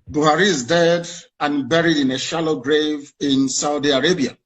Buhari is dead and buried in a shallow grave in Saudi Arabia.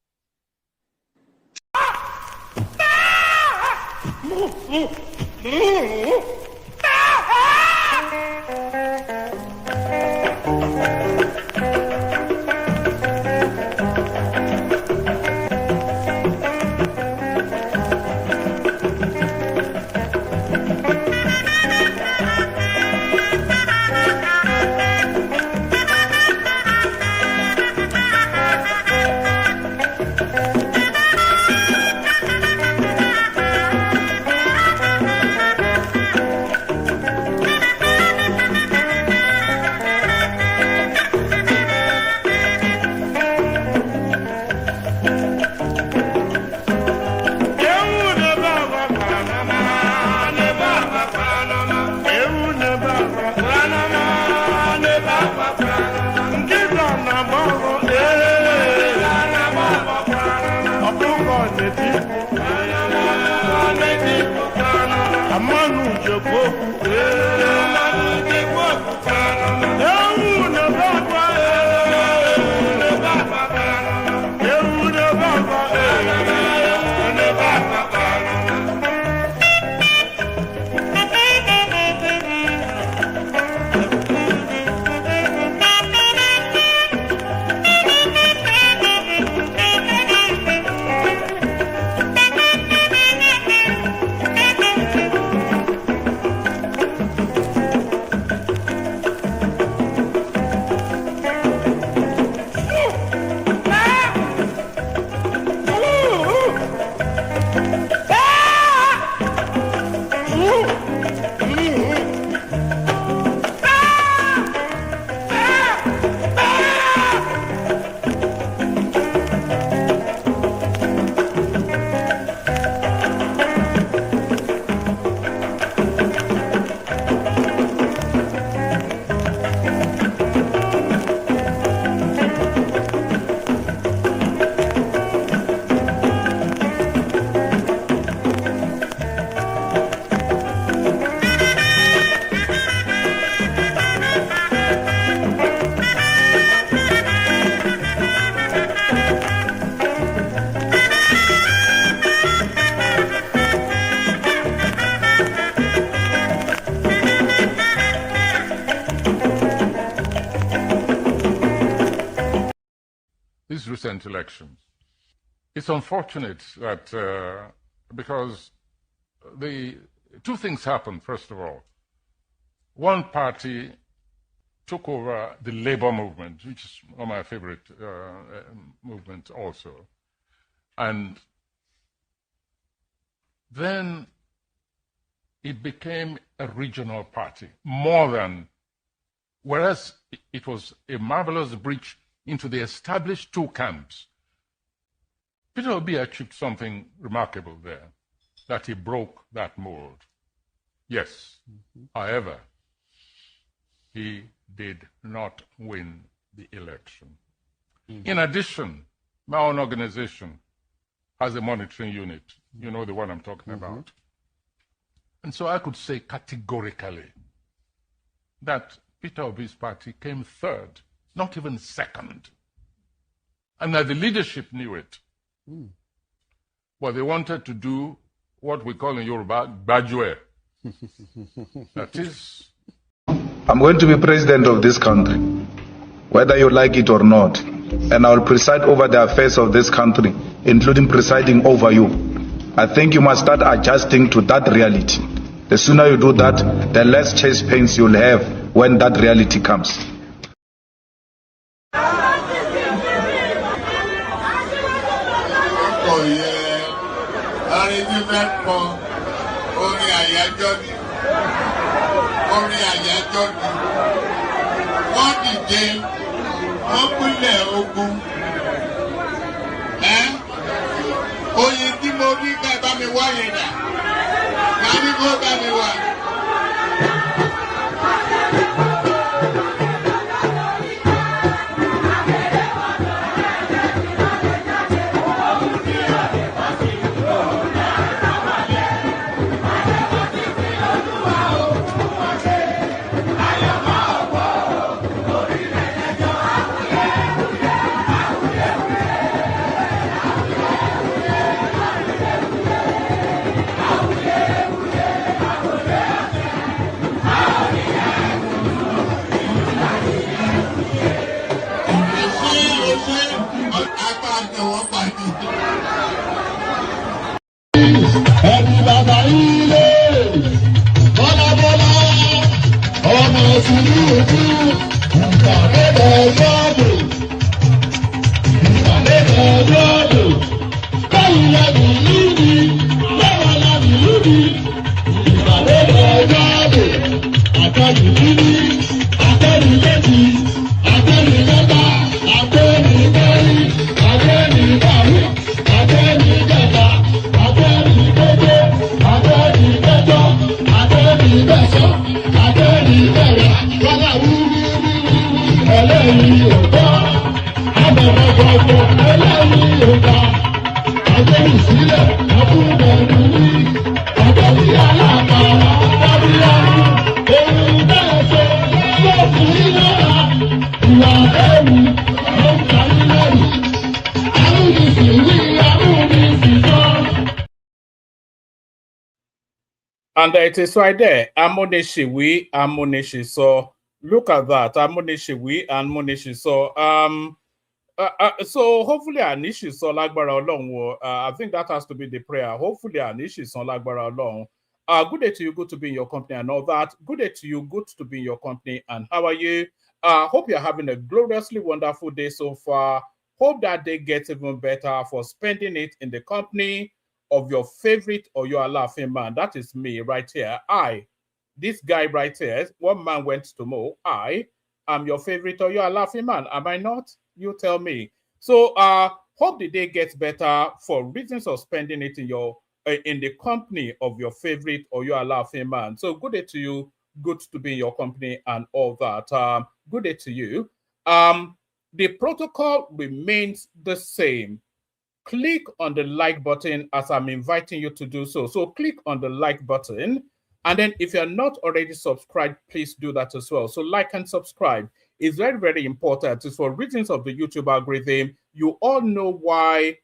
These recent elections. It's unfortunate that because the two things happened, first of all. One party took over the labor movement, which is one of my favorite movements also. And then it became a regional party, more than, whereas it was a marvelous breach into the established two camps. Peter Obi achieved something remarkable there, that he broke that mold. Yes, however, he did not win the election. In addition, my own organization has a monitoring unit. You know the one I'm talking about. And so I could say categorically that Peter Obi's party came third, not even second. And that the leadership knew it. But they wanted to do what we call in Yoruba, Bajue. That is, I'm going to be president of this country, whether you like it or not. And I will preside over the affairs of this country, including presiding over you. I think you must start adjusting to that reality. The sooner you do that, the less chest pains you'll have when that reality comes. And it is right there. Amoneshiwi, Amoneshi. So look at that. Amoneshiwi and Moneshi. So so hopefully Anishi so lagbara along. I think that has to be the prayer. Hopefully Anishi so lagbara along. Good day to you, good to be in your company and all that. Good day to you, good to be in your company. And how are you? Hope you're having a gloriously wonderful day so far. Hope that day gets even better for spending it in the company of your favorite or your laughing man. That is me right here. This guy right here, one man went to mow. I am your favorite or your laughing man. Am I not? You tell me. So hope the day gets better for reasons of spending it in your in the company of your favorite or your laughing man. So good day to you. Good to be in your company and all that. Good day to you. The protocol remains the same. Click on the like button as I'm inviting you to do so. So click on the like button. And then if you're not already subscribed, please do that as well. So like and subscribe is very, very important. It's for reasons of the YouTube algorithm. You all know why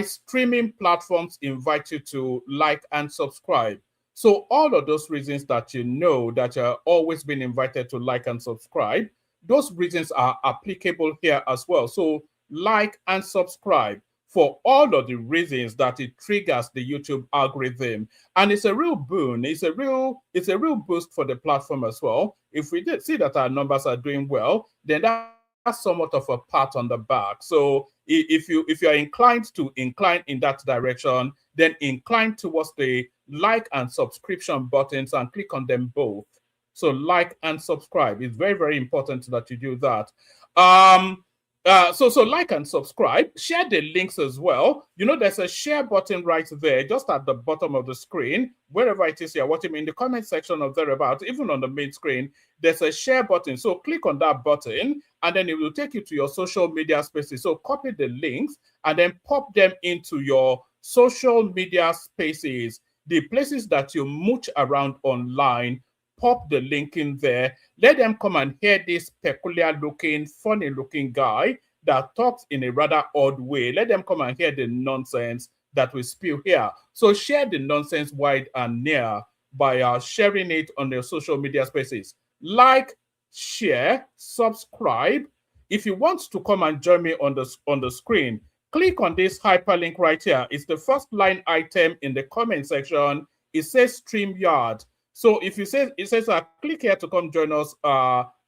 streaming platforms invite you to like and subscribe. So all of those reasons that you know that you're always being invited to like and subscribe, those reasons are applicable here as well. So like and subscribe for all of the reasons that it triggers the YouTube algorithm. And it's a real boon. It's a real boost for the platform as well. If we did see that our numbers are doing well, then that's somewhat of a pat on the back. So if you're inclined in that direction, then incline towards the like and subscription buttons and click on them both. So like and subscribe. It's very, very important that you do that. So like and subscribe, share the links as well. You know, there's a share button right there, just at the bottom of the screen, wherever it is you're watching me, in the comment section or thereabouts, even on the main screen, there's a share button. So click on that button, and then it will take you to your social media spaces. So copy the links and then pop them into your social media spaces, the places that you mooch around online. Pop the link in there. Let them come and hear this peculiar looking, funny looking guy that talks in a rather odd way. Let them come and hear the nonsense that we spew here. So share the nonsense wide and near by sharing it on your social media spaces. Like, share, subscribe. If you want to come and join me on the screen, click on this hyperlink right here. It's the first line item in the comment section. It says StreamYard. So if it says click here to come join us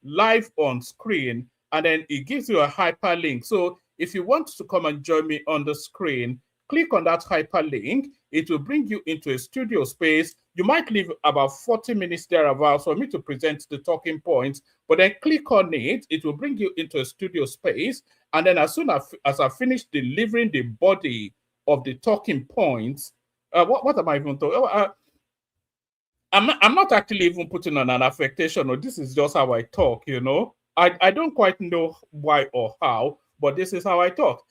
live on screen, and then it gives you a hyperlink. So if you want to come and join me on the screen, click on that hyperlink. It will bring you into a studio space. You might leave about 40 minutes thereabouts for me to present the talking points, but then click on it. It will bring you into a studio space. And then as soon as I finish delivering the body of the talking points, what am I even talking? I'm not actually even putting on an affectation, or this is just how I talk, you know. I don't quite know why or how, but this is how I talk.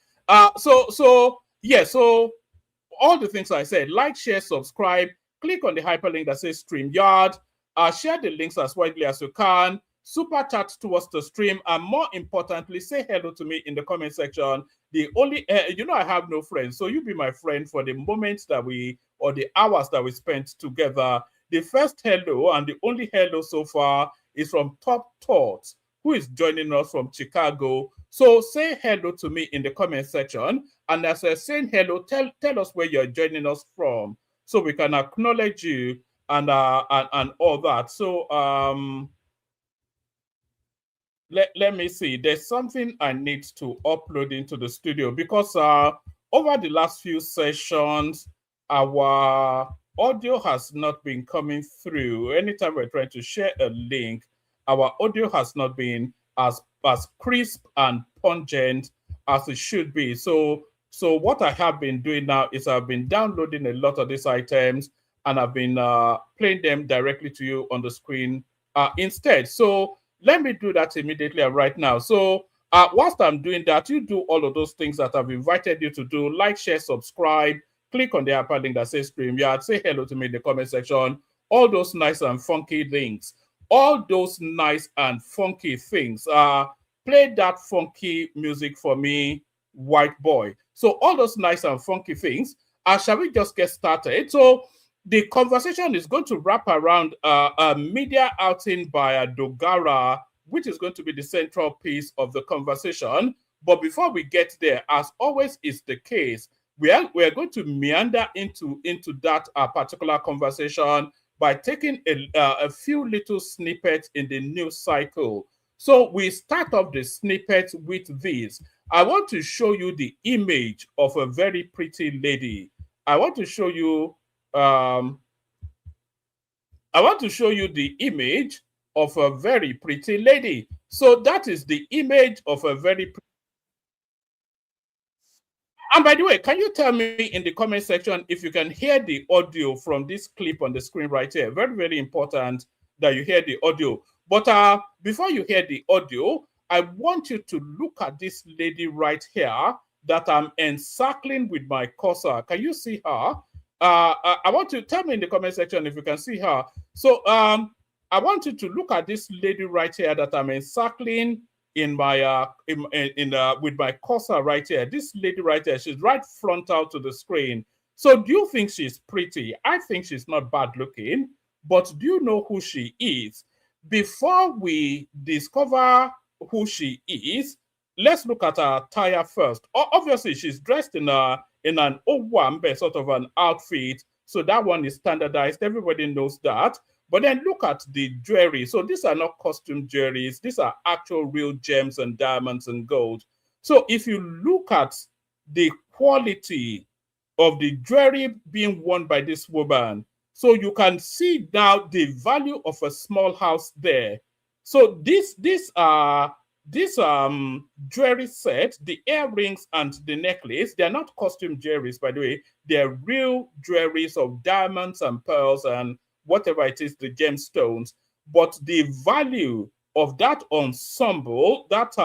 So all the things I said, like, share, subscribe, click on the hyperlink that says StreamYard, share the links as widely as you can, super chat towards the stream, and more importantly, say hello to me in the comment section. The only, I have no friends, so you be my friend for the moments that or the hours that we spent together. The first hello and the only hello so far is from Top Thoughts, who is joining us from Chicago. So say hello to me in the comment section. And as you're saying hello, tell us where you're joining us from so we can acknowledge you and all that. So let me see. There's something I need to upload into the studio because over the last few sessions, our audio has not been coming through. Anytime we're trying to share a link, our audio has not been as crisp and pungent as it should be. So what I have been doing now is I've been downloading a lot of these items and I've been playing them directly to you on the screen instead. So let me do that immediately right now. So whilst I'm doing that, you do all of those things that I've invited you to do. Like, share, subscribe, click on the upper link that says StreamYard, say hello to me in the comment section. All those nice and funky things. All those nice and funky things. Play that funky music for me, white boy. So all those nice and funky things. Shall we just get started? So the conversation is going to wrap around a media outing by Dogara, which is going to be the central piece of the conversation. But before we get there, as always is the case, we are going to meander into that particular conversation by taking a few little snippets in the news cycle. So we start off the snippet with this. I want to show you the image of a very pretty lady. I want to show you the image of a very pretty lady. So that is the image of a very pretty. And by the way, can you tell me in the comment section if you can hear the audio from this clip on the screen right here? Very, very important that you hear the audio. But before you hear the audio, I want you to look at this lady right here that I'm encircling with my cursor. Can you see her? I want you to tell me in the comment section if you can see her. So I want you to look at this lady right here that I'm encircling in my with my cursor right here. This lady right here, she's right frontal to the screen. So do you think she's pretty? I think she's not bad looking, but do you know who she is? Before we discover who she is, let's look at her attire first. Obviously, she's dressed in an Owambe sort of an outfit. So that one is standardized. Everybody knows that. But then look at the jewelry. So these are not costume jewelries. These are actual real gems and diamonds and gold. So if you look at the quality of the jewelry being worn by this woman, so you can see now the value of a small house there. So this jewelry set, the earrings and the necklace, they're not costume jewelries, by the way. They're real jewelries of diamonds and pearls and whatever it is, the gemstones. But the value of that ensemble, that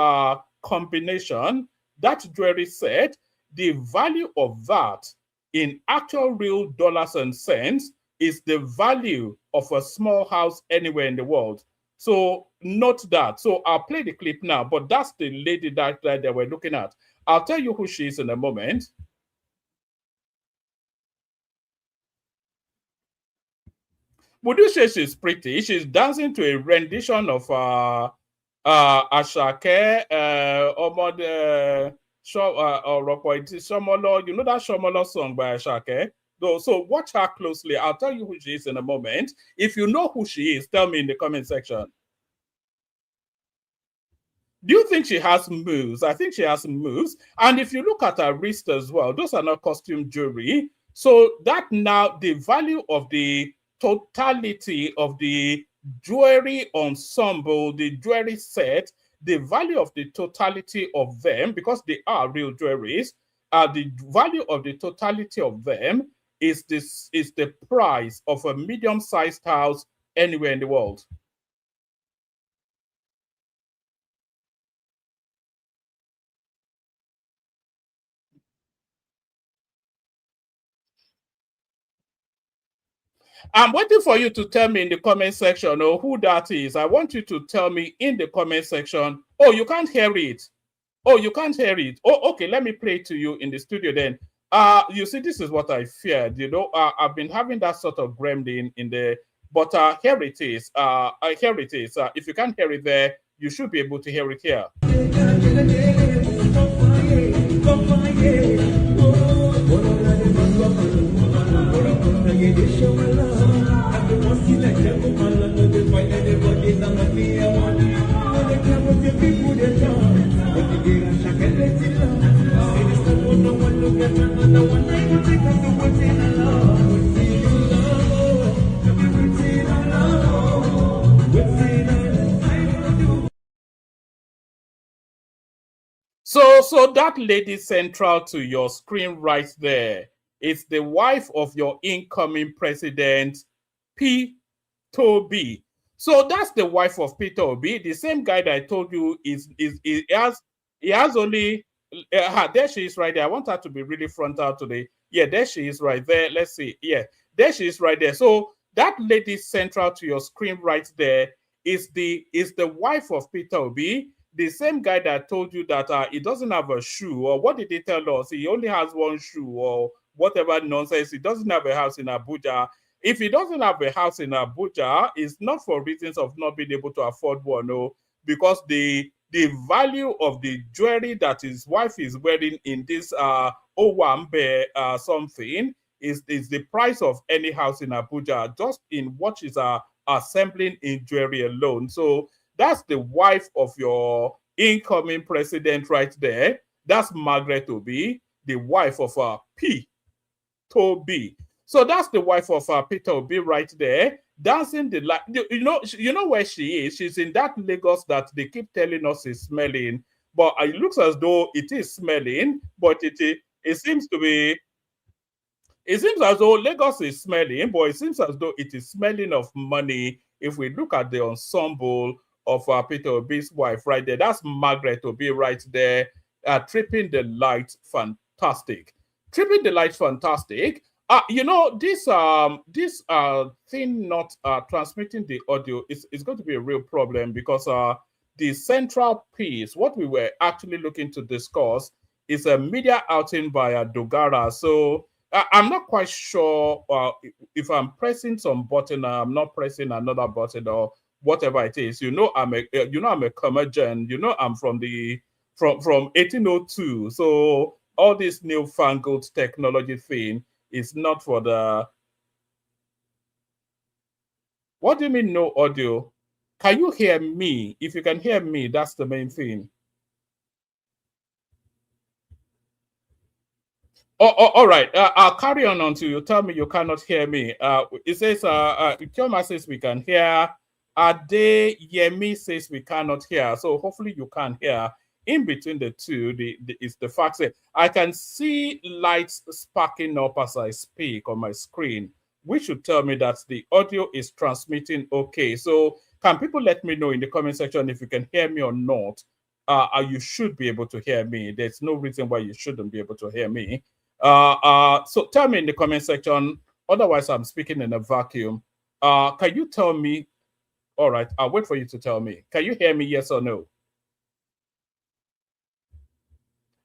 combination, that jewelry set, the value of that in actual real dollars and cents is the value of a small house anywhere in the world. So note that. So I'll play the clip now, but that's the lady that we're looking at. I'll tell you who she is in a moment. Would you say she's pretty? She's dancing to a rendition of Ashake, Omode, Shomolo. You know that Shomolo song by Ashake? So watch her closely. I'll tell you who she is in a moment. If you know who she is, tell me in the comment section. Do you think she has moves? I think she has moves. And if you look at her wrist as well, those are not costume jewelry. So that now the value of the totality of the jewelry ensemble, the jewelry set, the value of the totality of them, because they are real jewelries, the value of the totality of them is the price of a medium-sized house anywhere in the world. I'm waiting for you to tell me in the comment section who that is. I want you to tell me in the comment section. Oh, you can't hear it. Oh, you can't hear it. Oh, okay. Let me play it to you in the studio then. You see, this is what I feared. You know, I've been having that sort of gremlin in the, but here it is. Here it is. If you can't hear it there, you should be able to hear it here. So that lady central to your screen right there is the wife of your incoming president, P. Toby. So that's the wife of Peter Obi, the same guy that I told you he has only there she is right there. I want her to be really frontal today. Yeah, there she is right there. Let's see. Yeah, there she is right there. So that lady central to your screen right there is the wife of Peter Obi, the same guy that told you that he doesn't have a shoe, or what did he tell us? He only has one shoe, or whatever nonsense. He doesn't have a house in Abuja. If he doesn't have a house in Abuja, it's not for reasons of not being able to afford one, no, because the value of the jewelry that his wife is wearing in this Owambe something is the price of any house in Abuja, just in what is assembling in jewelry alone. So that's the wife of your incoming president right there. That's Margaret Obi, the wife of P. Toby. So that's the wife of Peter Obi right there, dancing the light. You know where she is. She's in that Lagos that they keep telling us is smelling, but it looks as though it is smelling, but it seems to be. It seems as though Lagos is smelling, but it seems as though it is smelling of money. If we look at the ensemble of Peter Obi's wife right there, that's Margaret Obi right there, tripping the light, fantastic. Tripping the light, fantastic. This thing not transmitting the audio is going to be a real problem, because the central piece, what we were actually looking to discuss, is a media outing by Dogara. So I'm not quite sure if I'm pressing some button, I'm not pressing another button, or whatever it is. I'm a comedian. I'm from 1802. So all this newfangled technology thing is not for the. What do you mean no audio? Can you hear me? If you can hear me, that's the main thing. All right. I'll carry on until you tell me you cannot hear me. It says, Choma says we can hear. Ade Yemi says we cannot hear. So hopefully you can hear. In between the two, is the fact that I can see lights sparking up as I speak on my screen, which should tell me that the audio is transmitting okay. So can people let me know in the comment section if you can hear me or not? You should be able to hear me. There's no reason why you shouldn't be able to hear me. So tell me in the comment section. Otherwise, I'm speaking in a vacuum. Can you tell me? All right, I'll wait for you to tell me. Can you hear me, yes or no?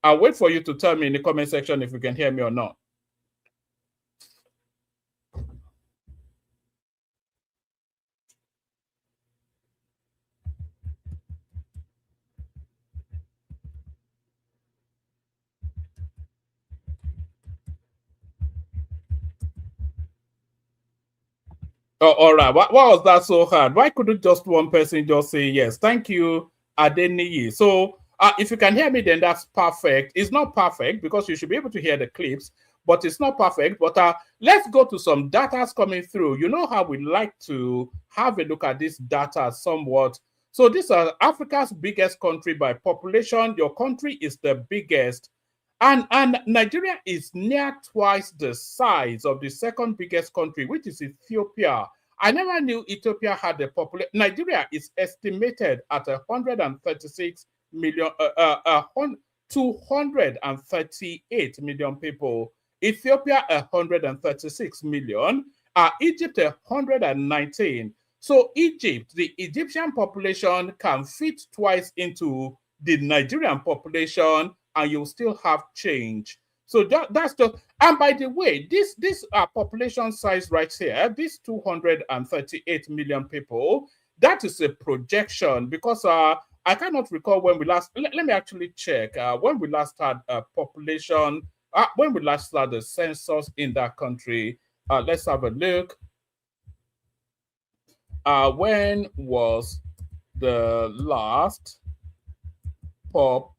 I'll wait for you to tell me in the comment section if you can hear me or not. Oh, all right. Why was that so hard? Why couldn't just one person just say yes? Thank you, Adeniyi. So if you can hear me, then that's perfect. It's not perfect because you should be able to hear the clips, but it's not perfect. But let's go to some data coming through. You know how we like to have a look at this data somewhat. So this is Africa's biggest country by population. Your country is the biggest. And Nigeria is near twice the size of the second biggest country, which is Ethiopia. I never knew Ethiopia had a population. Nigeria is estimated at 136 million, 238 million people. Ethiopia 136 million. Egypt 119. So Egypt, the Egyptian population can fit twice into the Nigerian population, and you'll still have change. So that's just, and by the way, this population size right here, this 238 million people, that is a projection, because I cannot recall when we last, let me actually check, when we last had a population when we last started the census in that country. Let's have a look. When was the last population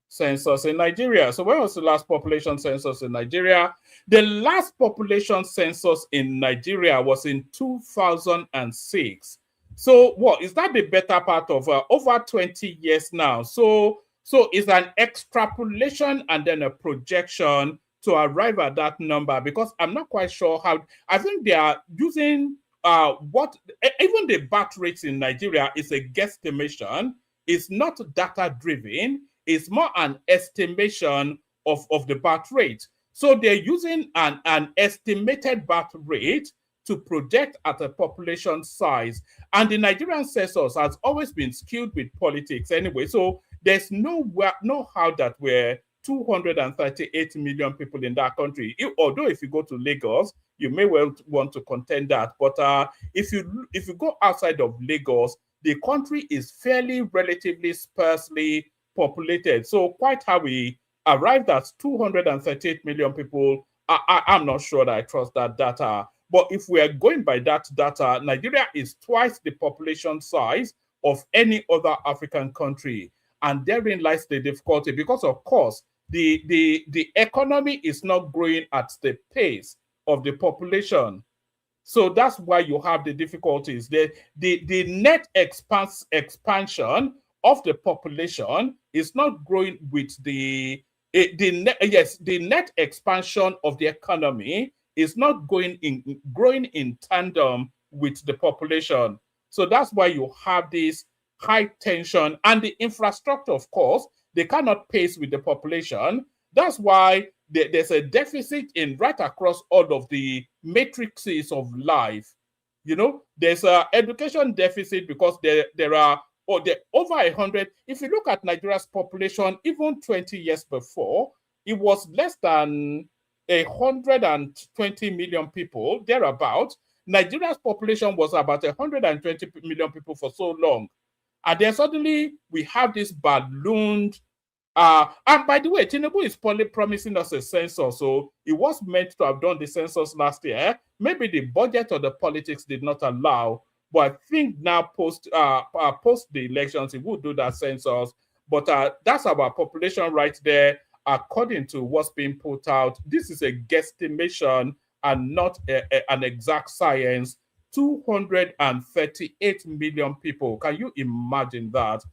census in Nigeria? So when was the last population census in Nigeria? The last population census in Nigeria was in 2006. So what is that? The better part of over 20 years now. So it's an extrapolation and then a projection to arrive at that number, because I'm not quite sure how. I think they are using what even the birth rates in Nigeria is a guesstimation. It's not data driven. It's more an estimation of the birth rate. So they're using an estimated birth rate to project at a population size. And the Nigerian census has always been skewed with politics anyway. So there's no how that we're 238 million people in that country. Although if you go to Lagos, you may well want to contend that. But if you go outside of Lagos, the country is fairly relatively sparsely populated. So quite how we arrived at 238 million people, I'm not sure that I trust that data. But if we are going by that data, Nigeria is twice the population size of any other African country. And therein lies the difficulty, because of course, the economy is not growing at the pace of the population. So that's why you have the difficulties. The net expansion of the population is not growing with the net expansion of the economy is not growing in tandem with the population. So that's why you have this high tension, and the infrastructure, of course, they cannot pace with the population. That's why there's a deficit in right across all of the matrices of life. You know, there's an education deficit because there are over 100. If you look at Nigeria's population, even 20 years before, it was less than 120 million people, thereabout. Nigeria's population was about 120 million people for so long. And then suddenly we have this ballooned. And by the way, Tinubu is promising us a census. So it was meant to have done the census last year. Maybe the budget or the politics did not allow. But I think now post the elections, he would do that census. But that's our population right there, according to what's being put out. This is a guesstimation and not an exact science. 238 million people. Can you imagine that?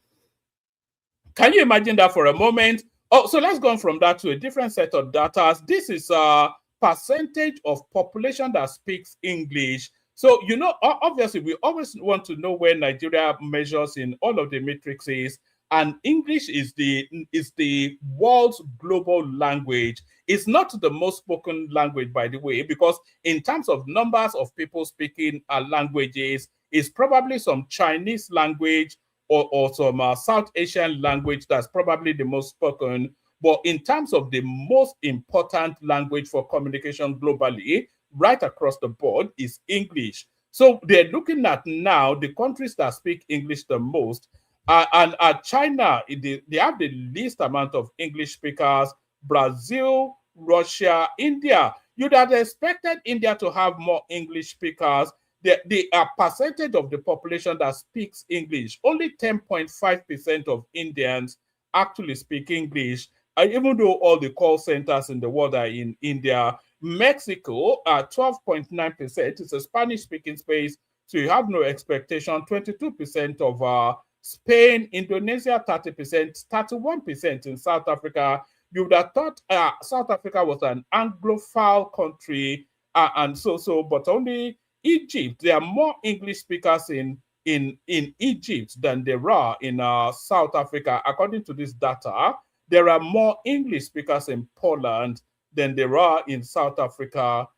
Can you imagine that for a moment? Oh, so let's go on from that to a different set of data. This is a percentage of population that speaks English. So, you know, obviously, we always want to know where Nigeria measures in all of the matrices. And English is the world's global language. It's not the most spoken language, by the way, because in terms of numbers of people speaking languages, it's probably some Chinese language or some South Asian language that's probably the most spoken. But in terms of the most important language for communication globally, right across the board, is English. So they're looking at now the countries that speak English the most. And China, they have the least amount of English speakers. Brazil, Russia, India. You'd have expected India to have more English speakers. The percentage of the population that speaks English, only 10.5% of Indians actually speak English, even though all the call centers in the world are in India. Mexico, 12.9%, is a Spanish-speaking space, so you have no expectation. 22% of Spain, Indonesia, 30%, 31% in South Africa. You would have thought South Africa was an Anglophile country, but only Egypt. There are more English speakers in Egypt than there are in South Africa. According to this data, there are more English speakers in Poland than there are in South Africa,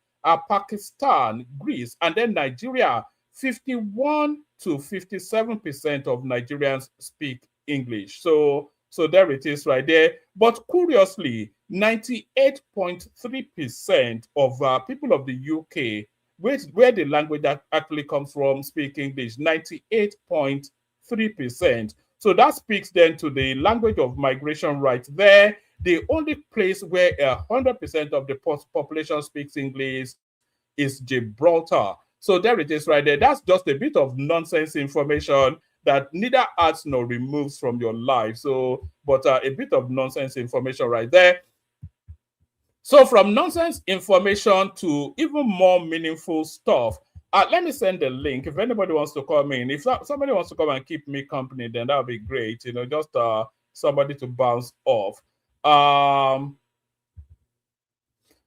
Pakistan, Greece, and then Nigeria. 51 to 57% of Nigerians speak English. So there it is right there. But curiously, 98.3% of people of the UK, where the language that actually comes from, speak English. 98.3%. So that speaks then to the language of migration right there. The only place where 100% of the population speaks English is Gibraltar. So there it is right there. That's just a bit of nonsense information that neither adds nor removes from your life. So, but a bit of nonsense information right there. So from nonsense information to even more meaningful stuff. Let me send the link if anybody wants to come in. If somebody wants to come and keep me company, then that would be great. You know, just somebody to bounce off.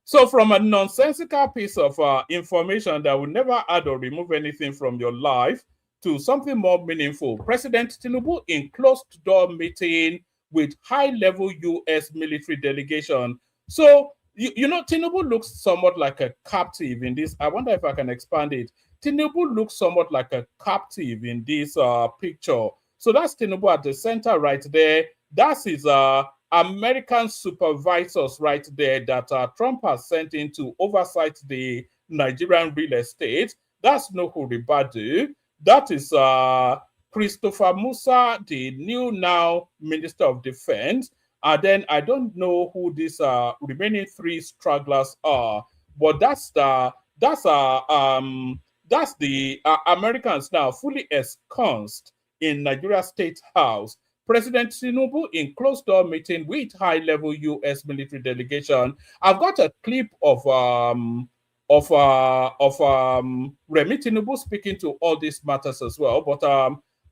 So from a nonsensical piece of information that will never add or remove anything from your life to something more meaningful, President Tinubu in closed-door meeting with high-level U.S. military delegation. So, you know, Tinubu looks somewhat like a captive in this. I wonder if I can expand it. Tinubu looks somewhat like a captive in this picture. So that's Tinubu at the center right there. That's his American supervisors right there that Trump has sent in to oversight the Nigerian real estate. That's Nuhu Ribadu. That is Christopher Musa, the new now Minister of Defense. And then I don't know who these remaining three stragglers are, but that's the Americans now fully ensconced in Nigeria State House. President Tinubu in closed-door meeting with high-level U.S. military delegation. I've got a clip of Remi Tinubu speaking to all these matters as well, but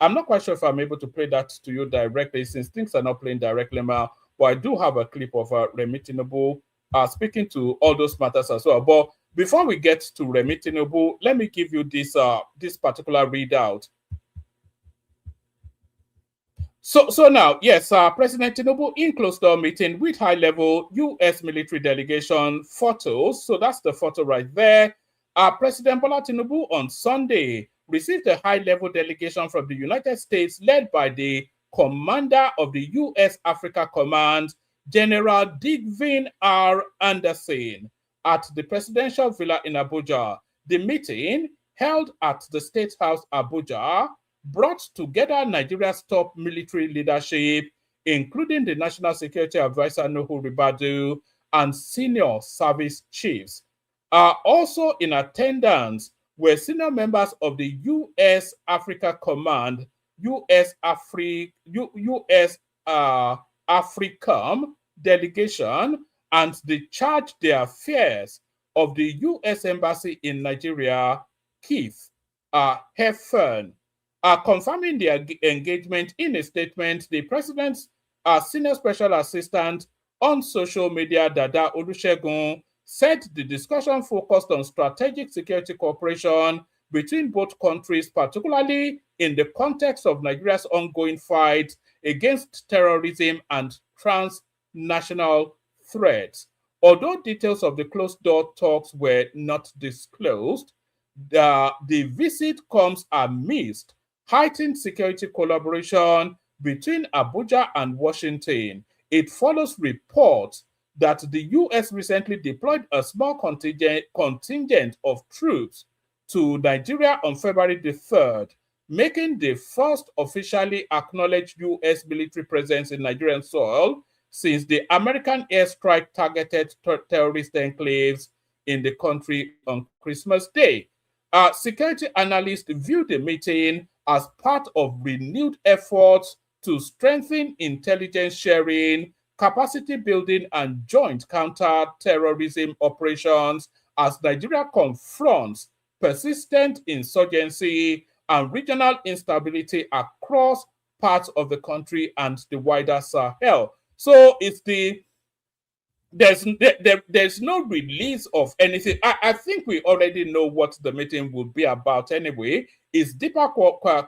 I'm not quite sure if I'm able to play that to you directly since things are not playing directly now. But I do have a clip of Remi Tinubu speaking to all those matters as well. But before we get to Remi Tinubu, let me give you this this particular readout. So now, yes, President Tinubu in closed-door meeting with high-level U.S. military delegation photos. So that's the photo right there. President Bola Tinubu on Sunday received a high-level delegation from the United States led by the commander of the U.S. Africa Command, General Digvin R. Anderson, at the presidential villa in Abuja. The meeting, held at the State House, Abuja, brought together Nigeria's top military leadership, including the National Security Advisor Nuhu Ribadu and senior service chiefs. Also in attendance were senior members of the U.S. Africa Command, U.S. AFRICOM delegation, and the charge d'affaires of the U.S. Embassy in Nigeria, Keith Heffern. Confirming their engagement in a statement, the president's senior special assistant on social media, Dada Olusegun, said the discussion focused on strategic security cooperation between both countries, particularly in the context of Nigeria's ongoing fight against terrorism and transnational threats. Although details of the closed-door talks were not disclosed, the visit comes amidst heightened security collaboration between Abuja and Washington. It follows reports that the U.S. recently deployed a small contingent of troops to Nigeria on February the 3rd, making the first officially acknowledged U.S. military presence in Nigerian soil since the American airstrike targeted terrorist enclaves in the country on Christmas Day. Security analysts view the meeting as part of renewed efforts to strengthen intelligence sharing, capacity building, and joint counter-terrorism operations as Nigeria confronts persistent insurgency and regional instability across parts of the country and the wider Sahel. So it's there's no release of anything. I think we already know what the meeting will be about anyway. It's deeper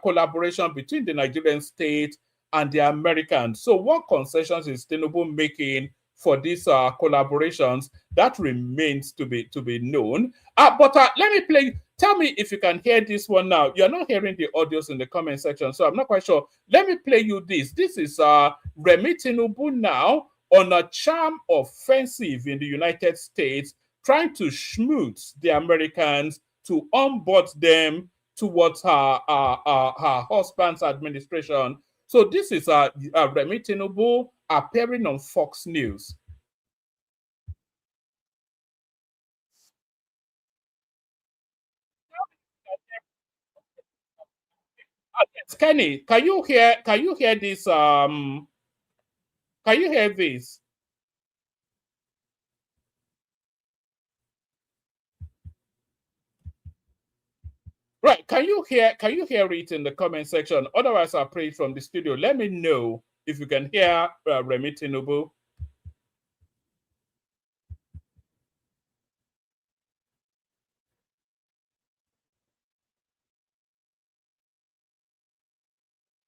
collaboration between the Nigerian state and the Americans. So what concessions is Tinubu making for these collaborations? That remains to be known. But let me play. Tell me if you can hear this one now. You're not hearing the audios in the comment section, so I'm not quite sure. Let me play you this. This is Remi Tinubu now on a charm offensive in the United States, trying to schmooze the Americans to onboard them towards her husband's administration. So this is Remi Tinubu appearing on Fox News. Kenny, can you hear this? Can you hear this? Right, can you hear it in the comment section? Otherwise, I'll play it from the studio. Let me know if you can hear Remi Tinubu.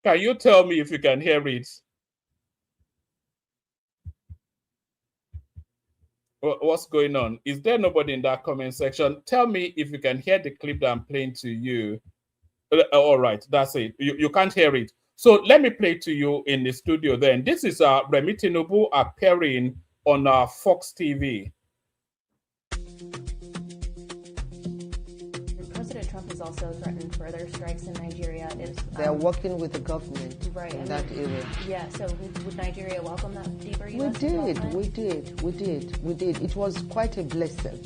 Can you tell me if you can hear it? What's going on? Is there nobody in that comment section? Tell me if you can hear the clip that I'm playing to you. All right, that's it. You can't hear it. So let me play to you in the studio then. This is Remi Tinubu appearing on Fox TV. President Trump has also threatened further strikes in Nigeria. They're working with the government in that area. Yeah, so would Nigeria welcome that deeper We did. It was quite a blessing.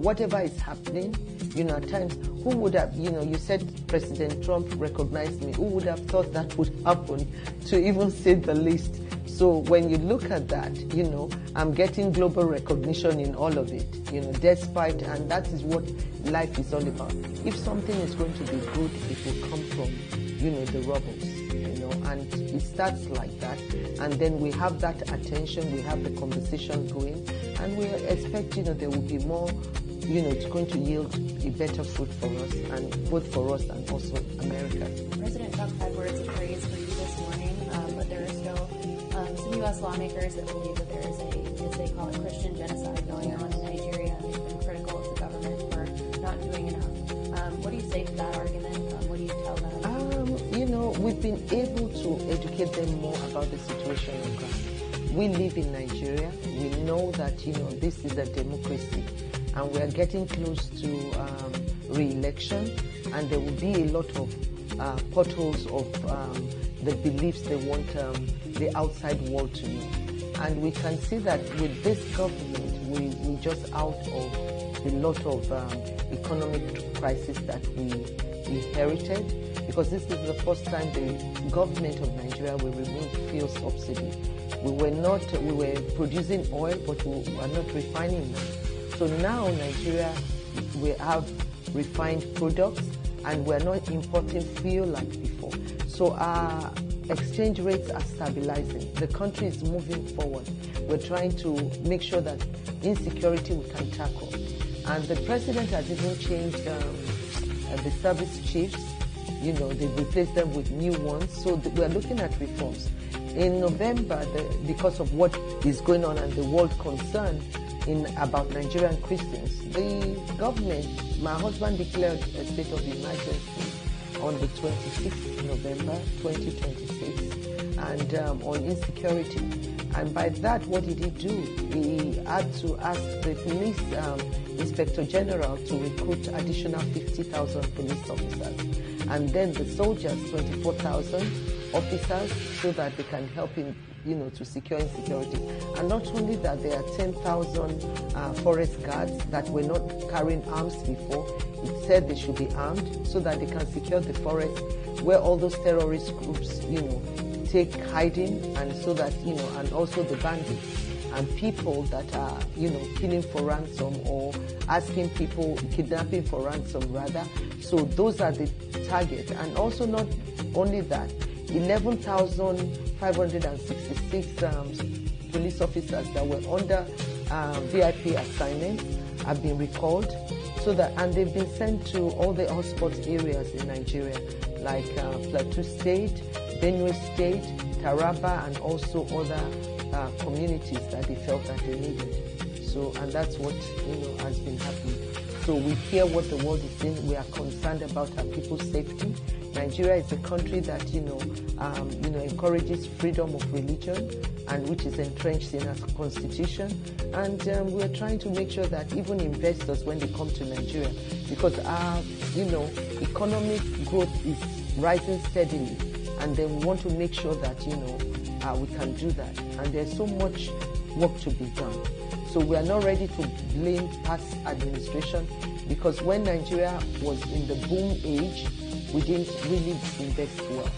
Whatever is happening, at times, who would have, you said President Trump recognized me. Who would have thought that would happen, to even say the least? So when you look at that, I'm getting global recognition in all of it, despite, and that is what life is all about. If something is going to be good, it will come from, the rebels, and it starts like that. And then we have that attention, we have the conversation going, and we expect, there will be more, it's going to yield a better fruit for us, and both for us and also America. President Trump had words of praise for you this morning, but there are still some U.S. lawmakers that believe that there is as they call it, Christian genocide going on in Nigeria. They've been critical of the government for not doing enough. What do you say to that argument? What do you tell them? We've been able to educate them more about the situation on ground. We live in Nigeria. We know that, this is a democracy, and we are getting close to re-election, and there will be a lot of potholes of the beliefs they want the outside world to know. And we can see that with this government, we're just out of a lot of economic crisis that we inherited, because this is the first time the government of Nigeria will remove fuel subsidy. We were producing oil, but we are not refining them. So now Nigeria, we have refined products, and we're not importing fuel like before. So our exchange rates are stabilizing. The country is moving forward. We're trying to make sure that insecurity we can tackle. And the president has even changed the service chiefs. They've replaced them with new ones. So we're looking at reforms. In November, because of what is going on and the world concern about Nigerian Christians, the government, my husband declared a state of emergency on the 26th November 2026, and on insecurity. And by that, what did he do? He had to ask the police inspector general to recruit additional 50,000 police officers, and then the soldiers, 24,000 officers, so that they can help him, to secure insecurity. And not only that, there are 10,000 forest guards that were not carrying arms before. It said they should be armed so that they can secure the forest where all those terrorist groups, take hiding, and so that, and also the bandits and people that are, killing for ransom or asking people, kidnapping for ransom rather. So those are the target. And also not only that, 11,566 police officers that were under VIP assignments have been recalled, so that, and they've been sent to all the hotspot areas in Nigeria, like Plateau State, Benue State, Taraba, and also other communities that they felt that they needed. So, and that's what has been happening. So we hear what the world is saying. We are concerned about our people's safety. Nigeria is a country that encourages freedom of religion, and which is entrenched in our constitution. And we are trying to make sure that even investors, when they come to Nigeria, because our economic growth is rising steadily, and then we want to make sure that, we can do that. And there's so much work to be done. So we are not ready to blame past administration, because when Nigeria was in the boom age, we didn't really invest well.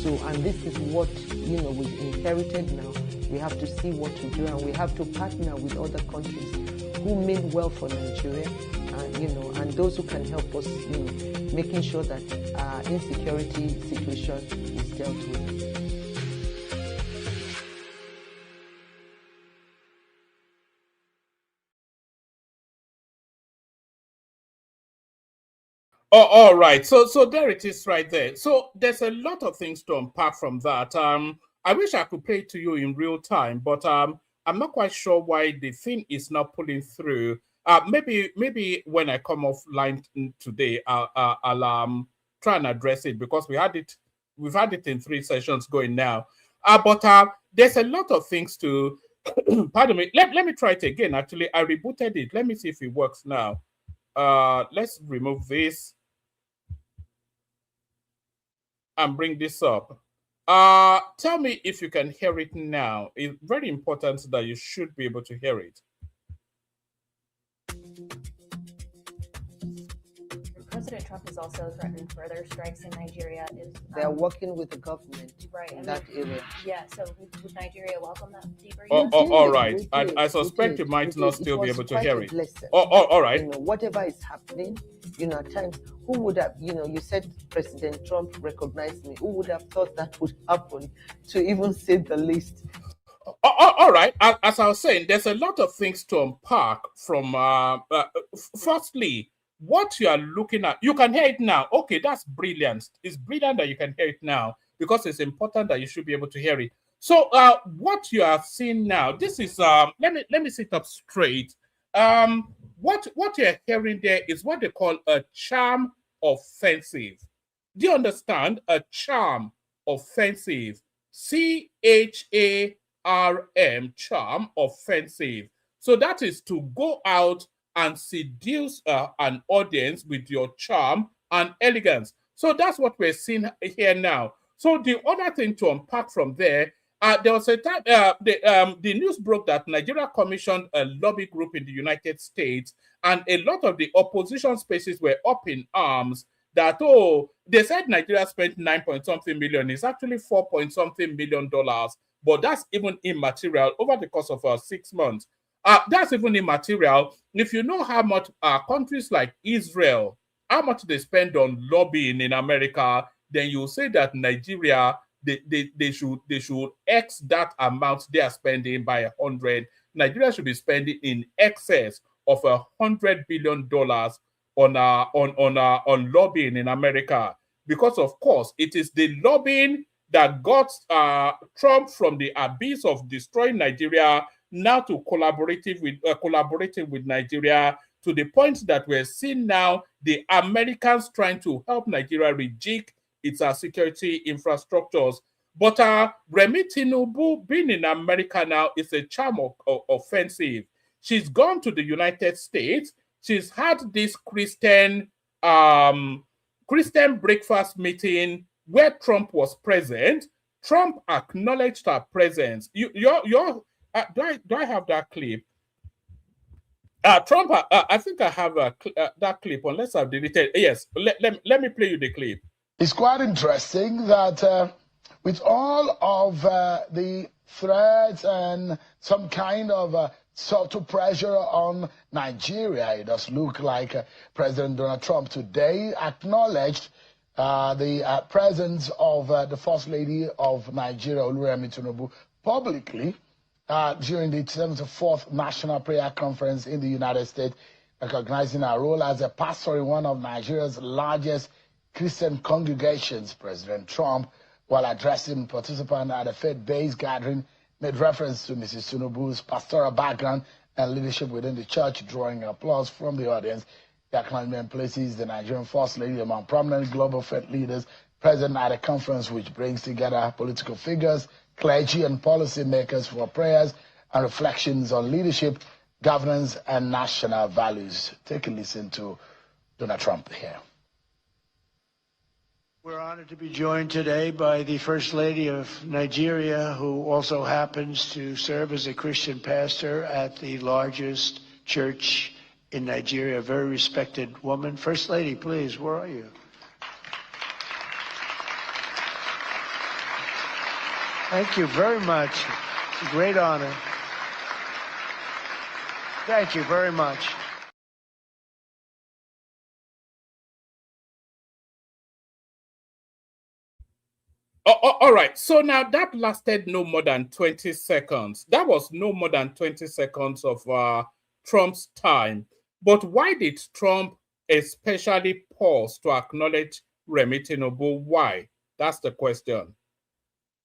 So, and this is what, we've inherited now. We have to see what to do, and we have to partner with other countries who mean well for Nigeria, and those who can help us, making sure that our insecurity situation is dealt with. Oh, all right. So there it is right there. So there's a lot of things to unpack from that. I wish I could play it to you in real time, but I'm not quite sure why the thing is not pulling through. Maybe when I come offline today, I'll try and address it, because we've had it in 3 sessions going now. But there's a lot of things to pardon me. Let me try it again. Actually, I rebooted it. Let me see if it works now. Let's remove this and bring this up. Tell me if you can hear it now. It's very important that you should be able to hear it. President Trump has also threatened further strikes in Nigeria. They're working with the government in that area. Yeah, so would Nigeria welcome that debrief? All right. I suspect you might not still be able to hear it. All right. Whatever is happening, at times, who would have, you said President Trump recognized me. Who would have thought that would happen, to even say the least? All right. As I was saying, there's a lot of things to unpack from, firstly, what you are looking at. You can hear it now. Okay, that's brilliant. It's brilliant that you can hear it now, because it's important that you should be able to hear it. So what you are seeing now, this is, let me sit up straight. What you're hearing there is what they call a charm offensive. Do you understand? A charm offensive. CHARM, charm offensive. So that is to go out and seduce an audience with your charm and elegance. So that's what we're seeing here now. So the other thing to unpack from there, there was a time, the news broke that Nigeria commissioned a lobby group in the United States, and a lot of the opposition spaces were up in arms that, they said Nigeria spent 9-point-something million. It's actually $4-point-something million, but that's even immaterial over the course of 6 months. That's even immaterial. If you know how much countries like Israel, how much they spend on lobbying in America, then you say that Nigeria, they should X that amount they are spending by 100. Nigeria should be spending in excess of $100 billion on lobbying in America, because of course it is the lobbying that got Trump from the abyss of destroying Nigeria now to collaborating with Nigeria, to the point that we're seeing now the Americans trying to help Nigeria rejig its security infrastructures. But Remi Tinubu being in America now is a charm offensive. She's gone to the United States. She's had this Christian breakfast meeting where Trump was present. Trump acknowledged her presence. Do I have that clip? Trump, I think I have that clip, unless I've deleted. Yes, let me play you the clip. It's quite interesting that with all of the threats and some kind of subtle pressure on Nigeria, it does look like President Donald Trump today acknowledged the presence of the First Lady of Nigeria, Oluremi Tinubu, publicly during the 74th National Prayer Conference in the United States, recognizing her role as a pastor in one of Nigeria's largest Christian congregations. President Trump, while addressing participants at a faith-based gathering, made reference to Mrs. Tinubu's pastoral background and leadership within the church, drawing applause from the audience. The acknowledgement places the Nigerian First Lady among prominent global faith leaders present at a conference which brings together political figures, clergy, and policymakers for prayers and reflections on leadership, governance, and national values. Take a listen to Donald Trump here. We're honored to be joined today by the First Lady of Nigeria, who also happens to serve as a Christian pastor at the largest church in Nigeria, a very respected woman. First Lady, please, where are you? Thank you very much. It's a great honor. Thank you very much. All right. So now that lasted no more than 20 seconds. That was no more than 20 seconds of Trump's time. But why did Trump especially pause to acknowledge Remi Tinubu? Why? That's the question.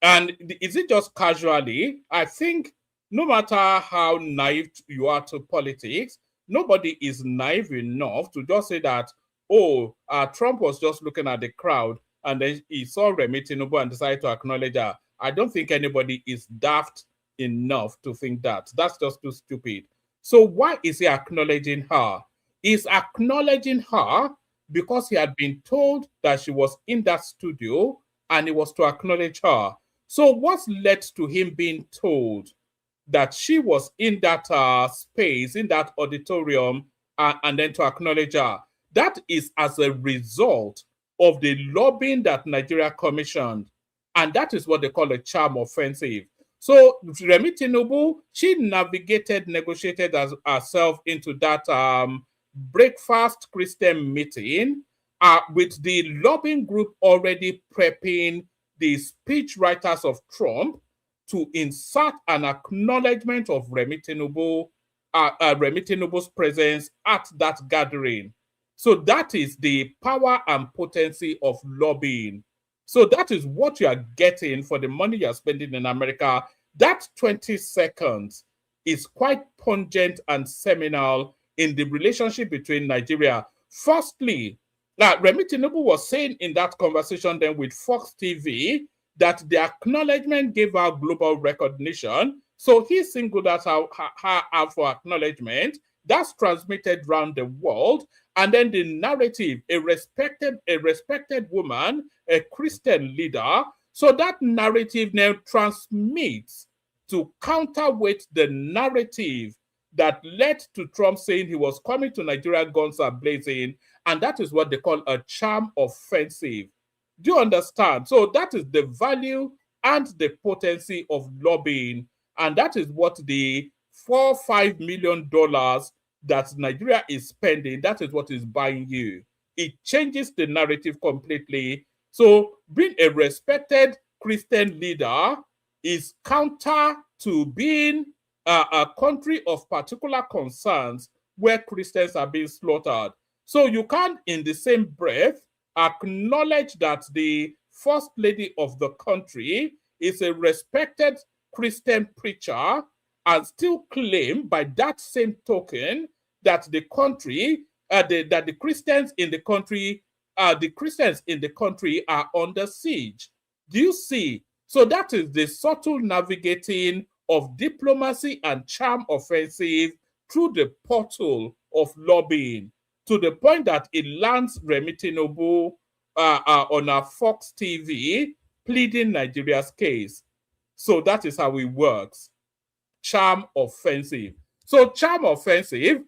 And is it just casually? I think no matter how naive you are to politics, nobody is naive enough to just say that, oh, Trump was just looking at the crowd and then he saw Remi Tinubu and decided to acknowledge her. I don't think anybody is daft enough to think that. That's just too stupid. So why is he acknowledging her? He's acknowledging her because he had been told that she was in that studio and he was to acknowledge her. So what's led to him being told that she was in that space, in that auditorium, and then to acknowledge her? That is as a result of the lobbying that Nigeria commissioned. And that is what they call a charm offensive. So Remi Tinubu, she negotiated herself into that breakfast Christian meeting with the lobbying group already prepping the speech writers of Trump to insert an acknowledgement of Remi Tinubu's presence at that gathering. So that is the power and potency of lobbying. So that is what you are getting for the money you are spending in America. That 20 seconds is quite pungent and seminal in the relationship between Nigeria. Firstly, Remi Tinubu was saying in that conversation then with Fox TV that the acknowledgement gave her global recognition. So he singled her out for acknowledgement. That's transmitted around the world. And then the narrative, a respected woman, a Christian leader. So that narrative now transmits to counterweight the narrative that led to Trump saying he was coming to Nigeria guns are blazing. And that is what they call a charm offensive. Do you understand? So that is the value and the potency of lobbying. And that is what the $4-5 million that Nigeria is spending, that is what is buying you. It changes the narrative completely. So being a respected Christian leader is counter to being a country of particular concerns where Christians are being slaughtered. So you can't, in the same breath, acknowledge that the first lady of the country is a respected Christian preacher and still claim by that same token that the country, that the Christians in the country, are under siege. Do you see? So that is the subtle navigating of diplomacy and charm offensive through the portal of lobbying, to the point that it lands Remi Tinubu on a Fox TV pleading Nigeria's case. So that is how it works. Charm offensive. So charm offensive.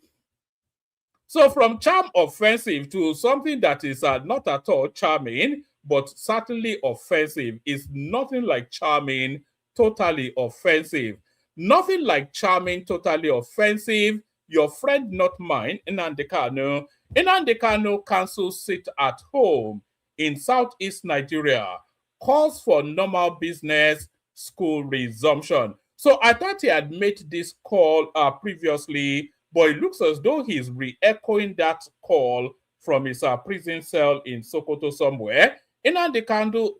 So from charm offensive to something that is not at all charming, but certainly offensive, is nothing like charming, totally offensive. Nothing like charming, totally offensive. Your friend, not mine, Nnamdi Kanu. Nnamdi Kanu cancels sit at home in southeast Nigeria, calls for normal business, school resumption. So I thought he had made this call previously, but it looks as though he's re-echoing that call from his prison cell in Sokoto somewhere. Nnamdi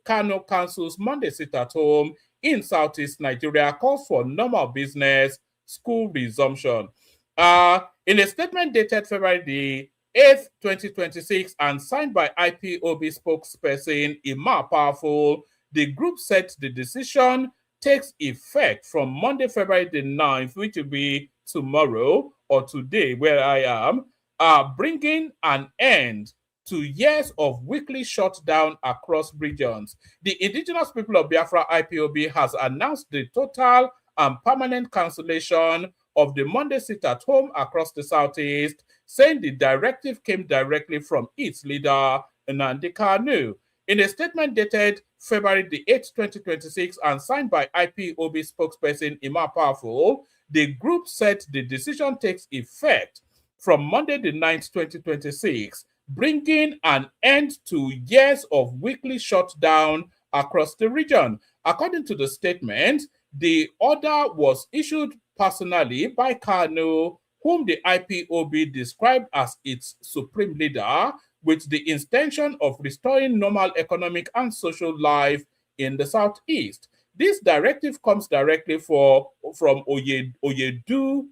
Kanu cancels Monday sit at home in southeast Nigeria, calls for normal business, school resumption. In a statement dated February the 8th, 2026, and signed by IPOB spokesperson Imam Powerful, the group said the decision takes effect from Monday, February the 9th, which will be tomorrow or today, where I am, bringing an end to years of weekly shutdown across regions. The indigenous people of Biafra IPOB has announced the total and permanent cancellation of the Monday sit-at-home across the Southeast, saying the directive came directly from its leader, Nnamdi Kanu. In a statement dated February the 8th, 2026, and signed by IPOB spokesperson Ima Powerful, the group said the decision takes effect from Monday the 9th, 2026, bringing an end to years of weekly shutdown across the region. According to the statement, the order was issued personally by Kanu, whom the IPOB described as its supreme leader, with the intention of restoring normal economic and social life in the Southeast. This directive comes directly from Oyedudu,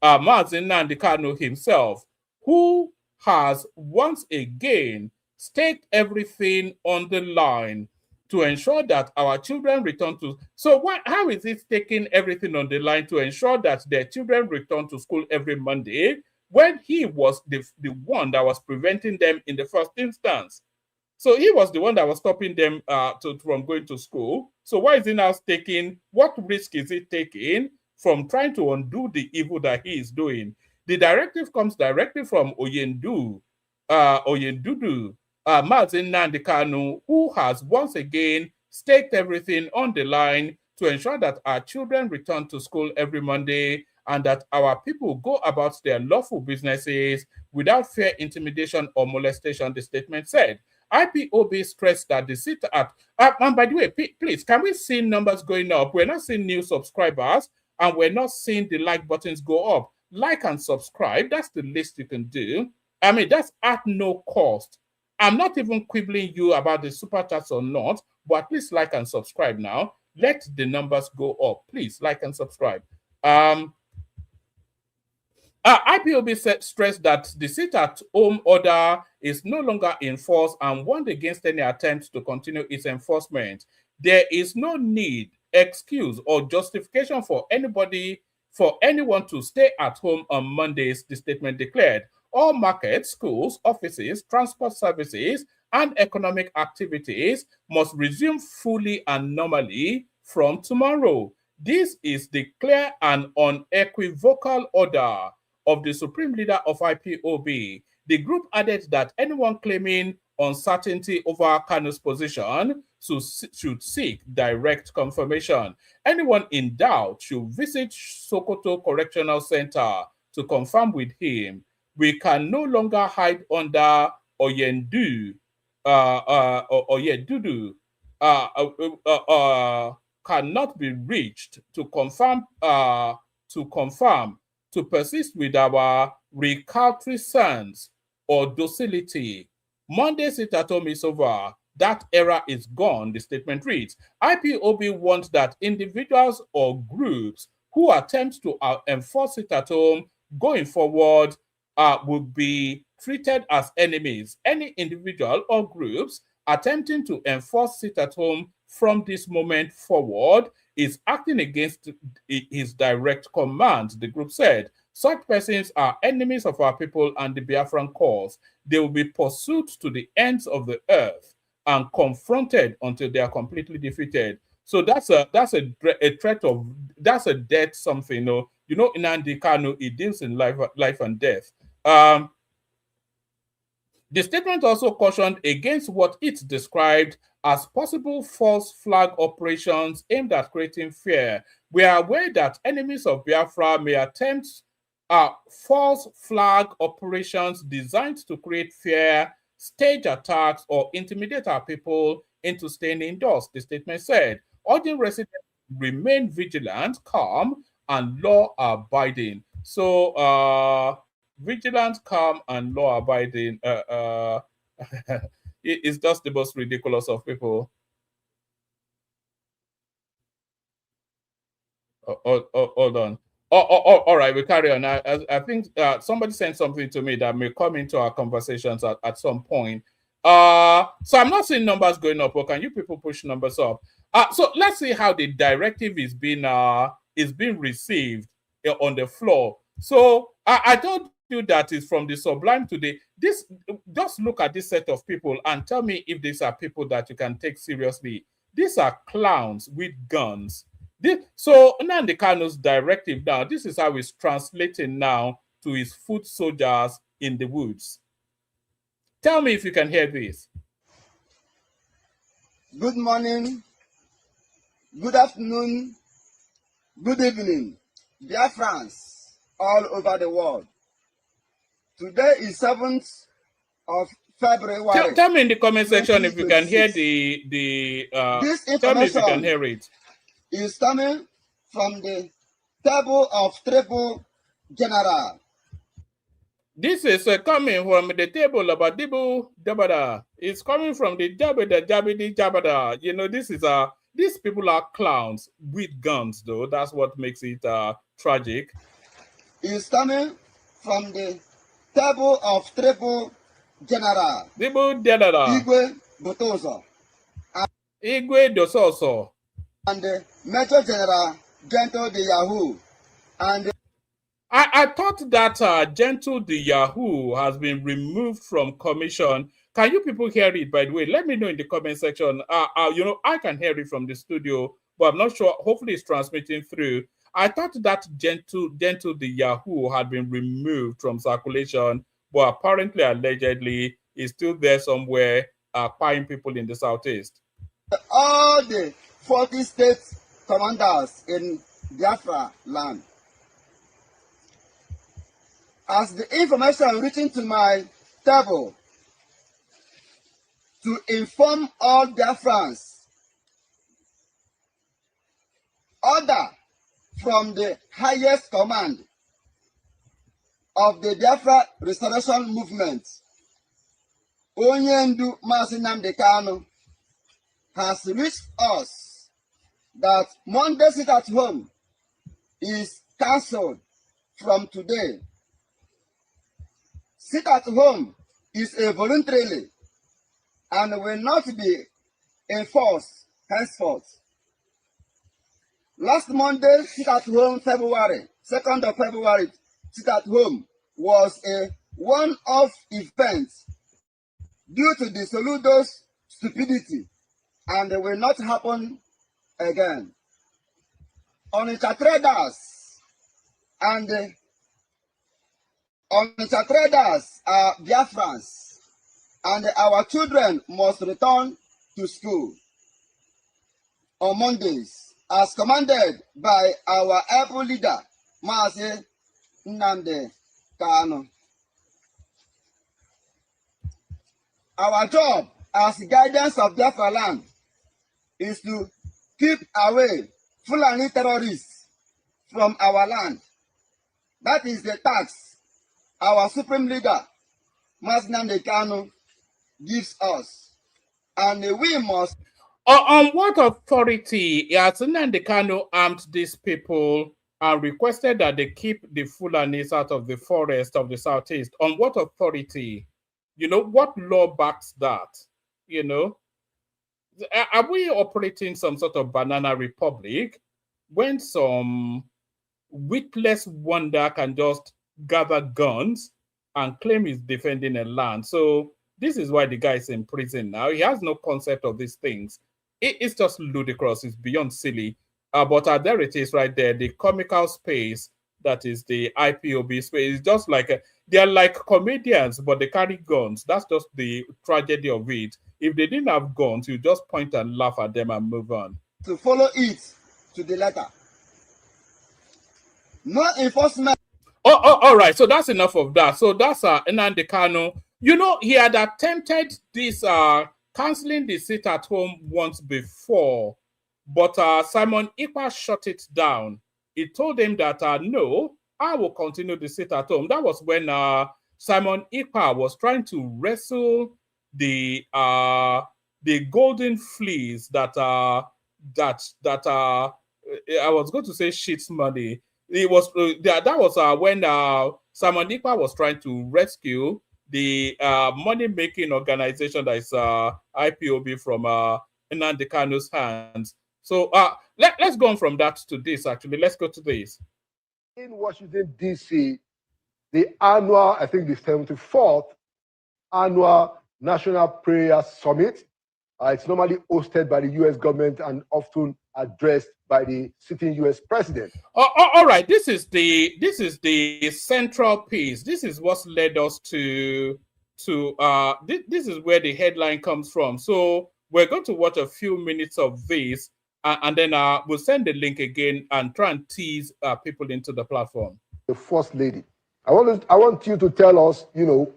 Mazi Nnamdi Kanu himself, who has once again staked everything on the line to ensure that our children return to. So how is it taking everything on the line to ensure that their children return to school every Monday when he was the one that was preventing them in the first instance? So he was the one that was stopping them from going to school. So why is he now taking, what risk is he taking from trying to undo the evil that he is doing? The directive comes directly from Oyedudu, Mazi Nnamdi Kanu, who has once again staked everything on the line to ensure that our children return to school every Monday and that our people go about their lawful businesses without fear, intimidation, or molestation, the statement said. IPOB stressed that the sit-at, and by the way, please, can we see numbers going up? We're not seeing new subscribers, and we're not seeing the like buttons go up. Like and subscribe, that's the least you can do. I mean, that's at no cost. I'm not even quibbling you about the super chats or not, but please like and subscribe now. Let the numbers go up. Please like and subscribe. IPOB stressed that the sit-at-home order is no longer in force and warned against any attempt to continue its enforcement. There is no need, excuse, or justification for anyone to stay at home on Mondays, the statement declared. All markets, schools, offices, transport services, and economic activities must resume fully and normally from tomorrow. This is the clear and unequivocal order of the supreme leader of IPOB. The group added that anyone claiming uncertainty over Kanu's position should seek direct confirmation. Anyone in doubt should visit Sokoto Correctional Center to confirm with him. We can no longer hide under Oyedudu. Cannot be reached to confirm, to persist with our recalcitrance or docility. Monday sit-at-home is over. That era is gone, the statement reads. IPOB wants that individuals or groups who attempt to enforce sit-at-home going forward will be treated as enemies. Any individual or groups attempting to enforce sit-at-home from this moment forward is acting against his direct command, the group said. Such persons are enemies of our people and the Biafran cause. They will be pursued to the ends of the earth and confronted until they are completely defeated. So that's a threat of, that's a death something. You know, Nnamdi Kanu, it deals in life and death. The statement also cautioned against what it described as possible false flag operations aimed at creating fear. We are aware that enemies of Biafra may attempt false flag operations designed to create fear, stage attacks, or intimidate our people into staying indoors, the statement said, urging residents to remain vigilant, calm, and law-abiding. So, vigilant, calm, and law-abiding it's just the most ridiculous of people. Hold on. All right, we carry on. I think somebody sent something to me that may come into our conversations at some point. So I'm not seeing numbers going up, or can you people push numbers up? So let's see how the directive is being received on the floor. So I told you that is from the sublime today. This, just look at this set of people and tell me if these are people that you can take seriously. These are clowns with guns. So Nnamdi Kanu's directive now, this is how it's translating now to his foot soldiers in the woods. Tell me if you can hear this. Good morning, good afternoon, good evening, dear friends all over the world. Today is 7th of February. Tell me in the comment section if you can hear this information. Tell me if you can hear it. Is coming from the table of triple general. This is coming from the table of Adibu Dabada. It's coming from the Jabidi Jabada. You know, this is these people are clowns with guns, though. That's what makes it tragic. It's coming from the table of triple general. Dibu Dabada. Igwe Botoso. Igwe Dososo. And the Major General Gentle the Yahoo. And I thought that Gentle the Yahoo has been removed from commission. Can you people hear it, by the way? Let me know in the comment section. You know, I can hear it from the studio, but I'm not sure. Hopefully it's transmitting through. I thought that Gentle the Yahoo had been removed from circulation, but apparently, allegedly, is still there somewhere, paying people in the southeast. All the 40 state commanders in Biafra land. As the information reaching to my table to inform all Biafrans, order from the highest command of the Biafra Restoration Movement, Onyendu Mazi Nnamdi Kanu, has reached us that Monday sit at home is cancelled from today. Sit at home is a voluntarily and will not be enforced henceforth. Last Monday, sit at home, February, 2nd of February, sit at home was a one-off event due to the Soludo's stupidity and will not happen again. Onitsha traders and Onitsha traders are Biafrans, and our children must return to school on Mondays, as commanded by our able leader, Mazi Nnamdi Kanu. Our job as guidance of Biafra land is to keep away Fulani terrorists from our land. That is the task our supreme leader, Mazi Nnamdi Kanu, gives us. And we must... On what authority has Nnamdi Kanu armed these people and requested that they keep the Fulanis out of the forest of the southeast? On what authority? You know, what law backs that? You know, are we operating some sort of banana republic when some witless wonder can just gather guns and claim he's defending a land? So this is why the guy is in prison now. He has no concept of these things. It's just ludicrous. It's beyond silly. But there it is right there, the comical space that is the IPOB space. It's just like they're like comedians, but they carry guns. That's just the tragedy of it. If they didn't have guns, you just point and laugh at them and move on. To follow it to the letter. No enforcement. All right. So that's enough of that. So that's Nnamdi Kanu. You know, he had attempted this canceling the sit at home once before, but Simon Ekpa shut it down. He told him that no, I will continue the sit at home. That was when Simon Ekpa was trying to wrestle the golden fleece that I was going to say shit's money. It was that was when Simon Ekpa was trying to rescue the money-making organization that is IPOB from Nnamdi Kanu's hands. So let's go on from that to this, actually. Let's go to this. In Washington, D.C., the annual, I think the 74th annual National Prayer Summit. It's normally hosted by the U.S. government and often addressed by the sitting U.S. president. All right, this is the central piece. This is what's led us to this is where the headline comes from. So we're going to watch a few minutes of this, and then we'll send the link again and try and tease people into the platform. The First Lady. I want you to tell us,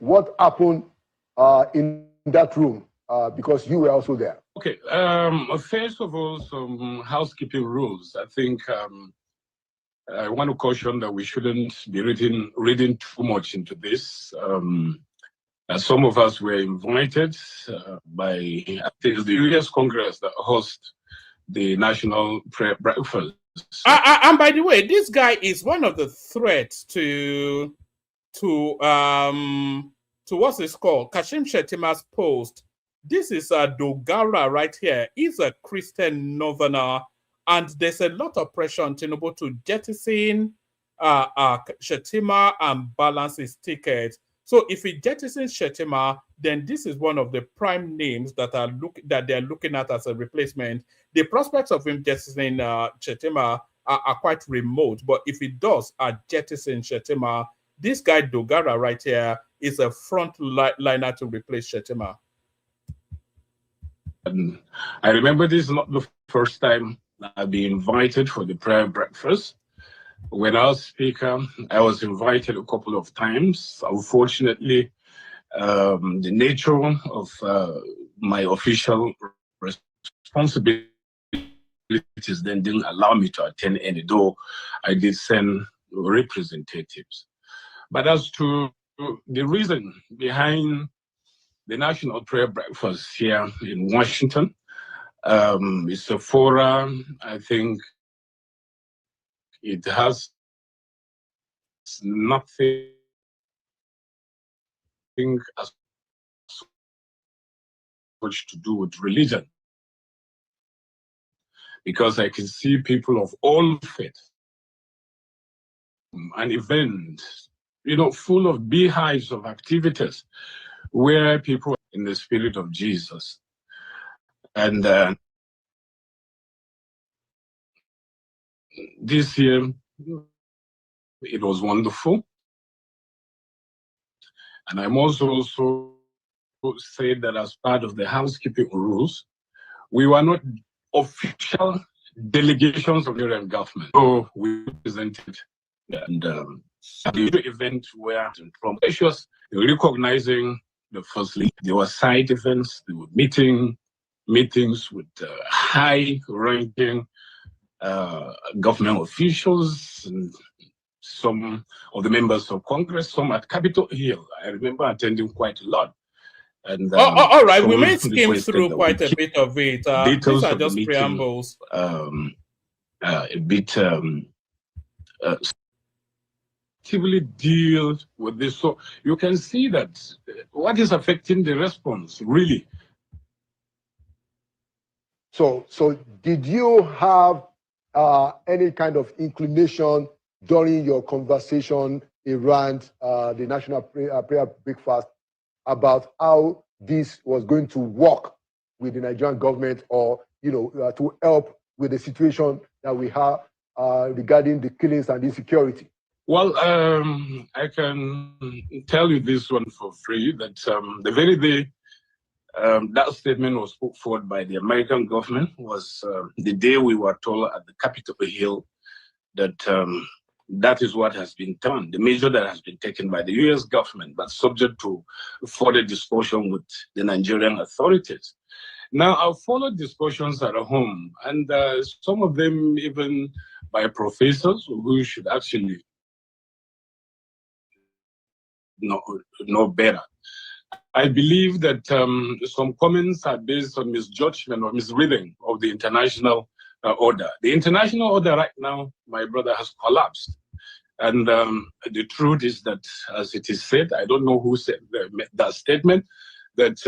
what happened in that room, because you were also there. Okay. First of all, some housekeeping rules. I think I want to caution that we shouldn't be reading too much into this. Some of us were invited by, I think, the U.S. Congress that hosts the National Prayer Breakfast. And by the way, this guy is one of the threats to what's this called? Kashim Shettima's post. This is Dogara right here. He's a Christian northerner, and there's a lot of pressure on Tinubu to jettison Shettima and balance his ticket. So if he jettisons Shettima, then this is one of the prime names that they're looking at as a replacement. The prospects of him jettisoning Shettima are quite remote, but if he does jettison Shettima, this guy Dogara right here is a front liner to replace Shettima. I remember this is not the first time I've been invited for the prayer breakfast. When I was speaker, I was invited a couple of times. Unfortunately, the nature of my official responsibilities then didn't allow me to attend any, though I did send representatives. But as to the reason behind the National Prayer Breakfast here in Washington, it's a forum. I think it has nothing as much to do with religion, because I can see people of all faiths, an event, full of beehives of activities where people are in the spirit of Jesus. And this year, it was wonderful. And I must also say that as part of the housekeeping rules, we were not official delegations of the Nigerian government. So we presented, and the event were from issues recognizing the First Lady. There were side events, there were meetings with high-ranking government officials and some of the members of Congress, some at Capitol Hill. I remember attending quite a lot. And all right, we may skim through quite a bit of it. These are just preambles. A bit actively deal with this. So you can see that what is affecting the response, really. So did you have any kind of inclination during your conversation around the National Prayer Breakfast about how this was going to work with the Nigerian government, or to help with the situation that we have regarding the killings and insecurity? Well, I can tell you this one for free, that the very day that statement was put forward by the American government was the day we were told at the Capitol Hill that that is what has been done, the measure that has been taken by the U.S. government, but subject to further discussion with the Nigerian authorities. Now, I've followed discussions at home, and some of them even by professors who should actually know better. I believe that some comments are based on misjudgment or misreading of the international order. The international order right now, my brother, has collapsed. And the truth is that, as it is said, I don't know who said that statement, that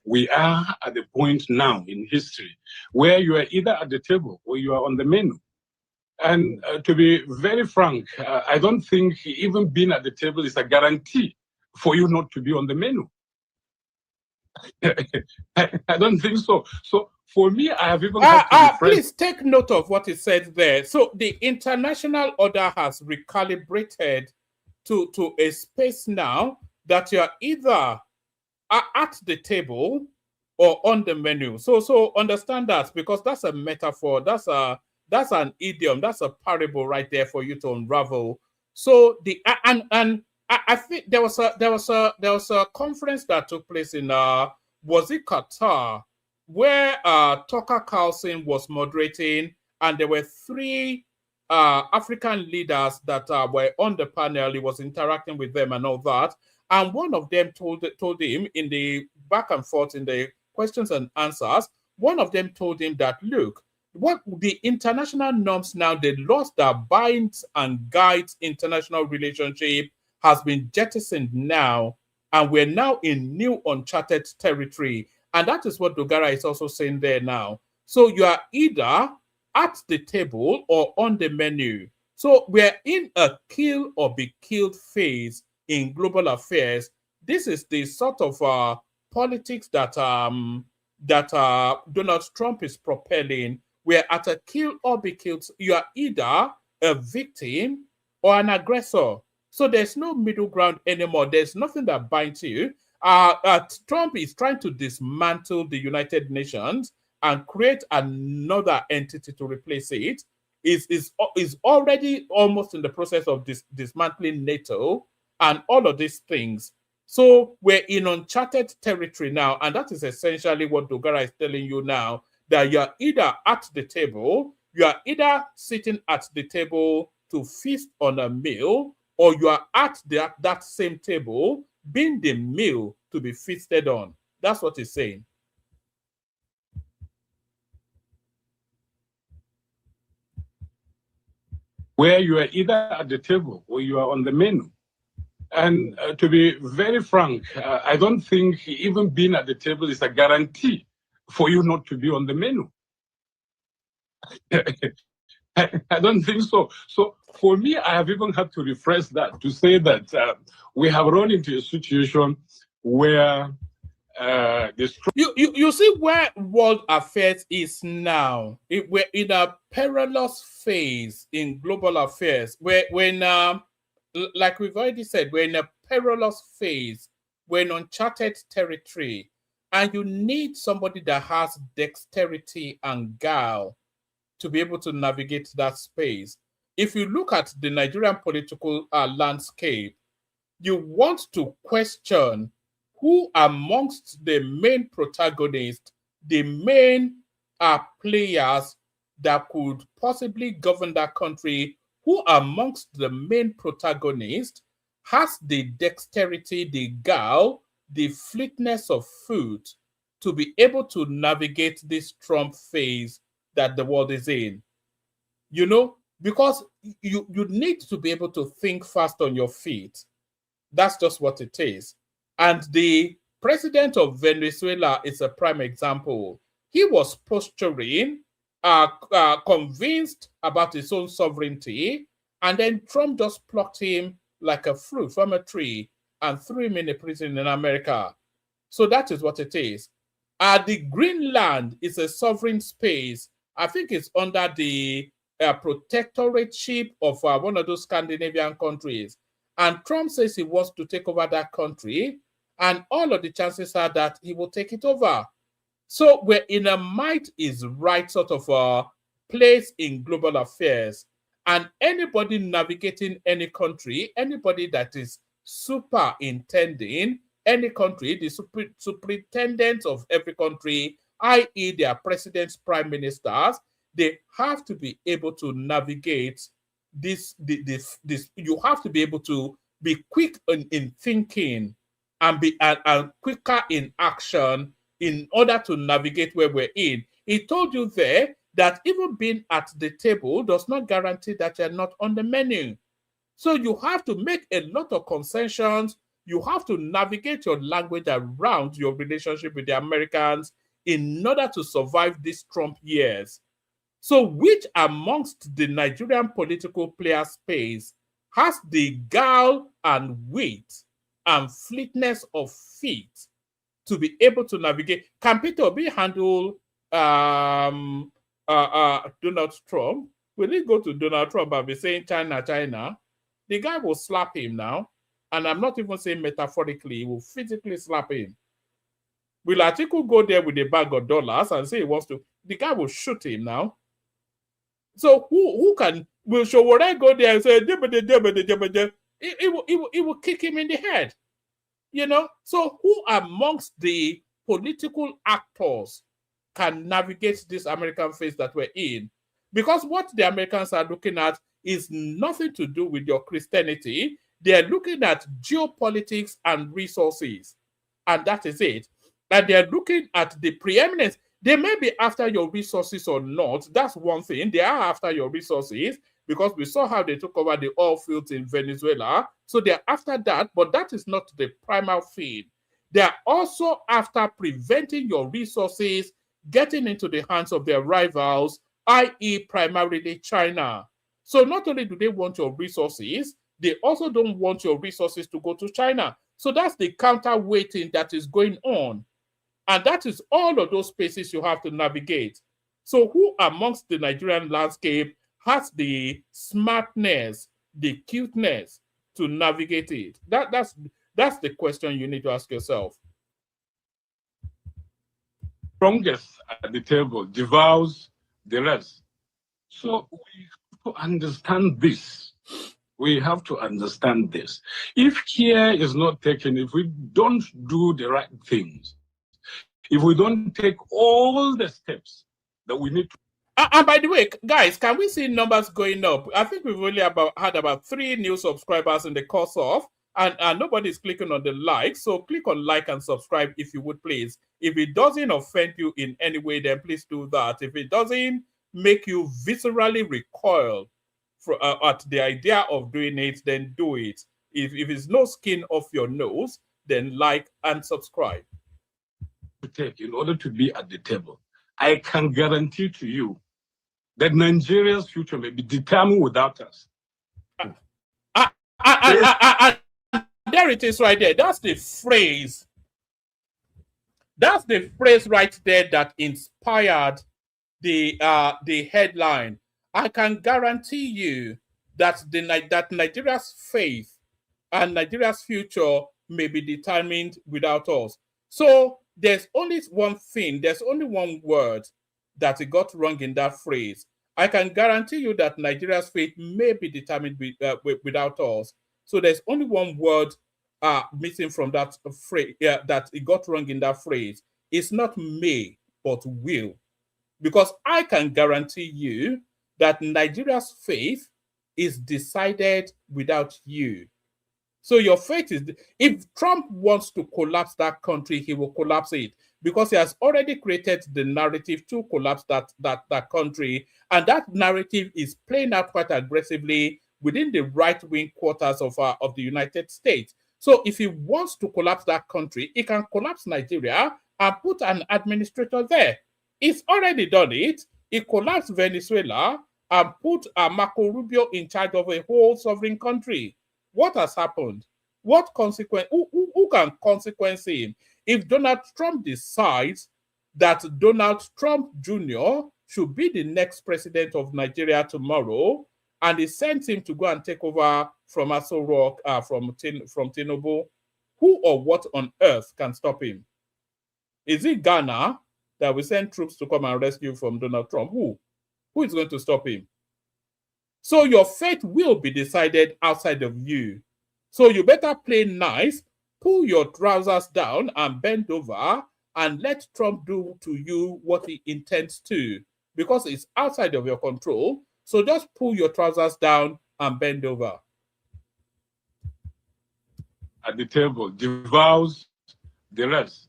we are at the point now in history where you are either at the table or you are on the menu. And to be very frank, I don't think even being at the table is a guarantee for you not to be on the menu. I don't think so. So for me, I have even had to refresh. Please take note of what is said there. So the international order has recalibrated to a space now that you are either at the table or on the menu. So understand that, because that's a metaphor. That's an idiom. That's a parable right there for you to unravel. So the and I think there was a conference that took place in was it Qatar, where Tucker Carlson was moderating, and there were three African leaders that were on the panel. He was interacting with them and all that. And one of them told him in the back and forth in the questions and answers, one of them told him that, look, what the international norms now, the laws that binds and guides international relationship has been jettisoned now, and we're now in new uncharted territory. And that is what Dogara is also saying there now. So you are either at the table or on the menu. So we're in a kill or be killed phase in global affairs. This is the sort of politics that Donald Trump is propelling. We're at a kill or be killed. You are either a victim or an aggressor. So there's no middle ground anymore. There's nothing that binds you. Trump is trying to dismantle the United Nations and create another entity to replace it. Is already almost in the process of dismantling NATO and all of these things. So we're in uncharted territory now, and that is essentially what Dogara is telling you now, that you're either at the table, you are either sitting at the table to feast on a meal, or you are at that same table being the meal to be feasted on. That's what he's saying. Where you are either at the table or you are on the menu. And to be very frank, I don't think even being at the table is a guarantee for you not to be on the menu. I don't think so. So for me, I have even had to refresh that to say that we have run into a situation where you see where world affairs is now. We're in a perilous phase in global affairs when like we've already said, we're in a perilous phase. We're in uncharted territory, and you need somebody that has dexterity and guile to be able to navigate that space. If you look at the Nigerian political landscape, you want to question who amongst the main protagonists, the main players that could possibly govern that country, who amongst the main protagonists has the dexterity, the guile, the fleetness of foot to be able to navigate this Trump phase that the world is in. You know, because you need to be able to think fast on your feet. That's just what it is. And the president of Venezuela is a prime example. He was posturing, convinced about his own sovereignty, and then Trump just plucked him like a fruit from a tree and threw him in a prison in America. So that is what it is. The Greenland is a sovereign space. I think it's under the protectorateship of one of those Scandinavian countries. And Trump says he wants to take over that country, and all of the chances are that he will take it over. So we're in a might is right sort of place in global affairs. And anybody navigating any country, anybody that is superintending any country, the superintendents of every country, i.e. their presidents, prime ministers, they have to be able to navigate this. You have to be able to be quick in thinking and be quicker in action in order to navigate where we're in. He told you there that even being at the table does not guarantee that you're not on the menu. So you have to make a lot of concessions. You have to navigate your language around your relationship with the Americans in order to survive these Trump years. So which amongst the Nigerian political player space has the gall and wit and fleetness of feet to be able to navigate? Can Peter Obi handle Donald Trump? Will he go to Donald Trump and be saying China, China? The guy will slap him now. And I'm not even saying metaphorically, he will physically slap him. Will Atiku go there with a bag of dollars and say he wants to? The guy will shoot him now. So who can? Will Showore go there and say, it will kick him in the head? You know? So who amongst the political actors can navigate this American phase that we're in? Because what the Americans are looking at is nothing to do with your Christianity. They're looking at geopolitics and resources. And that is it. And they're looking at the preeminence. They may be after your resources or not. That's one thing. They are after your resources because we saw how they took over the oil fields in Venezuela. So they're after that, but that is not the primary thing. They're also after preventing your resources getting into the hands of their rivals, i.e. primarily China. So not only do they want your resources, they also don't want your resources to go to China. So that's the counterweighting that is going on. And that is all of those spaces you have to navigate. So who amongst the Nigerian landscape has the smartness, the cuteness to navigate it? That's the question you need to ask yourself. Strongest at the table devours the rest. So we have to understand this. We have to understand this. If care is not taken, if we don't do the right things, if we don't take all the steps that we need to. And by the way, guys, can we see numbers going up? I think we've only had about 3 new subscribers in the course of, and nobody's clicking on the like. So click on like and subscribe if you would, please. If it doesn't offend you in any way, then please do that. If it doesn't make you viscerally recoil at the idea of doing it, then do it. If it's no skin off your nose, then like and subscribe. To take in order to be at the table, I can guarantee to you that Nigeria's future may be determined without us. There it is right there. That's the phrase. That's the phrase right there that inspired the headline. I can guarantee you that that Nigeria's faith and Nigeria's future may be determined without us. So there's only one thing, there's only one word that it got wrong in that phrase. I can guarantee you that Nigeria's fate may be determined without us. So there's only one word missing from that phrase, that it got wrong in that phrase. It's not may, but will. Because I can guarantee you that Nigeria's fate is decided without you. So your fate is, if Trump wants to collapse that country, he will collapse it because he has already created the narrative to collapse that country. And that narrative is playing out quite aggressively within the right-wing quarters of the United States. So if he wants to collapse that country, he can collapse Nigeria and put an administrator there. He's already done it. He collapsed Venezuela and put Marco Rubio in charge of a whole sovereign country. What has happened? What consequence? Who can consequence him? If Donald Trump decides that Donald Trump Jr. should be the next president of Nigeria tomorrow, and he sends him to go and take over from Aso Rock, from Tinubu, who or what on earth can stop him? Is it Ghana that will send troops to come and rescue from Donald Trump? Who is going to stop him? So your fate will be decided outside of you. So you better play nice, pull your trousers down and bend over and let Trump do to you what he intends to, because it's outside of your control. So just pull your trousers down and bend over. At the table devours the rest.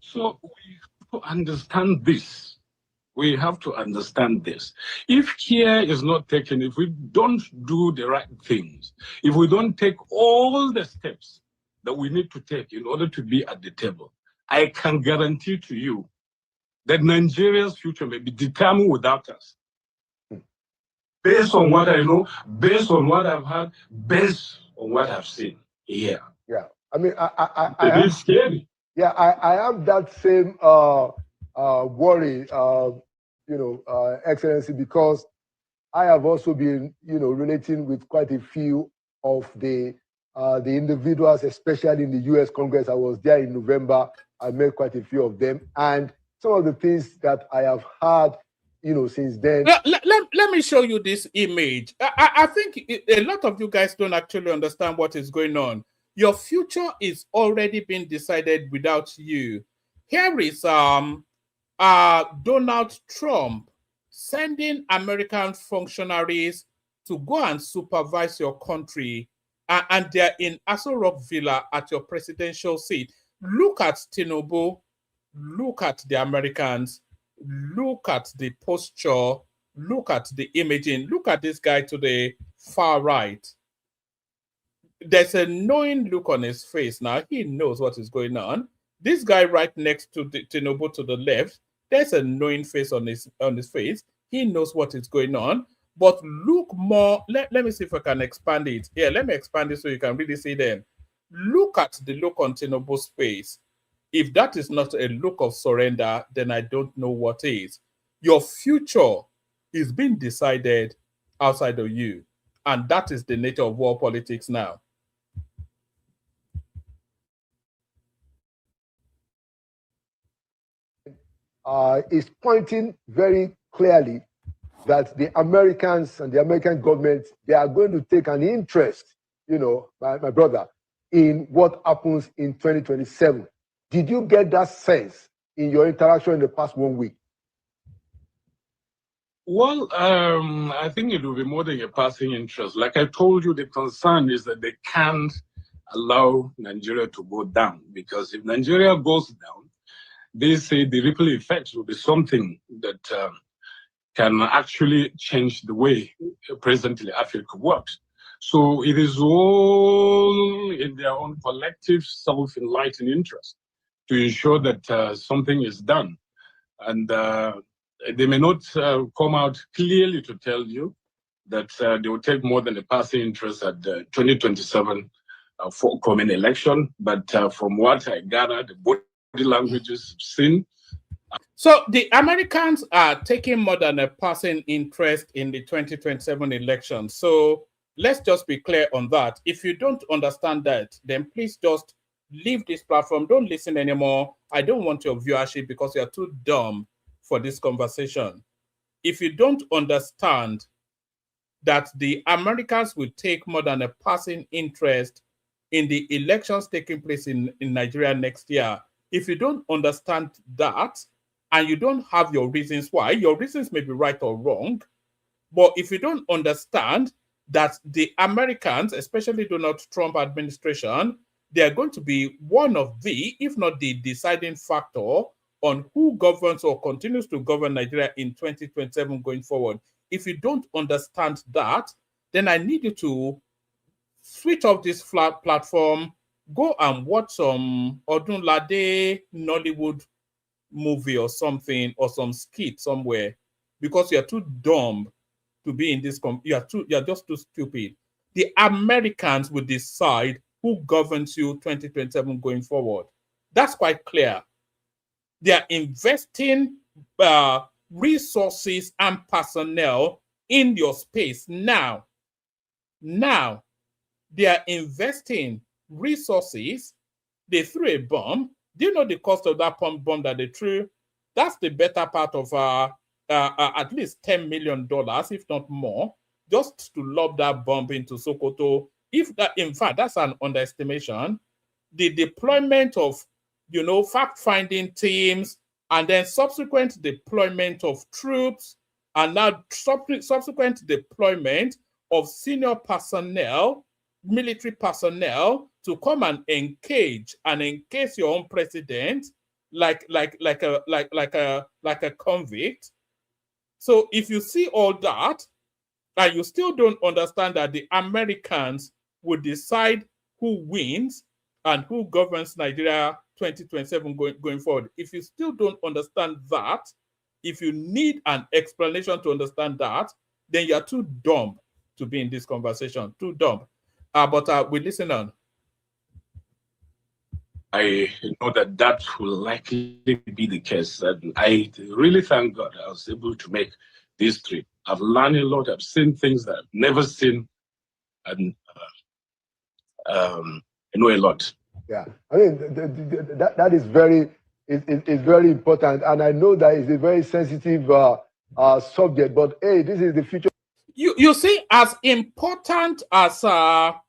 So we have to understand this. We have to understand this. If care is not taken, if we don't do the right things, if we don't take all the steps that we need to take in order to be at the table, I can guarantee to you that Nigeria's future may be determined without us. based on what I know, based on what I've heard, based on what I've seen here. Yeah, I mean, It's scary. Yeah, I have that same worry, Excellency, because I have also been, relating with quite a few of the individuals, especially in the U.S. Congress. I was there in November. I met quite a few of them, and some of the things that I have heard, since then. Let me show you this image. I think a lot of you guys don't actually understand what is going on. Your future is already being decided without you. Here is Donald Trump sending American functionaries to go and supervise your country, and they're in Aso Rock Villa at your presidential seat. Look at Tinubu, look at the Americans, look at the posture, look at the imaging, look at this guy to the far right. There's a knowing look on his face now. He knows what is going on. This guy right next to Tinubu to the left, there's a knowing face on his face. He knows what is going on. But look more. Let me see if I can expand it. Yeah, let me expand it so you can really see them. Look at the look on Tinubu's face. If that is not a look of surrender, then I don't know what is. Your future is being decided outside of you. And that is the nature of war politics now. Is pointing very clearly that the Americans and the American government, they are going to take an interest, my brother, in what happens in 2027. Did you get that sense in your interaction in the past 1 week? Well, I think it will be more than a passing interest. Like I told you, the concern is that they can't allow Nigeria to go down, because if Nigeria goes down, they say the ripple effects will be something that can actually change the way presently Africa works. So it is all in their own collective self-enlightened interest to ensure that something is done. And they may not come out clearly to tell you that they will take more than a passing interest at the 2027 forthcoming election. But from what I gather, the body languages seen. So the Americans are taking more than a passing interest in the 2027 election. So let's just be clear on that. If you don't understand that, then please just leave this platform. Don't listen anymore. I don't want your viewership because you're too dumb for this conversation. If you don't understand that the Americans will take more than a passing interest in the elections taking place in Nigeria next year, if you don't understand that, and you don't have your reasons why, your reasons may be right or wrong, but if you don't understand that the Americans, especially Donald Trump administration, they are going to be one of the, if not the deciding factor on who governs or continues to govern Nigeria in 2027 going forward. If you don't understand that, then I need you to switch off this flat platform, go and watch some Odunlade Nollywood movie or something, or some skit somewhere, because you're too dumb to be in this. You're just too stupid. The Americans will decide who governs you 2027 going forward. That's quite clear. They are investing resources and personnel in your space now. Now, they are investing resources. They threw a bomb. Do you know the cost of that bomb that they threw? That's the better part of at least $10 million, if not more, just to lob that bomb into Sokoto. If that, in fact, that's an underestimation. The deployment of, fact-finding teams, and then subsequent deployment of troops, and now subsequent deployment of senior personnel, military personnel, to come and encase your own president like a convict. So if you see all that, and you still don't understand that the Americans will decide who wins and who governs Nigeria 2027 going forward, if you still don't understand that, if you need an explanation to understand that, then you are too dumb to be in this conversation. Too dumb. But we listen on. I know that will likely be the case. And I really thank God I was able to make this trip. I've learned a lot. I've seen things that I've never seen, and I know a lot. Yeah, I mean that is very is very important, and I know that it's a very sensitive subject. But hey, this is the future. You see, as important as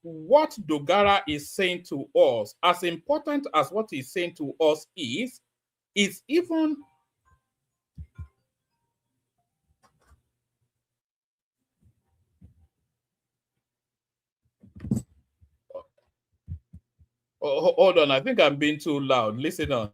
what Dogara is saying to us, as important as what he's saying to us is even hold on, I think I'm being too loud. Listen on.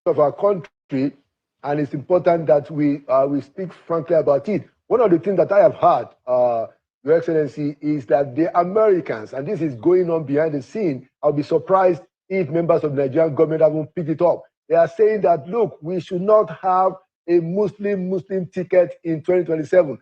Of our country, and it's important that we speak frankly about it. One of the things that I have heard, Your Excellency, is that the Americans, and this is going on behind the scene, I'll be surprised if members of the Nigerian government haven't picked it up. They are saying that, look, we should not have a Muslim ticket in 2027.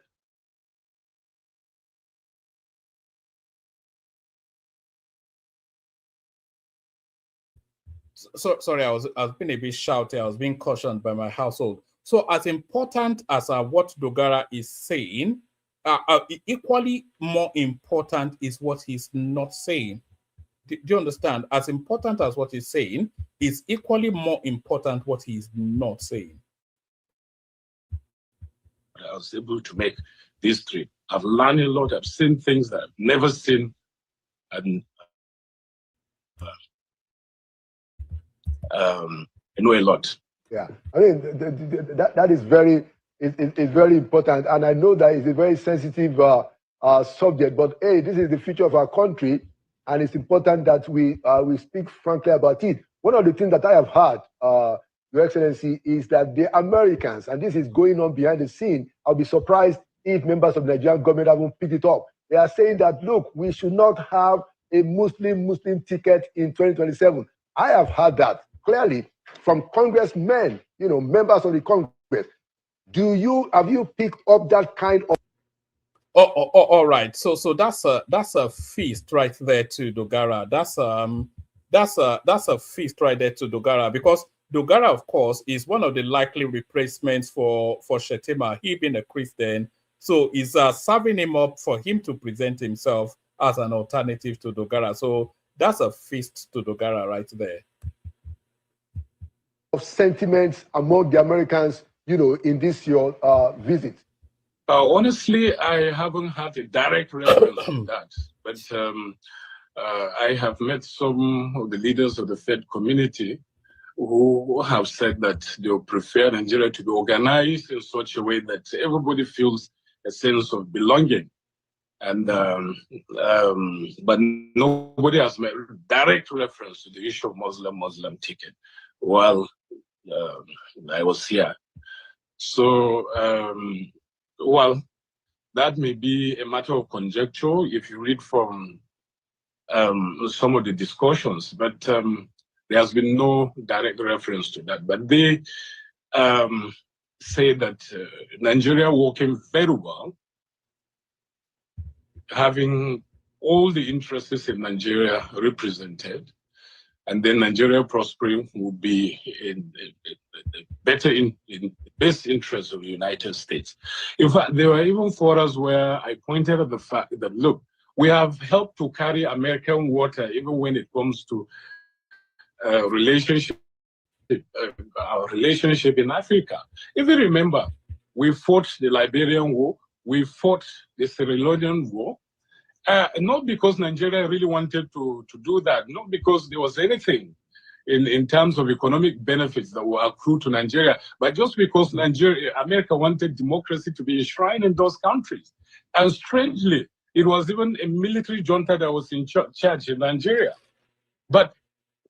So sorry, I was being a bit shouty. I was being cautioned by my household. So as important as what Dogara is saying, equally more important is what he's not saying. Do you understand? As important as what he's saying, is equally more important what he's not saying. I was able to make this trip. I've learned a lot. I've seen things that I've never seen, and I know a lot. Yeah, I mean that is very is very important, and I know that it's a very sensitive subject. But hey, this is the future of our country, and it's important that we speak frankly about it. One of the things that I have heard, Your Excellency, is that the Americans, and this is going on behind the scene, I'll be surprised if members of the Nigerian government haven't picked it up. They are saying that, look, we should not have a Muslim ticket in 2027. I have heard that clearly from congressmen, members of the Congress. Have you picked up that kind of? All right. So that's a feast right there to Dogara. That's a feast right there to Dogara, because Dogara, of course, is one of the likely replacements for Shettima. He being a Christian, so is serving him up for him to present himself as an alternative to Dogara. So that's a feast to Dogara right there. Of sentiments among the Americans, in this your visit? Honestly, I haven't had a direct reference to that, but I have met some of the leaders of the Fed community who have said that they would prefer Nigeria to be organized in such a way that everybody feels a sense of belonging. And but nobody has made direct reference to the issue of Muslim ticket while I was here. So, well, that may be a matter of conjecture if you read from some of the discussions, but there has been no direct reference to that. But they say that Nigeria working very well, having all the interests in Nigeria represented, and then Nigeria prospering will be in best interest of the United States. In fact, there were even forums where I pointed at the fact that, look, we have helped to carry American water even when it comes to our relationship in Africa. If you remember, we fought the Liberian War, we fought the Sierra Leonean War, not because Nigeria really wanted to do that, not because there was anything in terms of economic benefits that were accrued to Nigeria, but just because America wanted democracy to be enshrined in those countries. And strangely, it was even a military junta that was in charge in Nigeria. But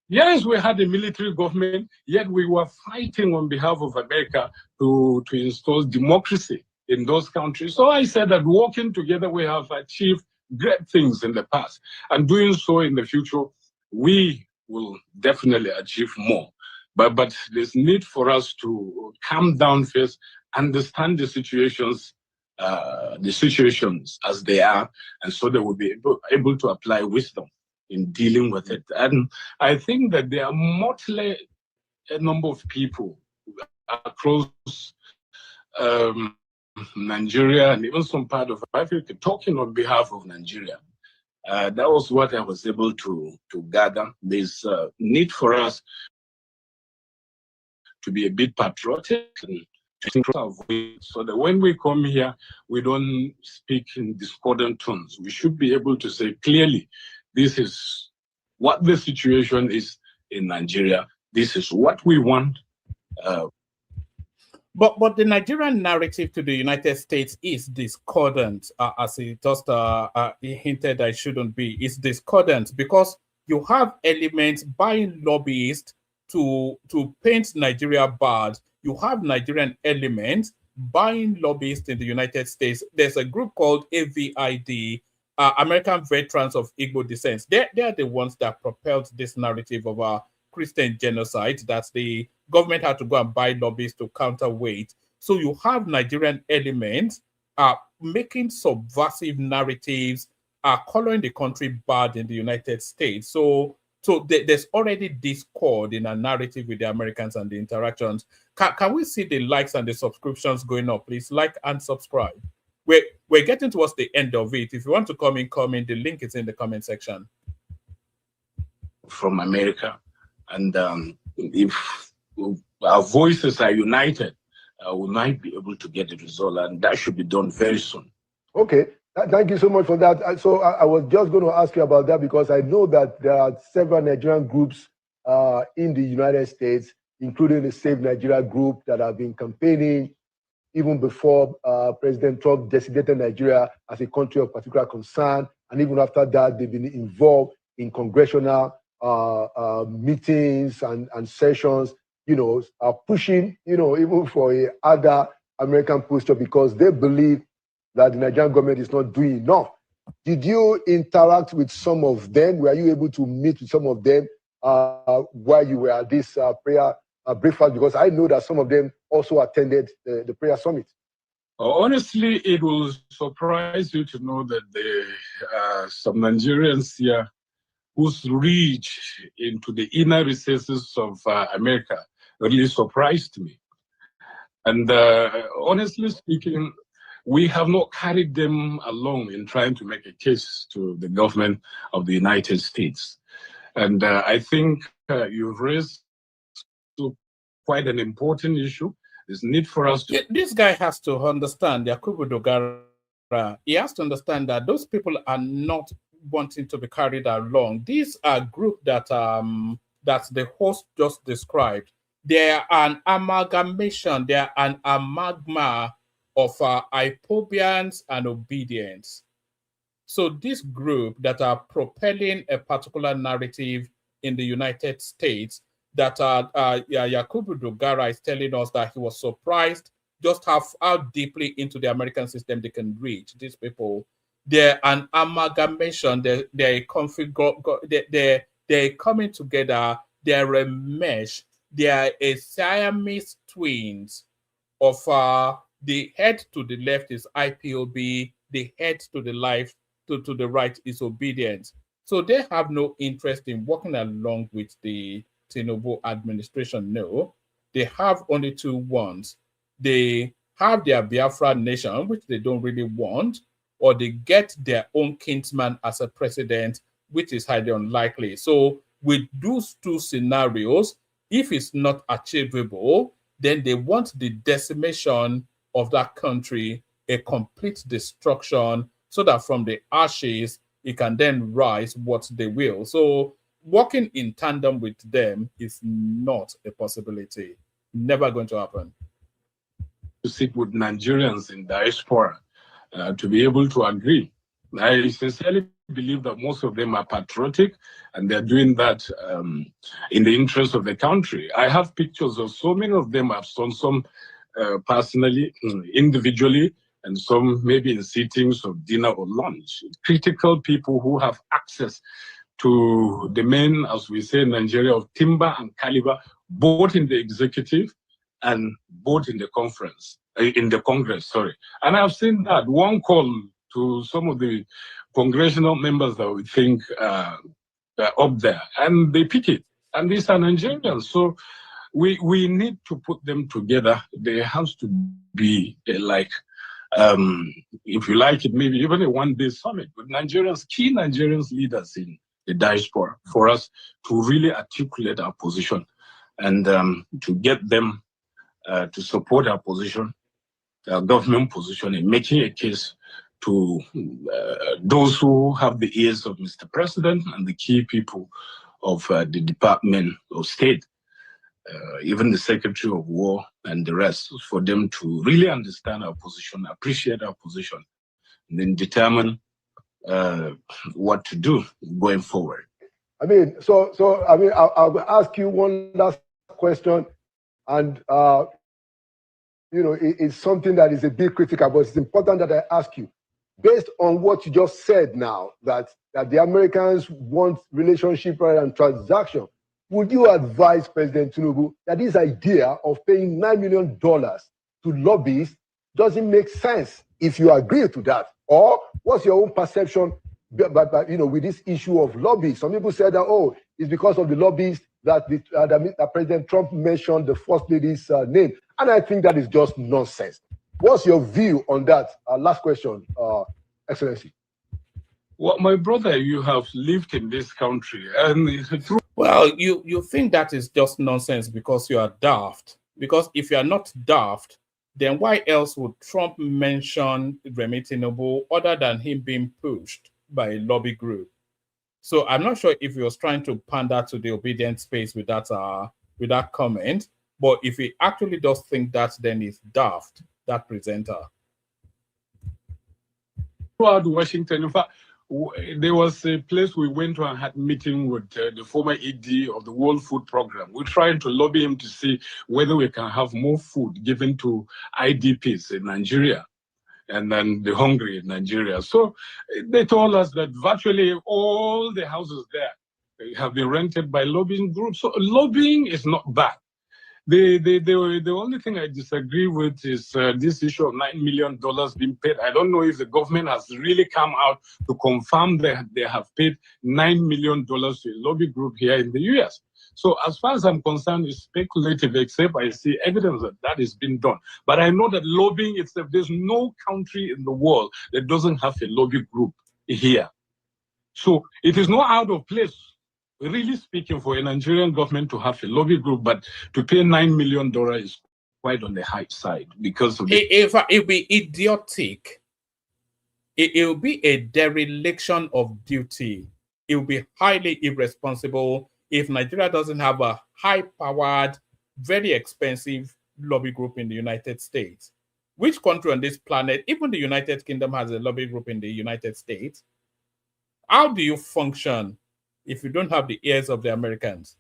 yes, we had a military government, yet we were fighting on behalf of America to install democracy in those countries. So I said that working together, we have achieved great things in the past. And doing so in the future, we will definitely achieve more. But there's need for us to calm down first understand the situations as they are, and so they will be able to apply wisdom in dealing with it. And I think that there are a number of people across Nigeria and even some part of Africa talking on behalf of Nigeria. That was what I was able to gather. There's need for us to be a bit patriotic and to think our voice, so that when we come here, we don't speak in discordant tones. We should be able to say clearly, this is what the situation is in Nigeria. This is what we want. But the Nigerian narrative to the United States is discordant, as he just he hinted that it shouldn't be. It's discordant because you have elements buying lobbyists to paint Nigeria bad. You have Nigerian elements buying lobbyists in the United States. There's a group called AVID, American Veterans of Igbo Descent. They're the ones that propelled this narrative of a Christian genocide, that the government had to go and buy lobbyists to counterweight. So you have Nigerian elements making subversive narratives, coloring the country bad in the United States. So there's already discord in a narrative with the Americans and the interactions. Can we see the likes and the subscriptions going up? Please like and subscribe. We're getting towards the end of it. If you want to come in. The link is in the comment section. From America. And if our voices are united, we might be able to get the result, and that should be done very soon. Okay, thank you so much for that. So I was just going to ask you about that, because I know that there are several Nigerian groups in the United States, including the Save Nigeria group, that have been campaigning even before President Trump designated Nigeria as a country of particular concern. And even after that, they've been involved in congressional meetings and sessions, pushing, even for other American posture, because they believe that the Nigerian government is not doing enough. Did you interact with some of them? Were you able to meet with some of them while you were at this prayer breakfast? Because I know that some of them also attended the prayer summit. Honestly, it will surprise you to know that there are some Nigerians here whose reach into the inner recesses of America really surprised me. And honestly speaking, we have not carried them along in trying to make a case to the government of the United States. And I think you've raised quite an important issue. There's need for us to... This guy has to understand, Yakubu Dogara, he has to understand that those people are not wanting to be carried along. These are groups that that the host just described. They are an amalgamation, they are an amalgama of hypobians and obedience. So this group that are propelling a particular narrative in the United States, that Yakubu Dogara is telling us that he was surprised just how deeply into the American system they can reach. These people, they're an amalgamation. They're coming together. They're a mesh. They are a Siamese twins of the head to the left is IPOB, the head to the left to the right is obedience. So they have no interest in working along with the Tinubu administration. No, they have only two wants. They have their Biafra nation, which they don't really want, or they get their own kinsman as a president, which is highly unlikely. So with those two scenarios, if it's not achievable, then they want the decimation of that country, a complete destruction, so that from the ashes, it can then rise what they will. So working in tandem with them is not a possibility. Never going to happen. To sit with Nigerians in diaspora to be able to agree. I sincerely believe that most of them are patriotic, and they're doing that in the interest of the country. I have pictures of so many of them. I've seen some personally, individually, and some maybe in sittings of dinner or lunch. Critical people who have access to the men, as we say in Nigeria, of timber and caliber, both in the executive and vote in the Congress, sorry. And I've seen that one call to some of the congressional members that we think are up there, and they pick it. And these are Nigerians. So we need to put them together. There has to be if you like it, maybe even a one-day summit with Nigerians, key Nigerians leaders in the diaspora, for us to really articulate our position and to get them to support our position, our government position, in making a case to those who have the ears of Mr. President and the key people of the Department of State, even the Secretary of War and the rest, for them to really understand our position, appreciate our position, and then determine what to do going forward. I mean, I'll ask you one last question, and it's something that is a bit critical, but it's important that I ask you, based on what you just said now, that the Americans want relationship rather than transaction. Would you advise President Tinubu that this idea of paying $9 million to lobbyists doesn't make sense, if you agree to that? Or what's your own perception with this issue of lobbyists? Some people said that, it's because of the lobbyists that President Trump mentioned the First Lady's name. And I think that is just nonsense. What's your view on that? Last question, Excellency. Well, my brother, you have lived in this country, and it's true. Well, you think that is just nonsense because you are daft. Because if you are not daft, then why else would Trump mention Remi Tinubu other than him being pushed by a lobby group? So I'm not sure if he was trying to pander to the obedient space with that comment. But if he actually does think that, then he's daft, that presenter. Throughout Washington, in fact, there was a place we went to and had a meeting with the former ED of the World Food Program. We're trying to lobby him to see whether we can have more food given to IDPs in Nigeria and then the hungry in Nigeria. So they told us that virtually all the houses there have been rented by lobbying groups. So lobbying is not bad. The only thing I disagree with is this issue of $9 million being paid. I don't know if the government has really come out to confirm that they have paid $9 million to a lobby group here in the US. So as far as I'm concerned, it's speculative, except I see evidence that that is being done. But I know that lobbying itself, there's no country in the world that doesn't have a lobby group here. So it is not out of place, really speaking, for a Nigerian government to have a lobby group, but to pay $9 million is quite on the high side because of it would be idiotic. It will be a dereliction of duty. It will be highly irresponsible if Nigeria doesn't have a high-powered, very expensive lobby group in the United States. Which country on this planet, even the United Kingdom, has a lobby group in the United States? How do you function if you don't have the ears of the Americans?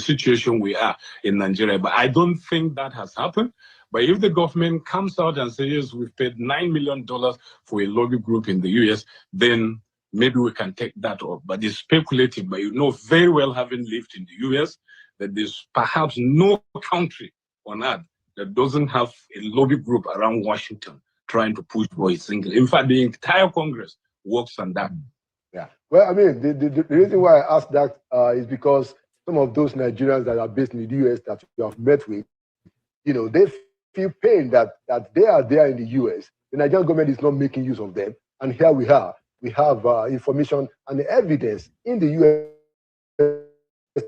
Situation we are in Nigeria, but I don't think that has happened. But if the government comes out and says, yes, we've paid $9 million for a lobby group in the US, then maybe we can take that off. But it's speculative, but you know very well, having lived in the US, that there's perhaps no country on earth that doesn't have a lobby group around Washington trying to push for a single. In fact, the entire Congress works on that. Yeah. Well, I mean, the reason why I asked that is because some of those Nigerians that are based in the US that you have met with, they feel pain that they are there in the US. The Nigerian government is not making use of them. And here we are. We have information and evidence in the US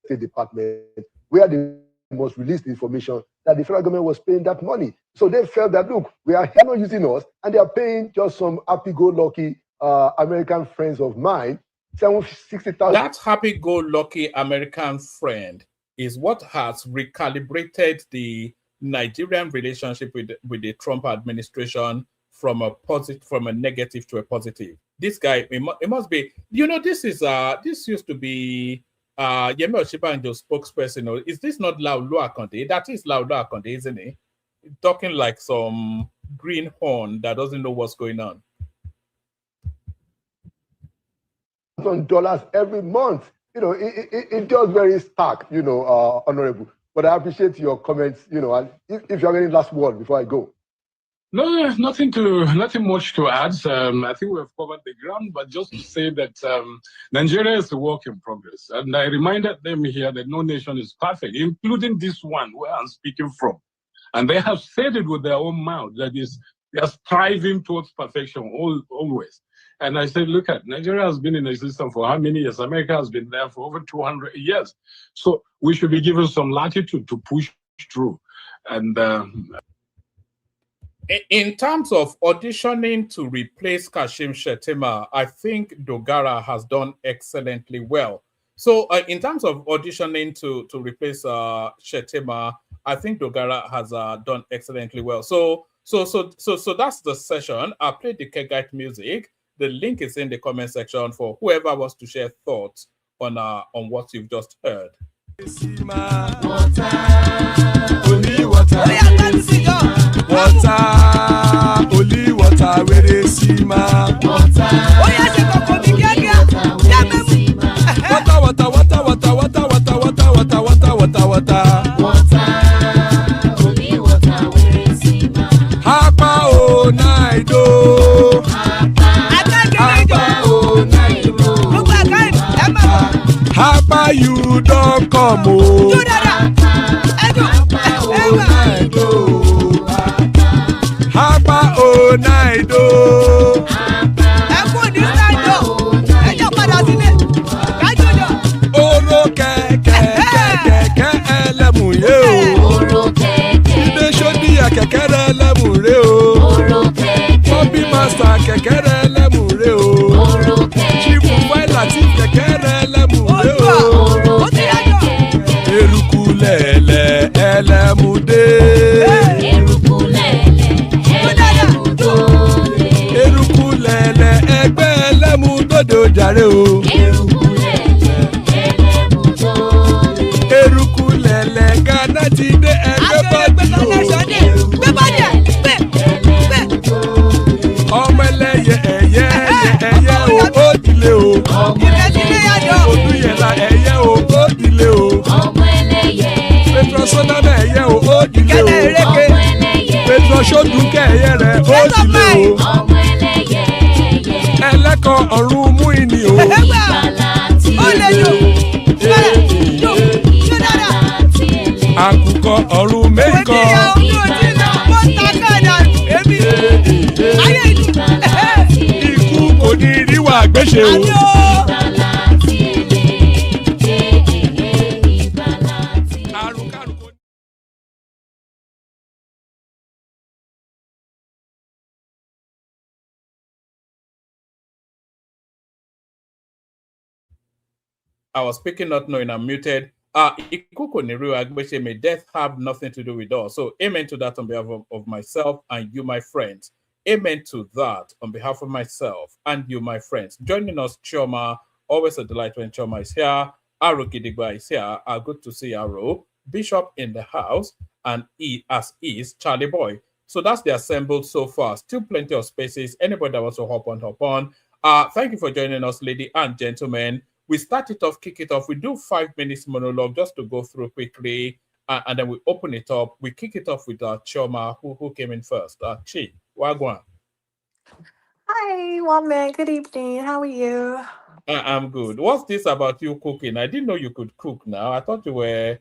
State Department where they must release the information that the federal government was paying that money. So they felt that, look, we are here not using us, and they are paying just some happy-go-lucky American friends of mine, $60,000. That happy-go-lucky American friend is what has recalibrated the Nigerian relationship with the Trump administration from a negative to a positive. This guy, it must be, this used to be Yemi Oshibanjo's spokesperson. Is this not Laulu Akonde? That is Laulu Akonde, isn't he? Talking like some greenhorn that doesn't know what's going on. $1,000 every month. It's just very stark, honorable. But I appreciate your comments, and if you have any last word before I go. No, nothing much to add. I think we have covered the ground, but just to say that Nigeria is a work in progress. And I reminded them here that no nation is perfect, including this one where I'm speaking from. And they have said it with their own mouth, that is, they are striving towards perfection always. And I said, look at, Nigeria has been in existence for how many years? America has been there for over 200 years. So we should be given some latitude to push through. And in terms of auditioning to replace Kashim Shettima, I think Dogara has done excellently well. So in terms of auditioning to replace Shettima, I think Dogara has done excellently well. So that's the session. I played the Kegite music. The link is in the comment section for whoever wants to share thoughts on what you've just heard. Water, only water, where they see ma. Water, oh yes, you go for me, water, water, water, water, water, water, water, water, water, water. Water, only water, where they see ma. Hapa oh naido. Hapa oh naido. Hapa you don't come oh. Hapa oh naido. Hapa oh naido. Oro kẹ̀kẹ́ ẹlẹ́mù yé o. Ilé sọ́dí kẹ̀kẹ́ rẹ̀ ẹlẹ́mù rẹ̀ o. Bobby master kẹ̀kẹ́ rẹ̀ ẹlẹ́mù rẹ̀ o. Chifu Faila ti kẹ̀kẹ́ rẹ̀ ẹlẹ́mù rẹ̀ o. Eruku lẹ̀lẹ̀ ẹlẹ́mù dé. Eruku lẹ̀lẹ̀ ẹgbẹ́ ẹlẹ́mù dòdò jàre o. Eruku lẹ̀lẹ̀ Ghana ti dé ẹgbẹ́ bọ́dì o. Ọmọ ẹlẹ́yẹ ẹ̀yẹ o ó dilé o. Odúyẹ̀lá ẹ̀yẹ o ó dilé o. Petrosonana ẹ̀yẹ o ó dilé o. Petrosodunke ẹ̀yẹ rẹ̀ ó dilé o. Ẹlẹ́kọ̀ ọ̀run mú ìní o. Àkùkọ ọ̀run mẹ́kọ̀. Ikú kò ní ríwà gbéṣe o. I was speaking not knowing I'm muted. Ikuko Niru Agbeche, may death have nothing to do with us. So amen to that on behalf of myself and you, my friends. Amen to that on behalf of myself and you, my friends. Joining us, Chioma. Always a delight when Chioma is here. Aro Gidigba is here. Good to see Aro. Bishop in the house. And as is Charlie Boy. So that's the assembled so far. Still plenty of spaces. Anybody that wants to hop on. Thank you for joining us, ladies and gentlemen. We start it off, kick it off. We do 5 minutes monologue just to go through quickly, and then we open it up. We kick it off with Chioma, who came in first. Chi, Wagwan. Hi, one man. Good evening. How are you? I'm good. What's this about you cooking? I didn't know you could cook now. I thought you were,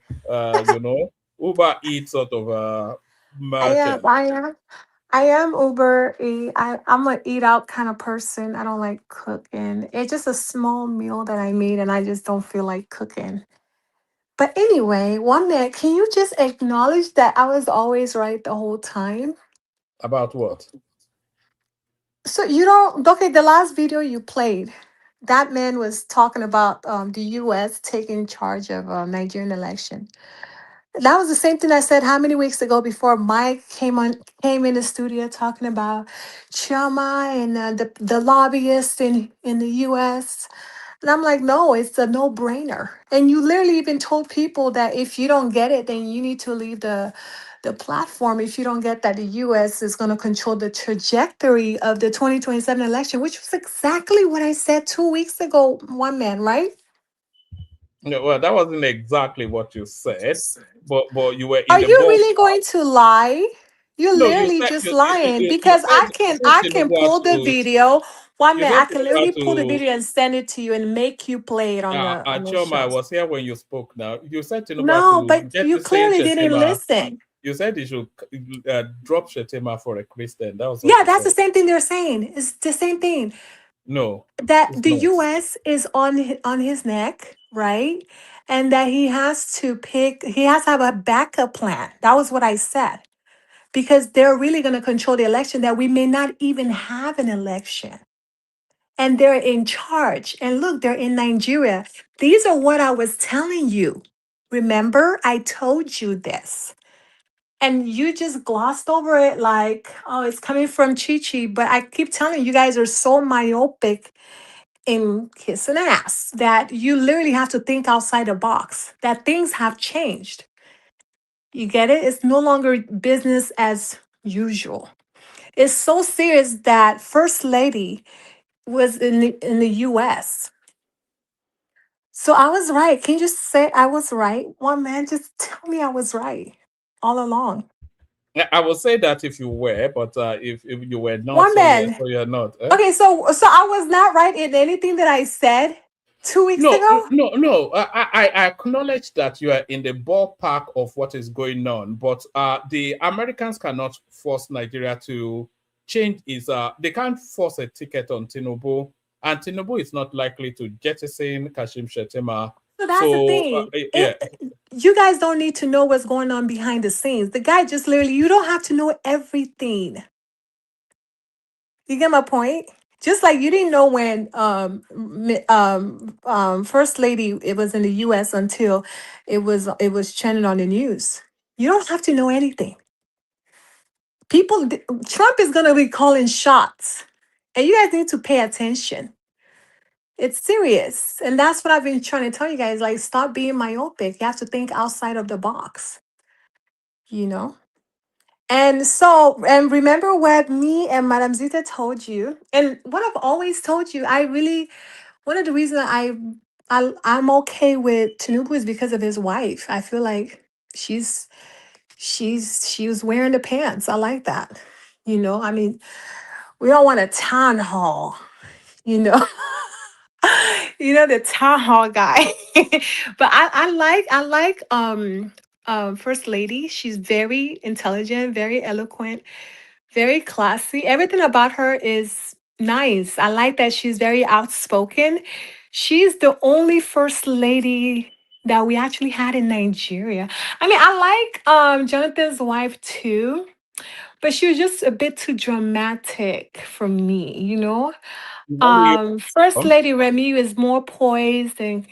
Uber Eats sort of merchant. I am Uber Eats. I'm an eat out kind of person. I don't like cooking. It's just a small meal that I made and I just don't feel like cooking. But anyway, one minute, can you just acknowledge that I was always right the whole time? About what? So the last video you played, that man was talking about the U.S. taking charge of Nigerian election. That was the same thing I said how many weeks ago before Mike came in the studio talking about Chama and the lobbyists in the U.S. And I'm like, no, it's a no-brainer. And you literally even told people that if you don't get it, then you need to leave the platform. If you don't get that the U.S. is going to control the trajectory of the 2027 election, which was exactly what I said 2 weeks ago, one man, right? Yeah, well, that wasn't exactly what you said, but you were Are in the you really going ballpark. to lie? You're No, you literally said just lying you because said you said I can Tinubu has pull the to. video. One You minute, said I can Tinubu literally has pull the to. video and send it to you and make you play it on the Choma, I show. was here when you spoke. Now you said Tinubu has No, to but get you to say clearly didn't Shetima. listen. You said he should drop Shetima for a Christian. That was what Yeah, you that's the said. same thing they're saying. It's the same thing No, that it's the not. U.S. is on his neck, right? And that he has to have a backup plan. That was what I said. Because they're really going to control the election, that we may not even have an election. And they're in charge. And look, they're in Nigeria. These are what I was telling you. Remember, I told you this. And you just glossed over it like, oh, it's coming from Chi Chi. But I keep telling you, you guys are so myopic in kissing ass that you literally have to think outside the box, that things have changed. You get it? It's no longer business as usual. It's so serious that First Lady was in the US. So I was right. Can you just say I was right? One man, just tell me I was right all along. Yeah, I would say that if you were, but if you were not, One man. so you're not. Okay, so I was not right in anything that I said 2 weeks No, ago. no. I acknowledge that you are in the ballpark of what is going on, but the Americans cannot force Nigeria to change its. They can't force a ticket on Tinubu, and Tinubu is not likely to jettison Kashim Shettima. So that's the So thing. yeah, You guys don't need to know what's going on behind the scenes. The guy just literally, you don't have to know everything. You get my point? Just like you didn't know when First Lady it was in the US until it was trending on the news. You don't have to know anything. Trump is gonna be calling shots. And you guys need to pay attention. It's serious. And that's what I've been trying to tell you guys. Like, stop being myopic. You have to think outside of the box, you know? And remember what me and Madame Zita told you, and what I've always told you, one of the reasons I'm okay with Tinubu is because of his wife. I feel like she's she was wearing the pants. I like that. I mean, we don't want a town hall, you know. The town hall guy. But I like First Lady. She's very intelligent, very eloquent, very classy. Everything about her is nice. I like that she's very outspoken. She's the only first lady that we actually had in Nigeria. I mean, I like Jonathan's wife too, but she was just a bit too dramatic for me. First Lady Remy is more poised and,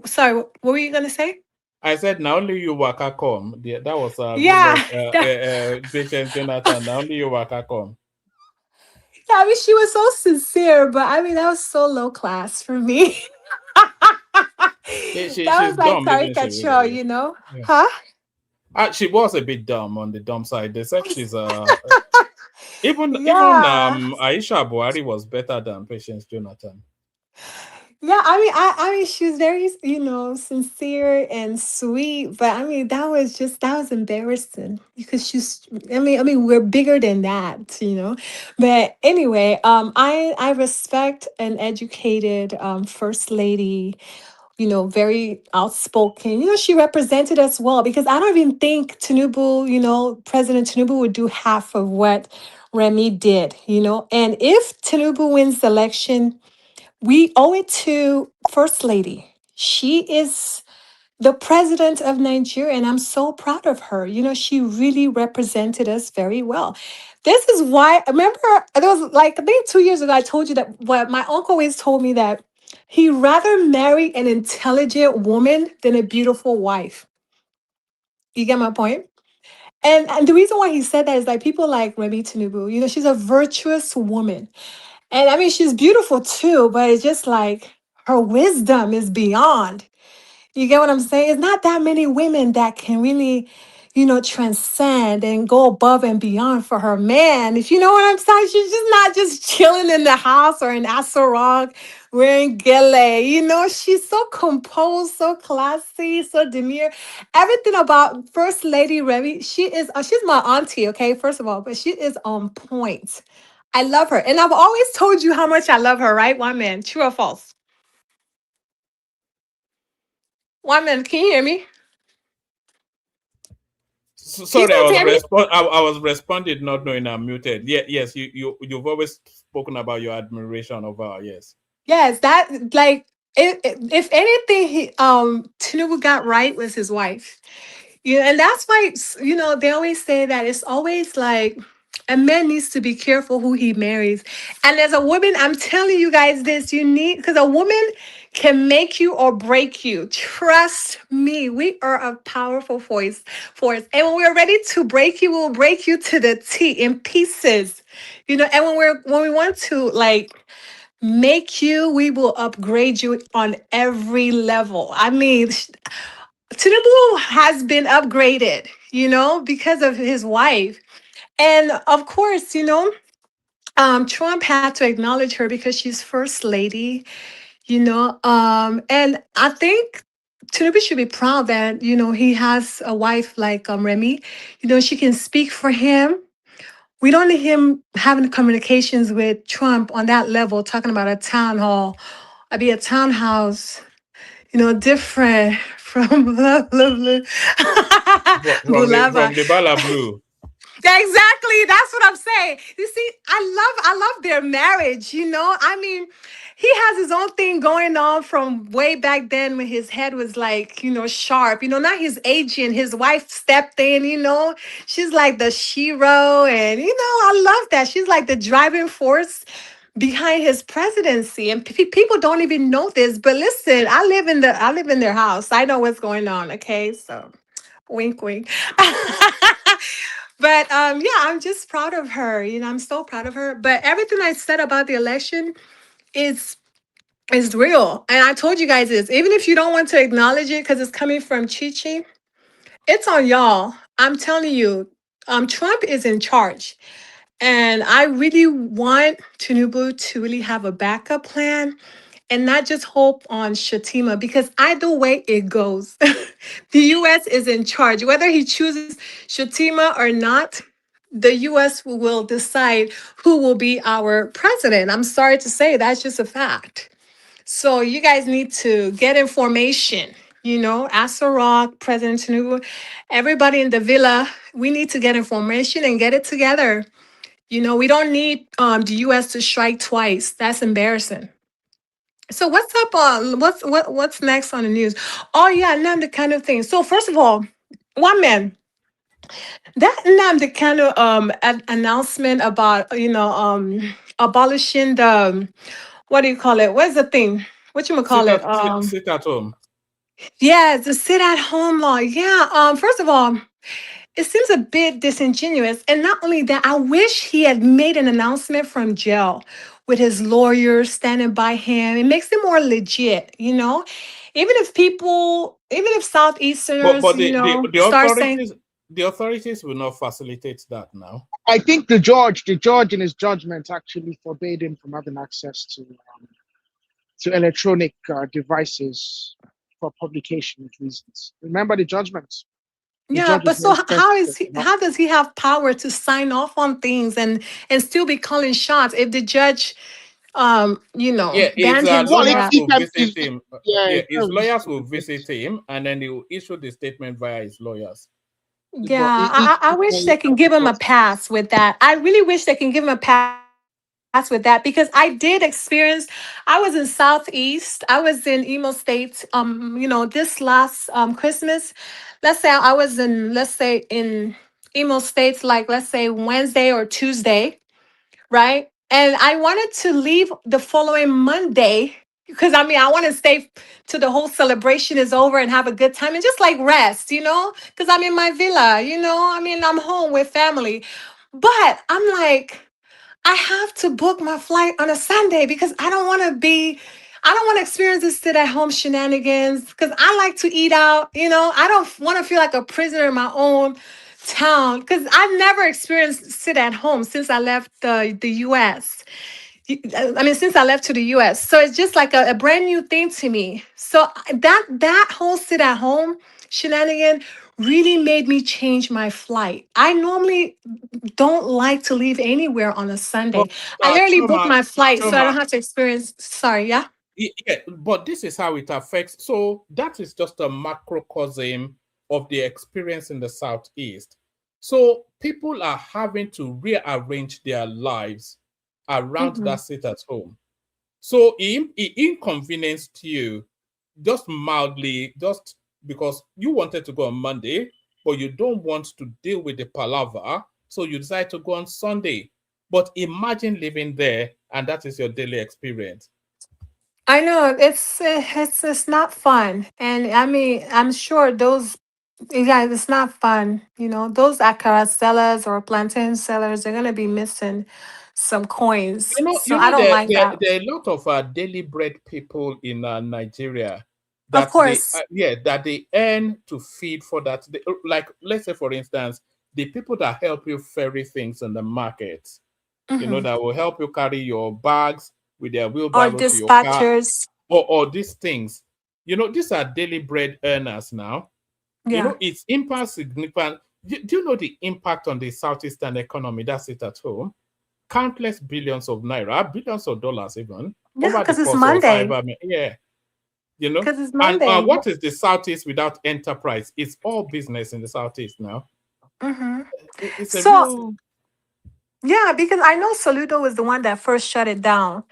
sorry, what were you gonna say? I said now only you waka come. That was good Yeah, luck, Patience Jonathan. Now only you waka come. yeah, I mean, she was so sincere, but I mean, that was so low class for me. That She's was like dumb, isn't she? caricature, Really? Yeah. Huh? She was a bit dumb on the dumb side. They said she's even Yeah. Aisha Buhari was better than Patience Jonathan. Yeah, I mean, she was very, sincere and sweet, but I mean, that was embarrassing because I mean, we're bigger than that. But anyway, I respect an educated first lady, very outspoken. She represented us well because I don't even think Tinubu, President Tinubu would do half of what Remy did. And if Tinubu wins the election, we owe it to First Lady. She is the president of Nigeria, and I'm so proud of her. She really represented us very well. This is why, remember, there was like, I think 2 years ago, I told you that what my uncle always told me that he'd rather marry an intelligent woman than a beautiful wife. You get my point? And the reason why he said that is like people like Remy Tinubu, she's a virtuous woman. And I mean, she's beautiful too, but it's just like her wisdom is beyond. You get what I'm saying? It's not that many women that can really, transcend and go above and beyond for her man. If you know what I'm saying, she's just not just chilling in the house or in Asarok wearing gele. She's so composed, so classy, so demure. Everything about First Lady Remy, she's my auntie, okay, first of all, but she is on point. I love her. And I've always told you how much I love her, right? One man, true or false? One man, can you hear me? Can you Sorry, guys hear me? I was responding not knowing I'm muted. Yeah, yes, you've always spoken about your admiration of her. Yes. Yes, that like if anything, Tinubu got right was his wife. And that's why they always say that it's always like a man needs to be careful who he marries. And as a woman, I'm telling you guys this, you need because a woman can make you or break you. Trust me, we are a powerful force. And when we're ready to break you, we'll break you to the T in pieces. And when we want to like make you, we will upgrade you on every level. I mean, Tinubu has been upgraded, because of his wife. And of course, Trump had to acknowledge her because she's first lady, and I think Tinubu should be proud that, he has a wife like Remy. She can speak for him. We don't need him having communications with Trump on that level, talking about a town hall, a townhouse, different from blah, blah, blah. Bulava. From the Bala Blue. Exactly. That's what I'm saying. You see, I love their marriage, I mean, he has his own thing going on from way back then when his head was like, sharp. Now he's aging. His wife stepped in, She's like the shero, and I love that. She's like the driving force behind his presidency. And people don't even know this. But listen, I live in their house. I know what's going on, okay? So wink wink. But yeah, I'm just proud of her. I'm so proud of her. But everything I said about the election is real. And I told you guys this. Even if you don't want to acknowledge it because it's coming from Chichi, it's on y'all. I'm telling you, Trump is in charge. And I really want Tinubu to really have a backup plan and not just hope on Shatima, because either way it goes, the US is in charge. Whether he chooses Shatima or not, the US will decide who will be our president. I'm sorry to say that's just a fact. So you guys need to get information. Rock, President Tinubu, everybody in the villa, we need to get information and get it together. We don't need the US to strike twice. That's embarrassing. So what's up? What's next on the news? Oh yeah, Nnamdi Kanu thing. So first of all, one man, that Nnamdi Kanu announcement about abolishing the what do you call it? What's the thing? What you call it? Sit at home. Yeah, the sit at home law. Yeah. First of all, it seems a bit disingenuous. And not only that, I wish he had made an announcement from jail with his lawyers standing by him. It makes it more legit, Even if Southeasterners, But the start saying, authorities will not facilitate that now. I think the judge in his judgment actually forbade him from having access to electronic devices for publication reasons. Remember the judgment. yeah, but so how does he have power to sign off on things and still be calling shots if the judge banned him from that? Will visit him. His lawyers will visit him, and then they will issue the statement via his lawyers. Yeah, I wish they can give him a pass with that. I really wish they can give him a pass with that because I did experience. I was in Southeast. I was in Imo State. This last Christmas. Let's say in Imo States, like let's say Wednesday or Tuesday, right? And I wanted to leave the following Monday because I want to stay till the whole celebration is over and have a good time and just like rest, because I'm in my villa, I'm home with family. But I'm like, I have to book my flight on a Sunday because I don't want to be I don't want to experience this sit at home shenanigans because I like to eat out. I don't want to feel like a prisoner in my own town because I've never experienced sit at home since I left the U.S. I mean, since I left to the US. So it's just like a brand new thing to me. So that whole sit at home shenanigan really made me change my flight. I normally don't like to leave anywhere on a But Sunday. I literally book Choma, my flight so I don't Choma, have to experience. Sorry, yeah? yeah, but this is how it affects. So that is just a macrocosm of the experience in the Southeast. So people are having to rearrange their lives around Hmm. that sit at home. So he inconvenienced you just mildly, just because you wanted to go on Monday, but you don't want to deal with the palaver. So you decide to go on Sunday. But imagine living there and that is your daily experience. I know it's not fun, and I mean I'm sure those you guys it's not fun. Those akara sellers or plantain sellers they're gonna be missing some coins, so You I know, don't like that. there are a lot of daily bread people in Nigeria Of that course. that they earn to feed for that. Like, let's say, for instance, the people that help you ferry things in the market, Hmm. that will help you carry your bags with their Or wheelbarrow to your car, dispatchers. or these things. These are daily bread earners now. Yeah. Its impact significant. Do you know the impact on the southeastern economy? That's it at home. Countless billions of naira, billions of dollars even, Yeah, over the because it's course of Monday. yeah, Because it's And Monday. what is the Southeast without enterprise? It's all business in the Southeast now. Hmm. It's a So real. yeah, because I know Saludo was the one that first shut it down.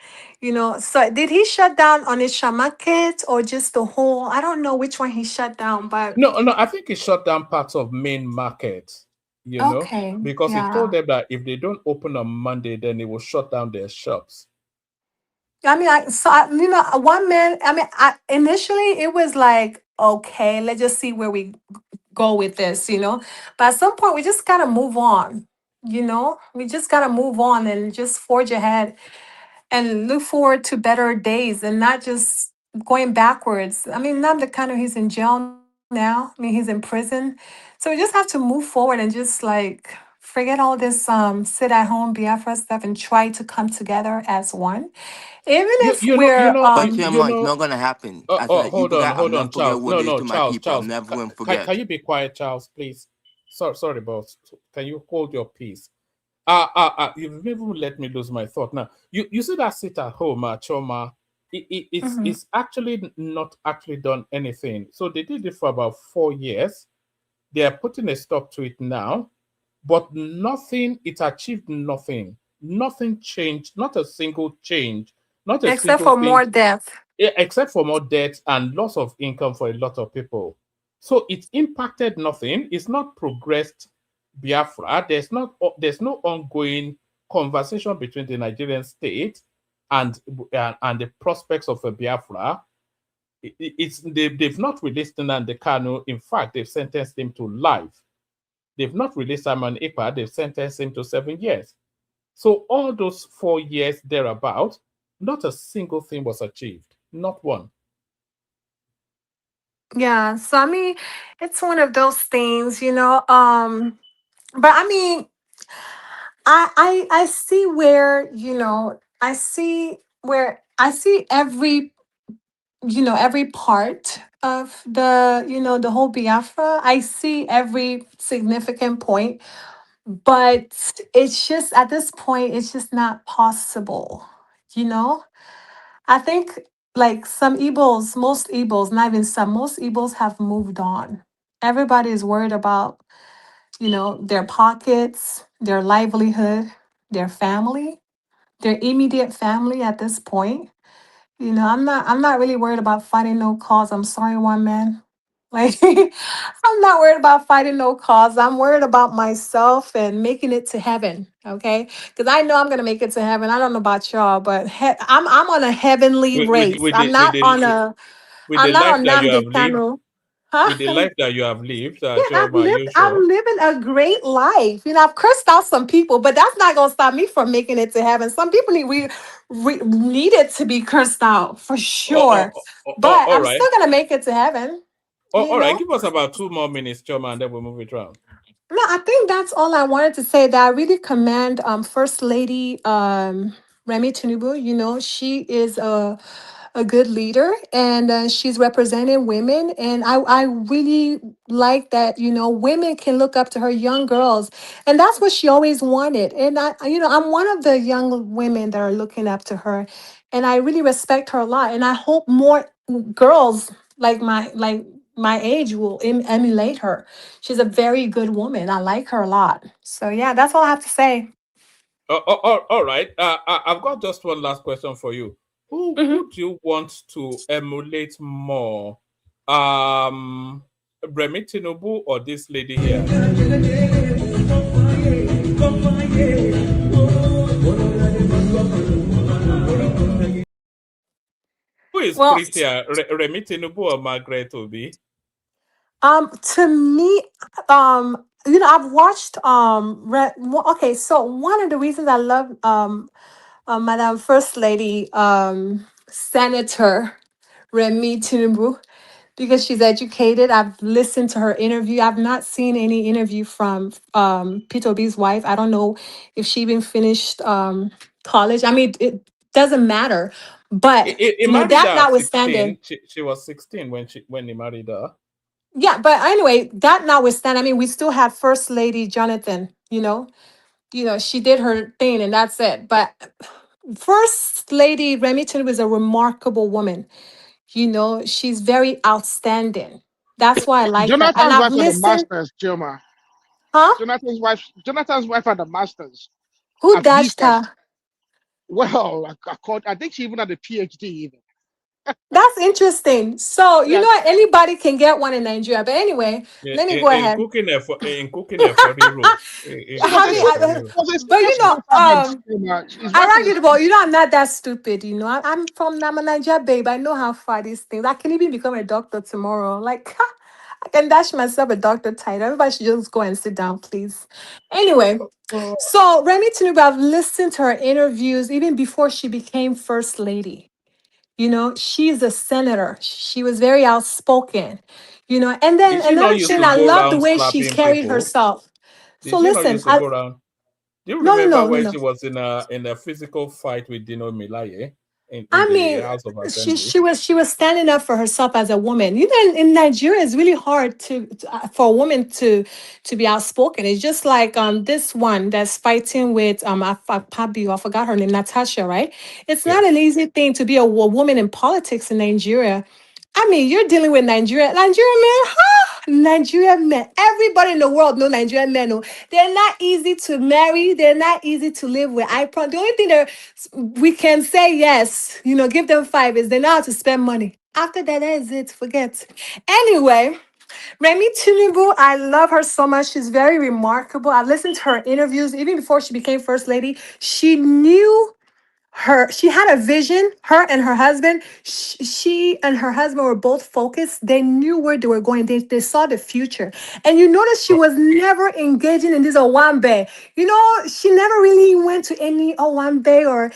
So did he shut down on his market or just the whole? I don't know which one he shut down, but No, I think it shut down parts of main market, okay. because he told Yeah. them that if they don't open on Monday, then he will shut down their shops. I mean, one man, I mean, initially it was like, okay, let's just see where we go with this. But at some point, we just got to move on. We just got to move on and just forge ahead and look forward to better days and not just going backwards. I mean, Nnamdi Kanu, he's in jail now. I mean, he's in prison. So we just have to move forward and just like forget all this sit at home Biafra stuff and try to come together as one. Even You if you know you we're know But you you Chema, it's know. not gonna happen. As Oh, a hold on, Ibuga, I'm hold on, not forget Charles. what No, they did no, to my Charles, people. Charles. I'm never gonna Can forget. you be quiet, Charles, please? Sorry, boss. Can you hold your peace? You've even let me lose my thought. Now, you see that sit at home, Choma. mhm, It's actually not actually done anything. So they did it for about 4 years. They are putting a stop to it now, but nothing. It achieved nothing. Nothing changed. Not a single change. Not a except single for thing more death. except for more debt and loss of income for a lot of people. So it impacted nothing. It's not progressed Biafra. There's no ongoing conversation between the Nigerian state and and the prospects of a Biafra. They've not released Nnamdi Kanu. In fact, they've sentenced him to life. They've not released Simon Ekpa. They've sentenced him to 7 years. So all those 4 years thereabout, not a single thing was achieved. Not one. Yeah. So I mean, it's one of those things. But I mean, I see where I see every part of the whole Biafra. I see every significant point, but it's just at this point, it's just not possible. You know, I think like some Igbos, most Igbos, not even some, most Igbos have moved on. Everybody is worried about their pockets, their livelihood, their family, their immediate family at this point. I'm not really worried about fighting no cause. I'm sorry, one man. Like I'm not worried about fighting no cause. I'm worried about myself and making it to heaven. Okay, because I know I'm gonna make it to heaven. I don't know about y'all, but I'm on a heavenly with with race. with the with the I'm not life on that you have Nnamdi lived. Kanu. with the life that you have lived, Yeah, Choma, are you I'm sure? living a great life. I've cursed out some people, but that's not gonna stop me from making it to heaven. Some people needed to be cursed out for sure, but All I'm right. still gonna make it to heaven. All right. Give us about 2 more minutes, Choma, and then we'll move it around. No, I think that's all I wanted to say. That I really commend First Lady Remi Tinubu. She is a good leader, and she's representing women. And I really like that. Women can look up to her, young girls, and that's what she always wanted. And I'm one of the young women that are looking up to her, and I really respect her a lot. And I hope more girls like my age will emulate her. She's a very good woman. I like her a lot. So yeah, that's all I have to say. All right. I've got just one last question for you. Who do you want to emulate more? Remi Tinubu or this lady here? Who is Well, prettier, Remi Tinubu or Margaret Obi? to me, I've watched okay, so one of the reasons I love Madam First Lady Senator Remi Tinubu, because she's educated. I've listened to her interview. I've not seen any interview from Peter B's wife. I don't know if she even finished college. I mean, it doesn't matter. But He married that her at 16. notwithstanding, She was 16 when he married her. yeah. But anyway, that notwithstanding, I mean, we still have First Lady Jonathan. She did her thing, and that's it. But First Lady Remi Tinubu is a remarkable woman. She's very outstanding. That's why I like her. And Jonathan's I've wife had a listened, master's, Choma. huh? Jonathan's wife had a master's. Who At least dashed her? I think she even had a PhD even. That's interesting. So, Yeah. anybody can get one in Nigeria. But anyway, let me go In ahead. cooking for hero. In She was I a cooking mean, for serious, hero. she was a but serious waterman. His I wife was like a it, but I'm not that stupid. I'm a Nigeria babe. I know how far these things. I can even become a doctor tomorrow. Like, I can dash myself a doctor title. Everybody should just go and sit down, please. Anyway, so Remi Tinubu, I've listened to her interviews even before she became First Lady. She's a senator. She was very outspoken. And then Did she not another used thing, to I go love the around way she slapping carried people? herself. So Did she not listen, used to go around? Do you no, no, remember no, no, when no. she was in a physical fight with Dino Milaye in I the mean, House of she Assembly? she was she was standing up for herself as a woman. In Nigeria, it's really hard for a woman to be outspoken. It's just like this one that's fighting with I forgot her name, Natasha, right? It's not Yes. an easy thing to be a woman in politics in Nigeria. I mean, you're dealing with Nigerian men, Nigerian men. Everybody in the world know Nigerian men. Oh. They're not easy to marry. They're not easy to live with. The only thing that we can say yes, give them five is they know how to spend money. After that is it. Forget. Anyway, Remi Tinubu, I love her so much. She's very remarkable. I listened to her interviews even before she became First Lady. She had a vision. Her and her husband, she and her husband were both focused. They knew where they were going. They saw the future. And you notice she was never engaging in this Owambe. She never really went to any Owambe or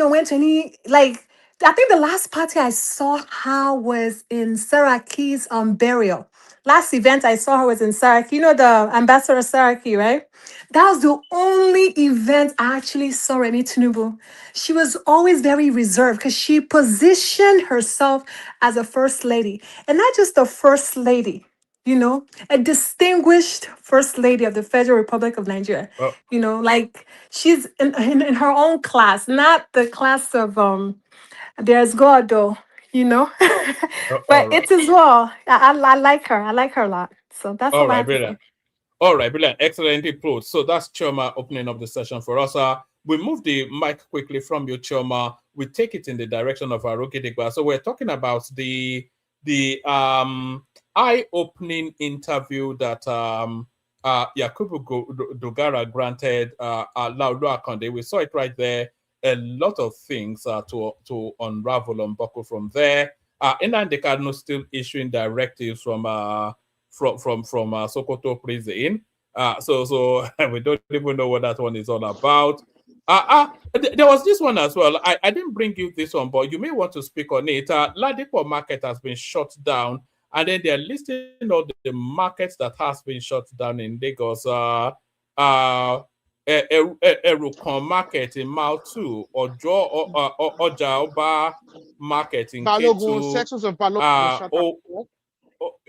went to any, like, I think the last party I saw her was in Saraki's burial. Last event I saw her was in Saraki. The ambassador of Saraki, right? That was the only event I actually saw Remi Tinubu. She was always very reserved because she positioned herself as a first lady. And not just a first lady, a distinguished first lady of the Federal Republic of Nigeria. Oh, Like she's in her own class, not the class of there's God though, all but right. it's as well. I like her. I like her a lot. So that's All all I right, have to brilliant. say. All right, brilliant. Excellently put. So that's Choma opening up the session for us. We move the mic quickly from you, Choma. We take it in the direction of Aroke Digba. So we're talking about the eye-opening interview that Yakubu Dogara granted Laulu Akonde. We saw it right there. A lot of things to unravel, unbuckle from there. Nnamdi Kanu still issuing directives from Sokoto prison. So we don't even know what that one is all about. There was this one as well. I didn't bring you this one, but you may want to speak on it. Ladipo market has been shut down, and then they're listing all the markets that has been shut down in Lagos. Erukan market in Mile 2, Oja Oba market in Balogun, K2, sections of Balogun were shut down.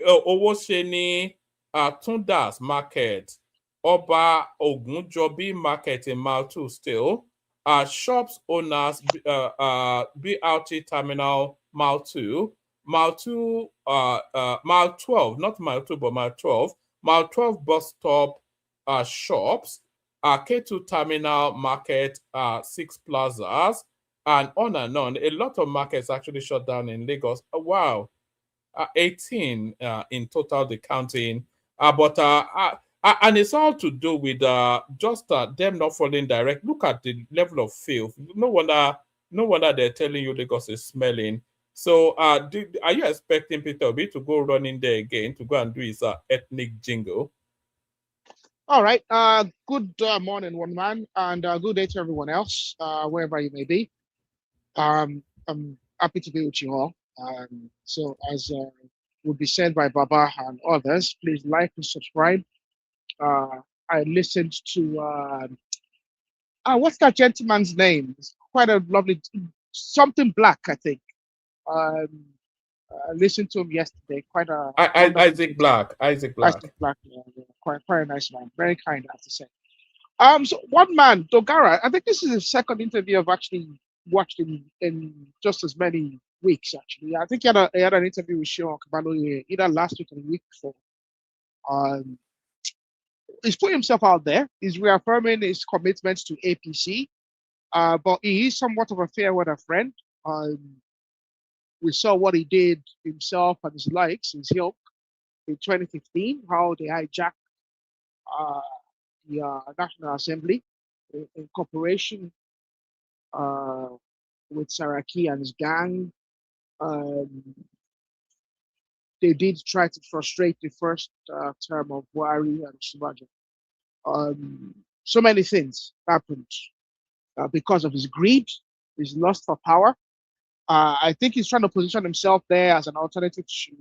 Owosheni Tundas market, Oba Ogunjobi market in Mile 2 still. Shops owners, BRT terminal Mile 2, Mile 2, Mile 12, not Mile 2, but Mile 12, Mile 12 bus stop shops, K2 terminal market, 6 plazas, and on and on. A lot of markets actually shut down in Lagos. Wow. 18 in total, the counting. And it's all to do with just them not following direct. Look at the level of filth. No wonder they're telling you Lagos is smelling. So are you expecting Peter Obi to go running there again to go and do his ethnic jingle? All right. Good morning, one man, and good day to everyone else, wherever you may be. I'm happy to be with you all. So as would be said by Baba and others, please like and subscribe. I listened to what's that gentleman's name? It's quite a lovely something black, I think. I listened to him yesterday. Quite a Isaac Black. Isaac Black, yeah, quite a nice man. Very kind, I have to say. So one man, Dogara. I think this is the second interview I've actually watched in just as many weeks. Actually, I think he had an interview with Sean Kabalo either last week or the week before. He's put himself out there. He's reaffirming his commitments to APC, but he is somewhat of a fair weather friend. We saw what he did himself and his likes, his ilk, in 2015, how they hijacked the National Assembly in cooperation with Saraki and his gang. They did try to frustrate the first term of Buhari and Shibaja. So many things happened because of his greed, his lust for power. I think he's trying to position himself there as an alternative to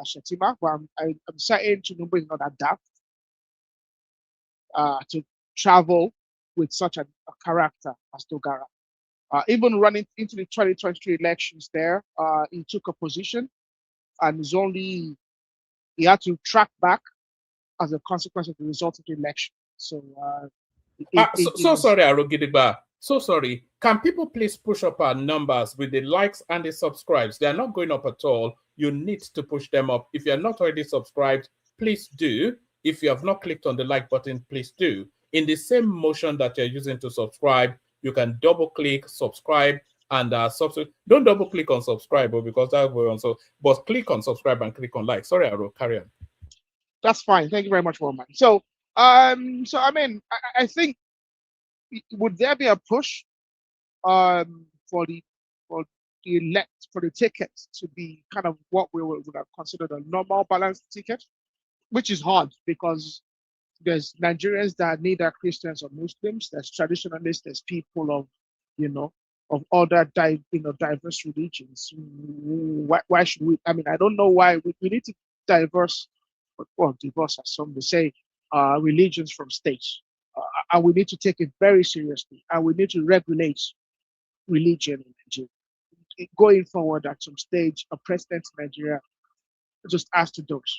Shetima, but I'm certain Tinubu is not that daft to travel with such a character as Dogara. Even running into the 2023 elections there, he took a position and he had to track back as a consequence of the result of the election. So, sorry, Arogidigba. So sorry. Can people please push up our numbers with the likes and the subscribes? They are not going up at all. You need to push them up. If you're not already subscribed, please do. If you have not clicked on the like button, please do. In the same motion that you're using to subscribe, you can double click, subscribe, and subscribe. Don't double click on subscribe because that will also, but click on subscribe and click on like. Sorry, Aro, carry on. That's fine. Thank you very much, Roman. So I mean, I think, would there be a push for the ticket to be kind of what we would have considered a normal balanced ticket, which is hard because there's Nigerians that are neither Christians or Muslims, there's traditionalists, there's people of other diverse religions. Why should we? I mean, I don't know why we need to divorce as some would say, religions from states. And we need to take it very seriously, and we need to regulate religion in Nigeria. Going forward, at some stage, a president in Nigeria just has to do it.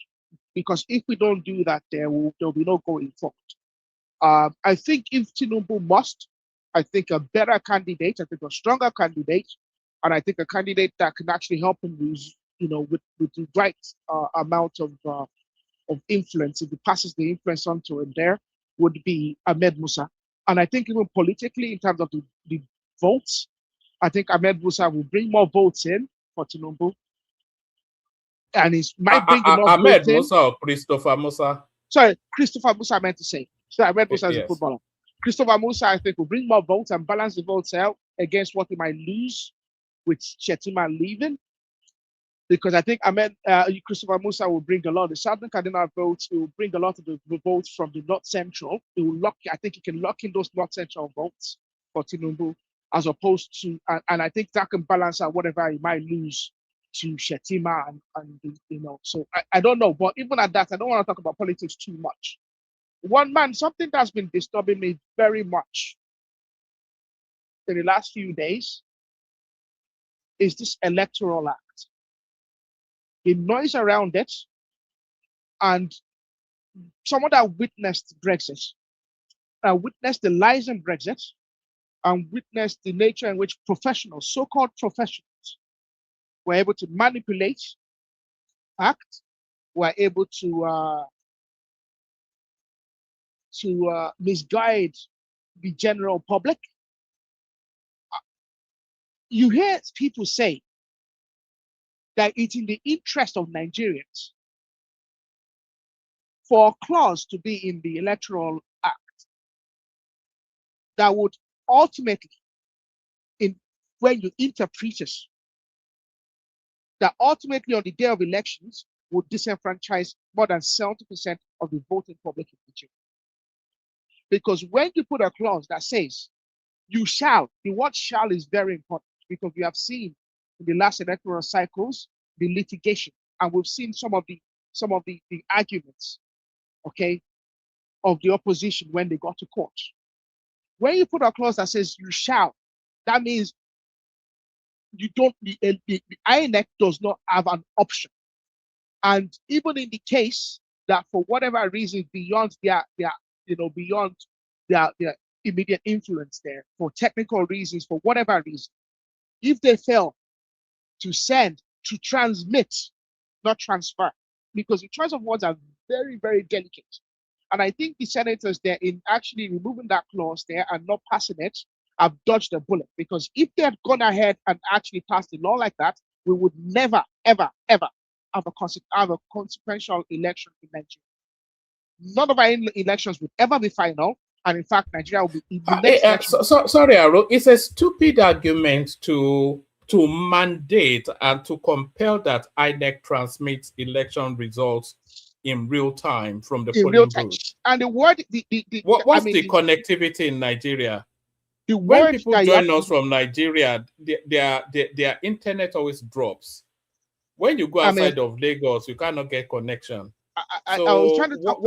Because if we don't do that, there'll be no going forward. I think if Tinubu must, I think a better candidate, I think a stronger candidate, and I think a candidate that can actually help him lose, with the right amount of influence, if he passes the influence on to him there, would be Ahmed Musa. And I think even politically, in terms of the votes, I think Ahmed Musa will bring more votes in for Tinubu. And he might bring enough Ahmed Musa or Christopher Musa? Sorry, Christopher Musa I meant to say. So Ahmed Musa is a footballer. Christopher Musa, I think, will bring more votes and balance the votes out against what he might lose with Shetima leaving. because I think Christopher Musa will bring a lot of the Southern Cardinal votes. It will bring a lot of the votes from the North Central. It will I think he can lock in those North Central votes for Tinubu, as opposed to, and I think that can balance out whatever he might lose to Shetima and so I don't know. But even at that, I don't want to talk about politics too much. Something that's been disturbing me very much in the last few days is this Electoral Act. The noise around it, and someone that witnessed Brexit, witnessed the lies in Brexit, and witnessed the nature in which professionals, so-called professionals, were able to manipulate, act, were able to misguide the general public. You hear people say that it's in the interest of Nigerians for a clause to be in the Electoral Act that would ultimately, when you interpret it, that ultimately on the day of elections would disenfranchise more than 70% of the voting public in Nigeria. Because when you put a clause that says you shall, the word shall is very important, because we have seen in the last electoral cycles the litigation, and we've seen some of the arguments, okay, of the opposition when they got to court. When you put a clause that says you shall, that means you don't, the INEC does not have an option. And even in the case that for whatever reason beyond their immediate influence there, for technical reasons, for whatever reason, if they fail to send, to transmit, not transfer, because the choice of words are very, very delicate. And I think the senators there, in actually removing that clause there and not passing it, have dodged a bullet. Because if they had gone ahead and actually passed a law like that, we would never, ever, ever have a consequential election in Nigeria. None of our elections would ever be final. And in fact, Nigeria will be in the next election. Sorry, Aro, it's a stupid argument to mandate and to compel that INEC transmits election results in real time from the polling booth. And the word, what's the connectivity in Nigeria? When people join us from Nigeria, their internet always drops. When you go outside of Lagos, you cannot get connection. I was trying to talk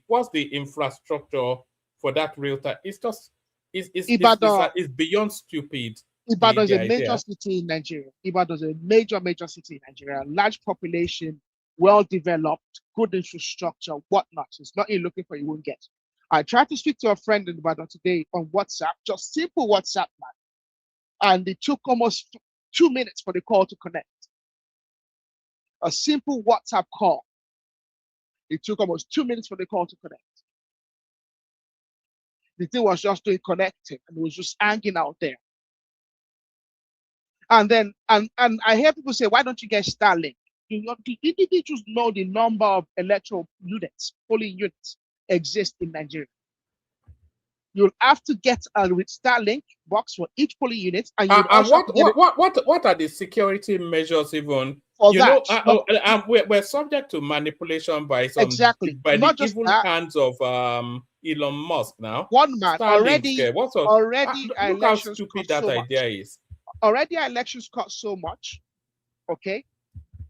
what's the infrastructure for that real time? It's just it's beyond stupid. Ibadan is a major city in Nigeria. Ibadan is a major city in Nigeria. Large population, well developed, good infrastructure, whatnot. It's not you're looking for, you won't get. I tried to speak to a friend in Ibadan today on WhatsApp, just simple WhatsApp, man. And it took almost 2 minutes for the call to connect. A simple WhatsApp call. It took almost 2 minutes for the call to connect. The thing was just doing connecting, and it was just hanging out there. And then, and I hear people say, why don't you get Starlink? The individuals know the number of electoral units, polling units, exist in Nigeria. You'll have to get a Starlink box for each polling unit, and what are the security measures even? For that, we're subject to manipulation by some by the evil hands of Elon Musk now. One man Starlink, already look how stupid that idea is. Already our elections cost so much, okay?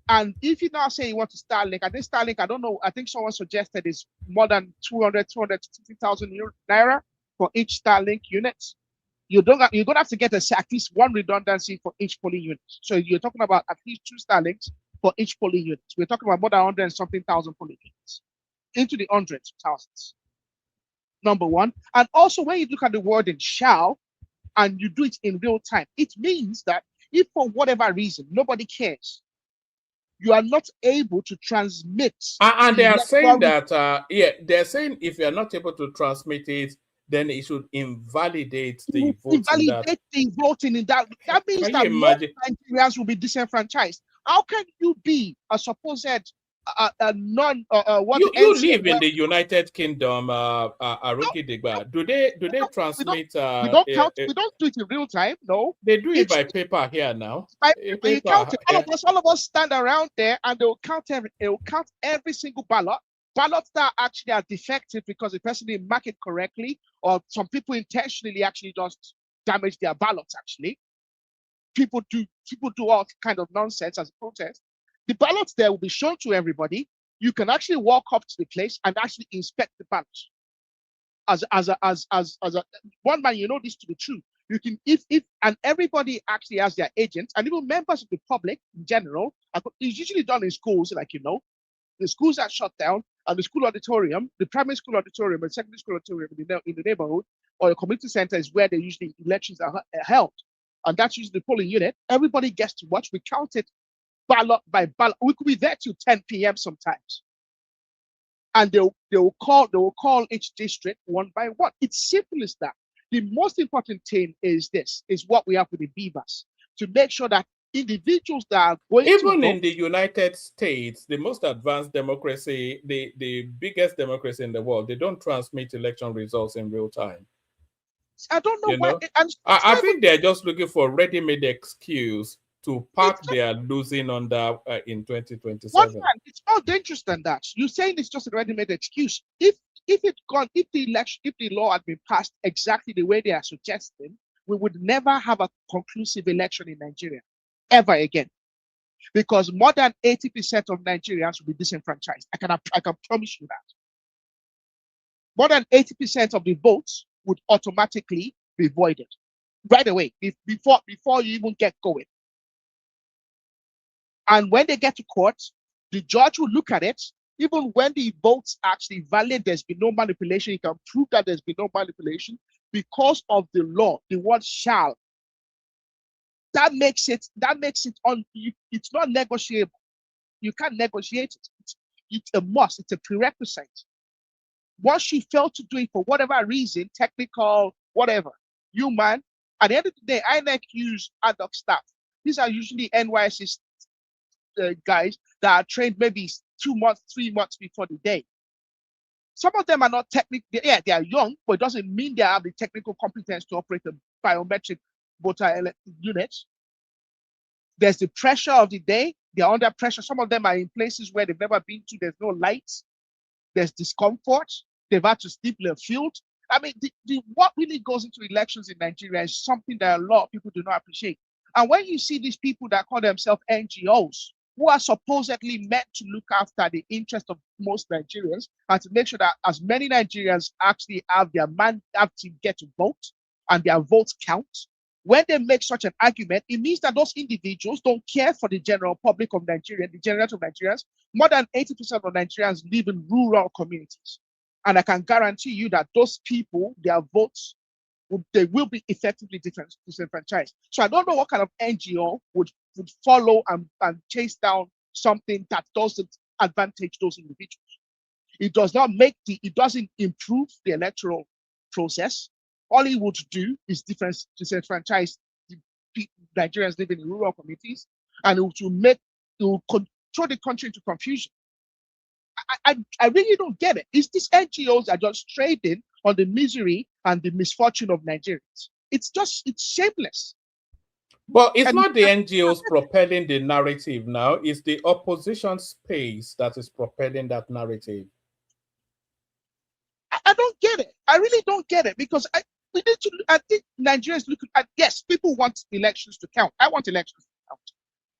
And if you now say you want to Starlink, I think Starlink, I don't know, I think someone suggested is more than 250,000 naira for each Starlink unit. You're gonna have to get at least one redundancy for each polling unit. So you're talking about at least 2 Starlinks for each polling unit. We're talking about more than 100 and something thousand polling units, into the hundreds of thousands. Number one. And also when you look at the wording shall, and you do it in real time, it means that if for whatever reason nobody cares, you are not able to transmit. And they are saying that, they're saying if you are not able to transmit it, then it should invalidate the voting. Invalidate the voting in that. That means that most Nigerians will be disenfranchised. How can you be a supposed what you the live in the United Kingdom, Aruki Digba. Do they transmit? We don't count. We don't do it in real time. No, they do it by paper here now. By paper, you count it. All of us stand around there, and they will count every single ballot. Ballots that actually are defective because the person didn't mark it correctly, or some people intentionally actually just damage their ballots. Actually, people do all kind of nonsense as a protest. The ballots there will be shown to everybody. You can actually walk up to the place and actually inspect the ballots. As a one man, you know this to be true. You can if and everybody actually has their agents, and even members of the public in general. It's usually done in schools, like the schools are shut down, and the school auditorium, the primary school auditorium and secondary school auditorium in the neighborhood or the community center is where they usually elections are held, and that's usually the polling unit. Everybody gets to watch. We count it ballot by ballot. We could be there till 10 p.m. sometimes. And they will call each district one by one. It's simple as that. The most important thing is what we have with the Beavers, to make sure that individuals that are going even to in the United States, the most advanced democracy, the biggest democracy in the world, they don't transmit election results in real time. I don't know why. I think they're just looking for ready-made excuse to park their losing under in 2027. It's more dangerous than that. You're saying it's just a ready-made excuse. If the law had been passed exactly the way they are suggesting, we would never have a conclusive election in Nigeria ever again, because more than 80% of Nigerians will be disenfranchised. I can promise you that. More than 80% of the votes would automatically be voided right away before you even get going. And when they get to court, the judge will look at it. Even when the votes actually valid, there's been no manipulation. You can prove that there's been no manipulation because of the law. The word shall. That makes it it's not negotiable. You can't negotiate it. It's a must. It's a prerequisite. Once you fail to do it for whatever reason, technical, whatever, human, at the end of the day, INEC use ad hoc staff. These are usually NYSC guys that are trained maybe 2 months, 3 months before the day. Some of them are not technical. Yeah, they are young, but it doesn't mean they have the technical competence to operate a biometric voter unit. There's the pressure of the day. They're under pressure. Some of them are in places where they've never been to. There's no lights. There's discomfort. They've had to sleep in a field. I mean, what really goes into elections in Nigeria is something that a lot of people do not appreciate. And when you see these people that call themselves NGOs, who are supposedly meant to look after the interest of most Nigerians and to make sure that as many Nigerians actually have to get to vote and their votes count, when they make such an argument, it means that those individuals don't care for the general public of Nigeria, the generality of Nigerians. More than 80% of Nigerians live in rural communities. And I can guarantee you that those people, their votes, they will be effectively disenfranchised. So I don't know what kind of NGO would follow and chase down something that doesn't advantage those individuals. It doesn't improve the electoral process. All it would do is disenfranchise the Nigerians living in rural communities, and it will throw the country into confusion. I really don't get it. It's these NGOs are just trading on the misery and the misfortune of Nigerians. It's shameless. But it's not the NGOs propelling the narrative now. It's the opposition space that is propelling that narrative. I don't get it. I really don't get it, because I think Nigerians look at, yes, people want elections to count. I want elections to count.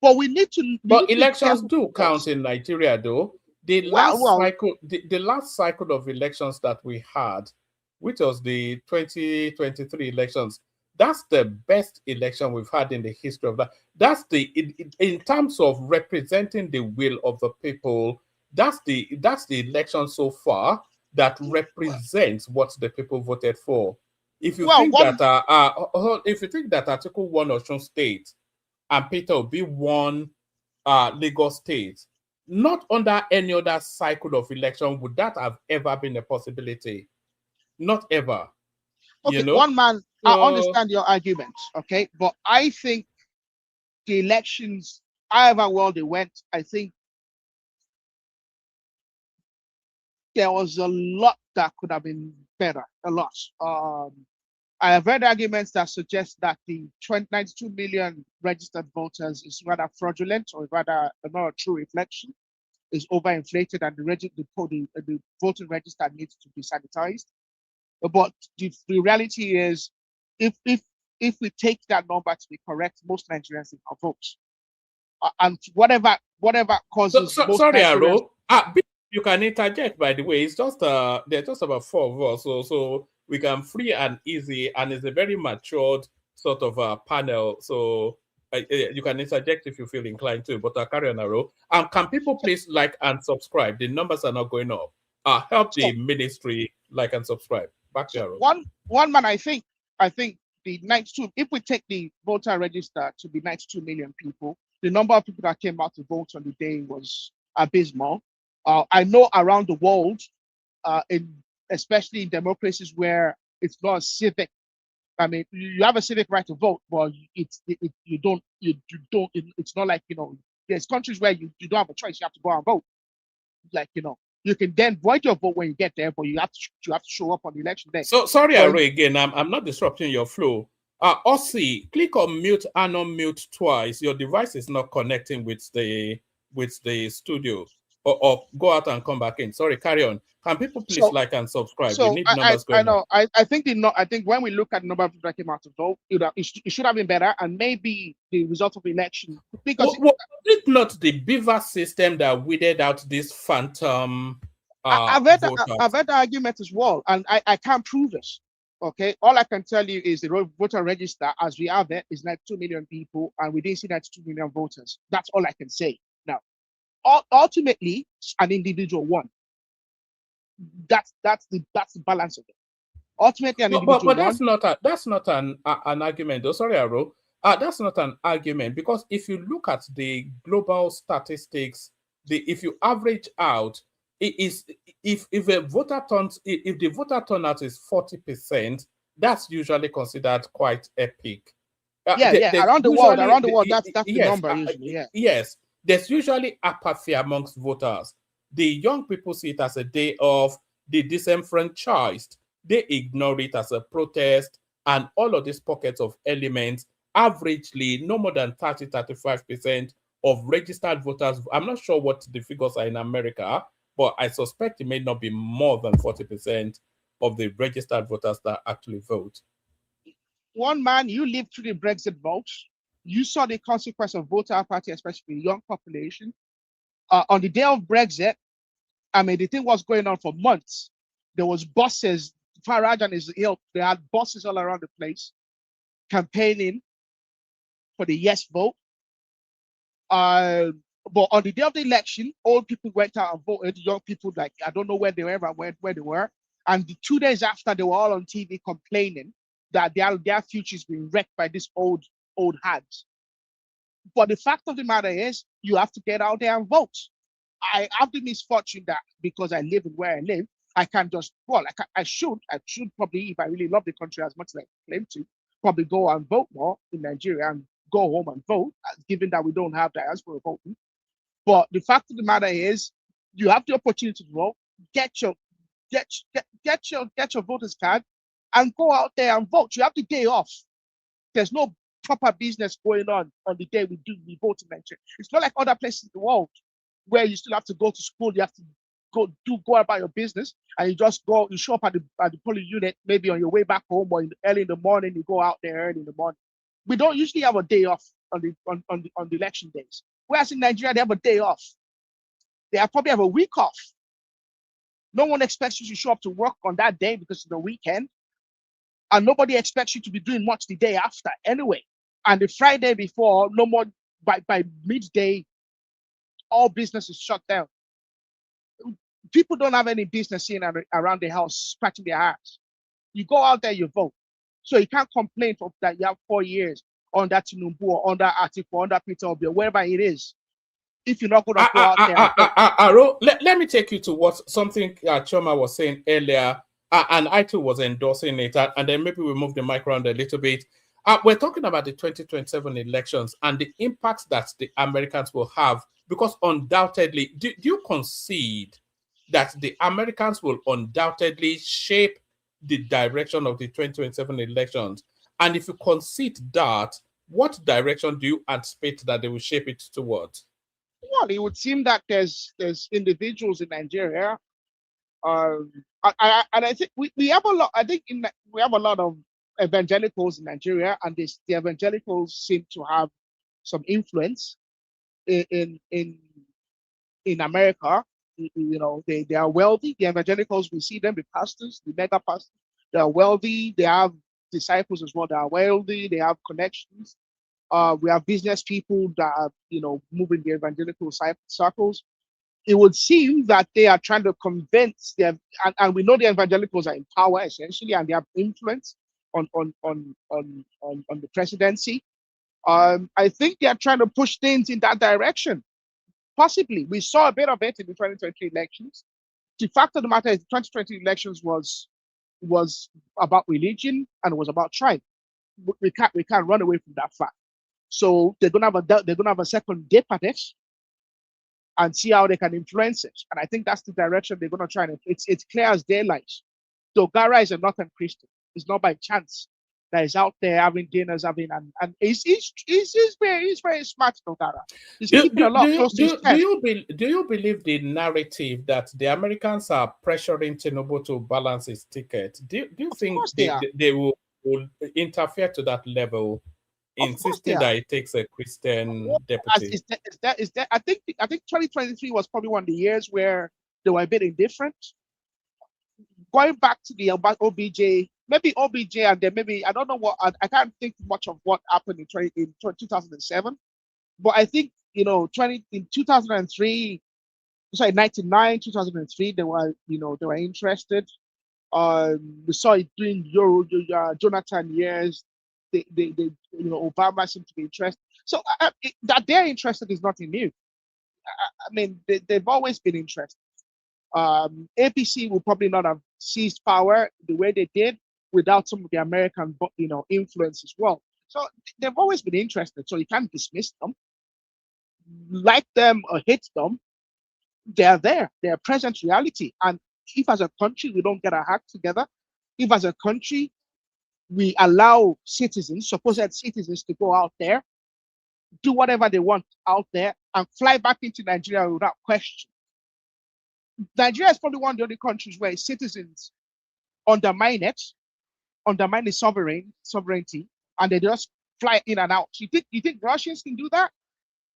But we need to. But elections do count in Nigeria, though. The last cycle of elections that we had, which was the 2023 elections, that's the best election we've had in the history of that. That's in terms of representing the will of the people, that's the election so far that represents what the people voted for. If you think that Article 1 Osun State and Peter Obi won Lagos State, not under any other cycle of election would that have ever been a possibility. Not ever. Okay, one man, I understand your argument, okay? But I think the elections, however well they went, I think there was a lot that could have been better, a lot. I have read arguments that suggest that the 92 million registered voters is rather fraudulent, or rather not a true reflection, is overinflated, and the voting register needs to be sanitized. But the reality is, if we take that number to be correct, most Nigerians will vote, and whatever causes most sorry, Nigerians. Aro. You can interject, by the way. It's just there's just about 4 of us, so we can free and easy, and it's a very matured sort of panel. So you can interject if you feel inclined to. But carry on, Aro. Can people please like and subscribe? The numbers are not going up. Help the ministry like and subscribe. Back to Aro. One man, I think the 92. If we take the voter register to be 92 million people, the number of people that came out to vote on the day was abysmal. I know around the world, especially in democracies where it's not civic. I mean, you have a civic right to vote, but it's not like, there's countries where you don't have a choice. You have to go and vote. Like, you can then void your vote when you get there, but you have to show up on the election day. So sorry, Aro, again. I'm not disrupting your flow. Ossie, click on mute and unmute twice. Your device is not connecting with the studio. Or go out and come back in. Sorry, carry on. Can people please like and subscribe? So we need numbers going I know. I think when we look at the number of people that came out to vote, it should have been better, and maybe the result of the election, because was it not the beaver system that weeded out this phantom? I've heard the argument as well, and I can't prove it. Okay, all I can tell you is the voter register as we have it is 92 million people, and we didn't see 92 million voters. That's all I can say. Now, ultimately, an individual won. That's the balance of it. Ultimately, an individual but that's not an argument. Oh, sorry, Aro. That's not an argument, because if you look at the global statistics, if you average out, if the voter turnout is 40%, that's usually considered quite epic. Around the world, that's the number usually. Yeah. Yes, there's usually apathy amongst voters. The young people see it as a day off. The disenfranchised, they ignore it as a protest, and all of these pockets of elements, averagely no more than 30-35% of registered voters. I'm not sure what the figures are in America, but I suspect it may not be more than 40% of the registered voters that actually vote. One man, you lived through the Brexit vote. You saw the consequence of voter apathy, especially the young population. On the day of Brexit, I mean, the thing was going on for months. There was buses. Farage and his ilk, they had buses all around the place campaigning for the yes vote. But on the day of the election, old people went out and voted. Young people, like, I don't know where they were. And the 2 days after, they were all on TV complaining that their future's been wrecked by this old hags. But the fact of the matter is, you have to get out there and vote. I have the misfortune that because I live in where I live, I can just, I should probably, if I really love the country as much as I claim to, probably go and vote more in Nigeria and go home and vote, given that we don't have diaspora voting. But the fact of the matter is, you have the opportunity to vote, get your voter's card, and go out there and vote. You have the day off. There's no proper business going on the day we vote in Nigeria. It's not like other places in the world where you still have to go to school, you have to go about your business, and you just go, you show up at the polling unit, maybe on your way back home, or early in the morning, you go out there early in the morning. We don't usually have a day off on the election days. Whereas in Nigeria, they have a day off. They probably have a week off. No one expects you to show up to work on that day because it's the weekend. And nobody expects you to be doing much the day after anyway. And the Friday before, no more, by midday, all business is shut down. People don't have any business in around the house scratching their ass. You go out there, you vote. So you can't complain for that you have 4 years under Tinubu or under Atiku or under Peter Obi or wherever it is. If you're not going to go out there. Aro, let me take you to what something Choma was saying earlier, and I too was endorsing it, and then maybe we move the mic around a little bit. We're talking about the 2027 elections and the impacts that the Americans will have, because undoubtedly, do you concede that the Americans will undoubtedly shape the direction of the 2027 elections. And if you concede that, what direction do you anticipate that they will shape it towards? Well, it would seem that there's individuals in Nigeria, and I think we have a lot. I think we have a lot of evangelicals in Nigeria, and the evangelicals seem to have some influence in America. You know, they are wealthy. The evangelicals, we see them, the pastors, the mega pastors, they are wealthy. They have disciples as well. They are wealthy. They have connections. We have business people that are, you know, moving the evangelical circles. It would seem that they are trying to convince them, and we know the evangelicals are in power essentially, and they have influence on the presidency. I think they are trying to push things in that direction. Possibly, we saw a bit of it in the 2020 elections. The fact of the matter is, the 2020 elections was about religion and was about tribe. We can't run away from that fact. So they're gonna have a second dip at it and see how they can influence it. And I think that's the direction they're gonna try. And it's clear as daylight. Dogara is a Northern Christian. It's not by chance that is out there having dinners, and he's very smart, Dogara. He's keeping a lot close to his chest. Do you believe the narrative that the Americans are pressuring Tinubu to balance his ticket? Do you think they will interfere to that level, insisting that it takes a Christian deputy? I think 2023 was probably one of the years where they were a bit indifferent. Going back to the OBJ, maybe OBJ, and then maybe I don't know what, I can't think much of what happened in 2007, but I think, you know, in 2003, sorry, 99, 2003, they were interested. We saw it during Jonathan years. Obama seemed to be interested. So that they're interested is nothing new. I mean, they've always been interested. APC will probably not have seized power the way they did without some of the American, influence as well. So they've always been interested. So you can't dismiss them, like them or hate them. They are there. They are present reality. And if as a country we don't get our act together, if as a country we allow citizens, supposed citizens, to go out there, do whatever they want out there, and fly back into Nigeria without question. Nigeria is probably one of the only countries where citizens undermine the sovereignty, and they just fly in and out. You think Russians can do that?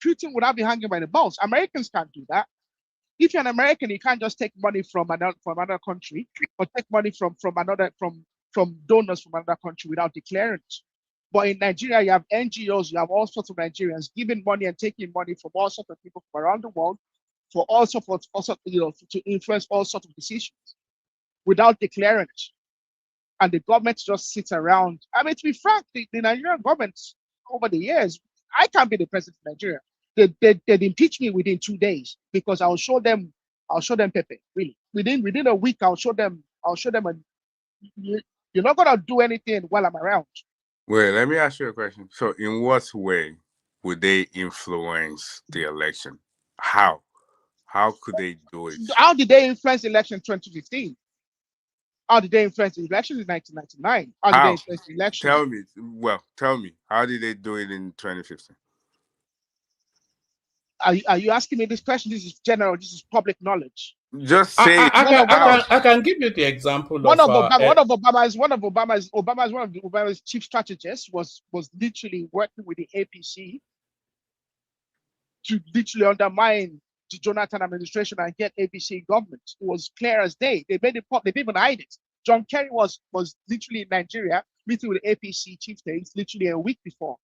Putin would not be hanging by the balls. Americans can't do that. If you're an American, you can't just take money from another country, or take money from donors from another country without declaring it. But in Nigeria, you have NGOs, you have all sorts of Nigerians giving money and taking money from all sorts of people from around the world for to influence all sorts of decisions without declaring it. And the government just sits around. I mean, to be frank, the Nigerian government over the years, I can't be the president of Nigeria. They'd impeach me within 2 days because I'll show them Pepe. Really, within a week, I'll show them. And you're not gonna do anything while I'm around. Well, let me ask you a question. So, in what way would they influence the election? How could they do it? How did they influence the election in 2015? How did they influence the election in 1999? How did they influence the election? Tell me. How did they do it in 2015? Are you asking me this question? This is general. This is public knowledge. Just say I can give you the example. One of Obama's chief strategists was literally working with the APC to literally undermine the Jonathan administration and get APC government. It was clear as day. They made it pop. They didn't even hide it. John Kerry was literally in Nigeria meeting with the APC chieftains literally a week before.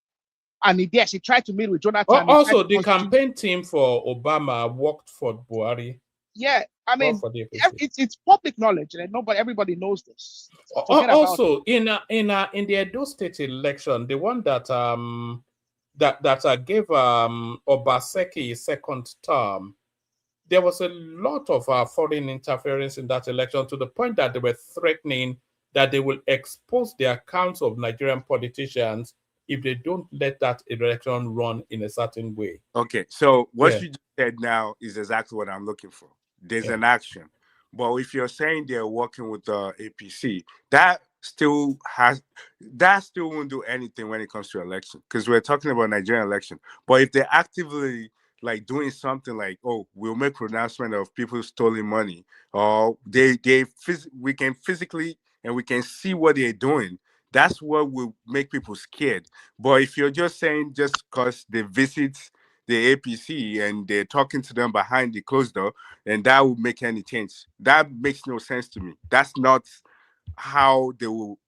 And he tried to meet with Jonathan. Also, the campaign team for Obama worked for Buhari. Yeah, I mean, it's public knowledge, and everybody knows this. Also, in the Edo State election, the one that gave Obaseki a second term, there was a lot of foreign interference in that election, to the point that they were threatening that they will expose the accounts of Nigerian politicians if they don't let that election run in a certain way. Okay, so what you just said now is exactly what I'm looking for. There's an action. But if you're saying they're working with the APC, that still won't do anything when it comes to election, because we're talking about Nigerian election. But if they're actively like doing something like, oh, we'll make pronouncement of people stealing money, or we can physically and we can see what they're doing, that's what will make people scared. But if you're just saying just because they visit the APC and they're talking to them behind the closed door, and that would make any change, that makes no sense to me. That's not how they will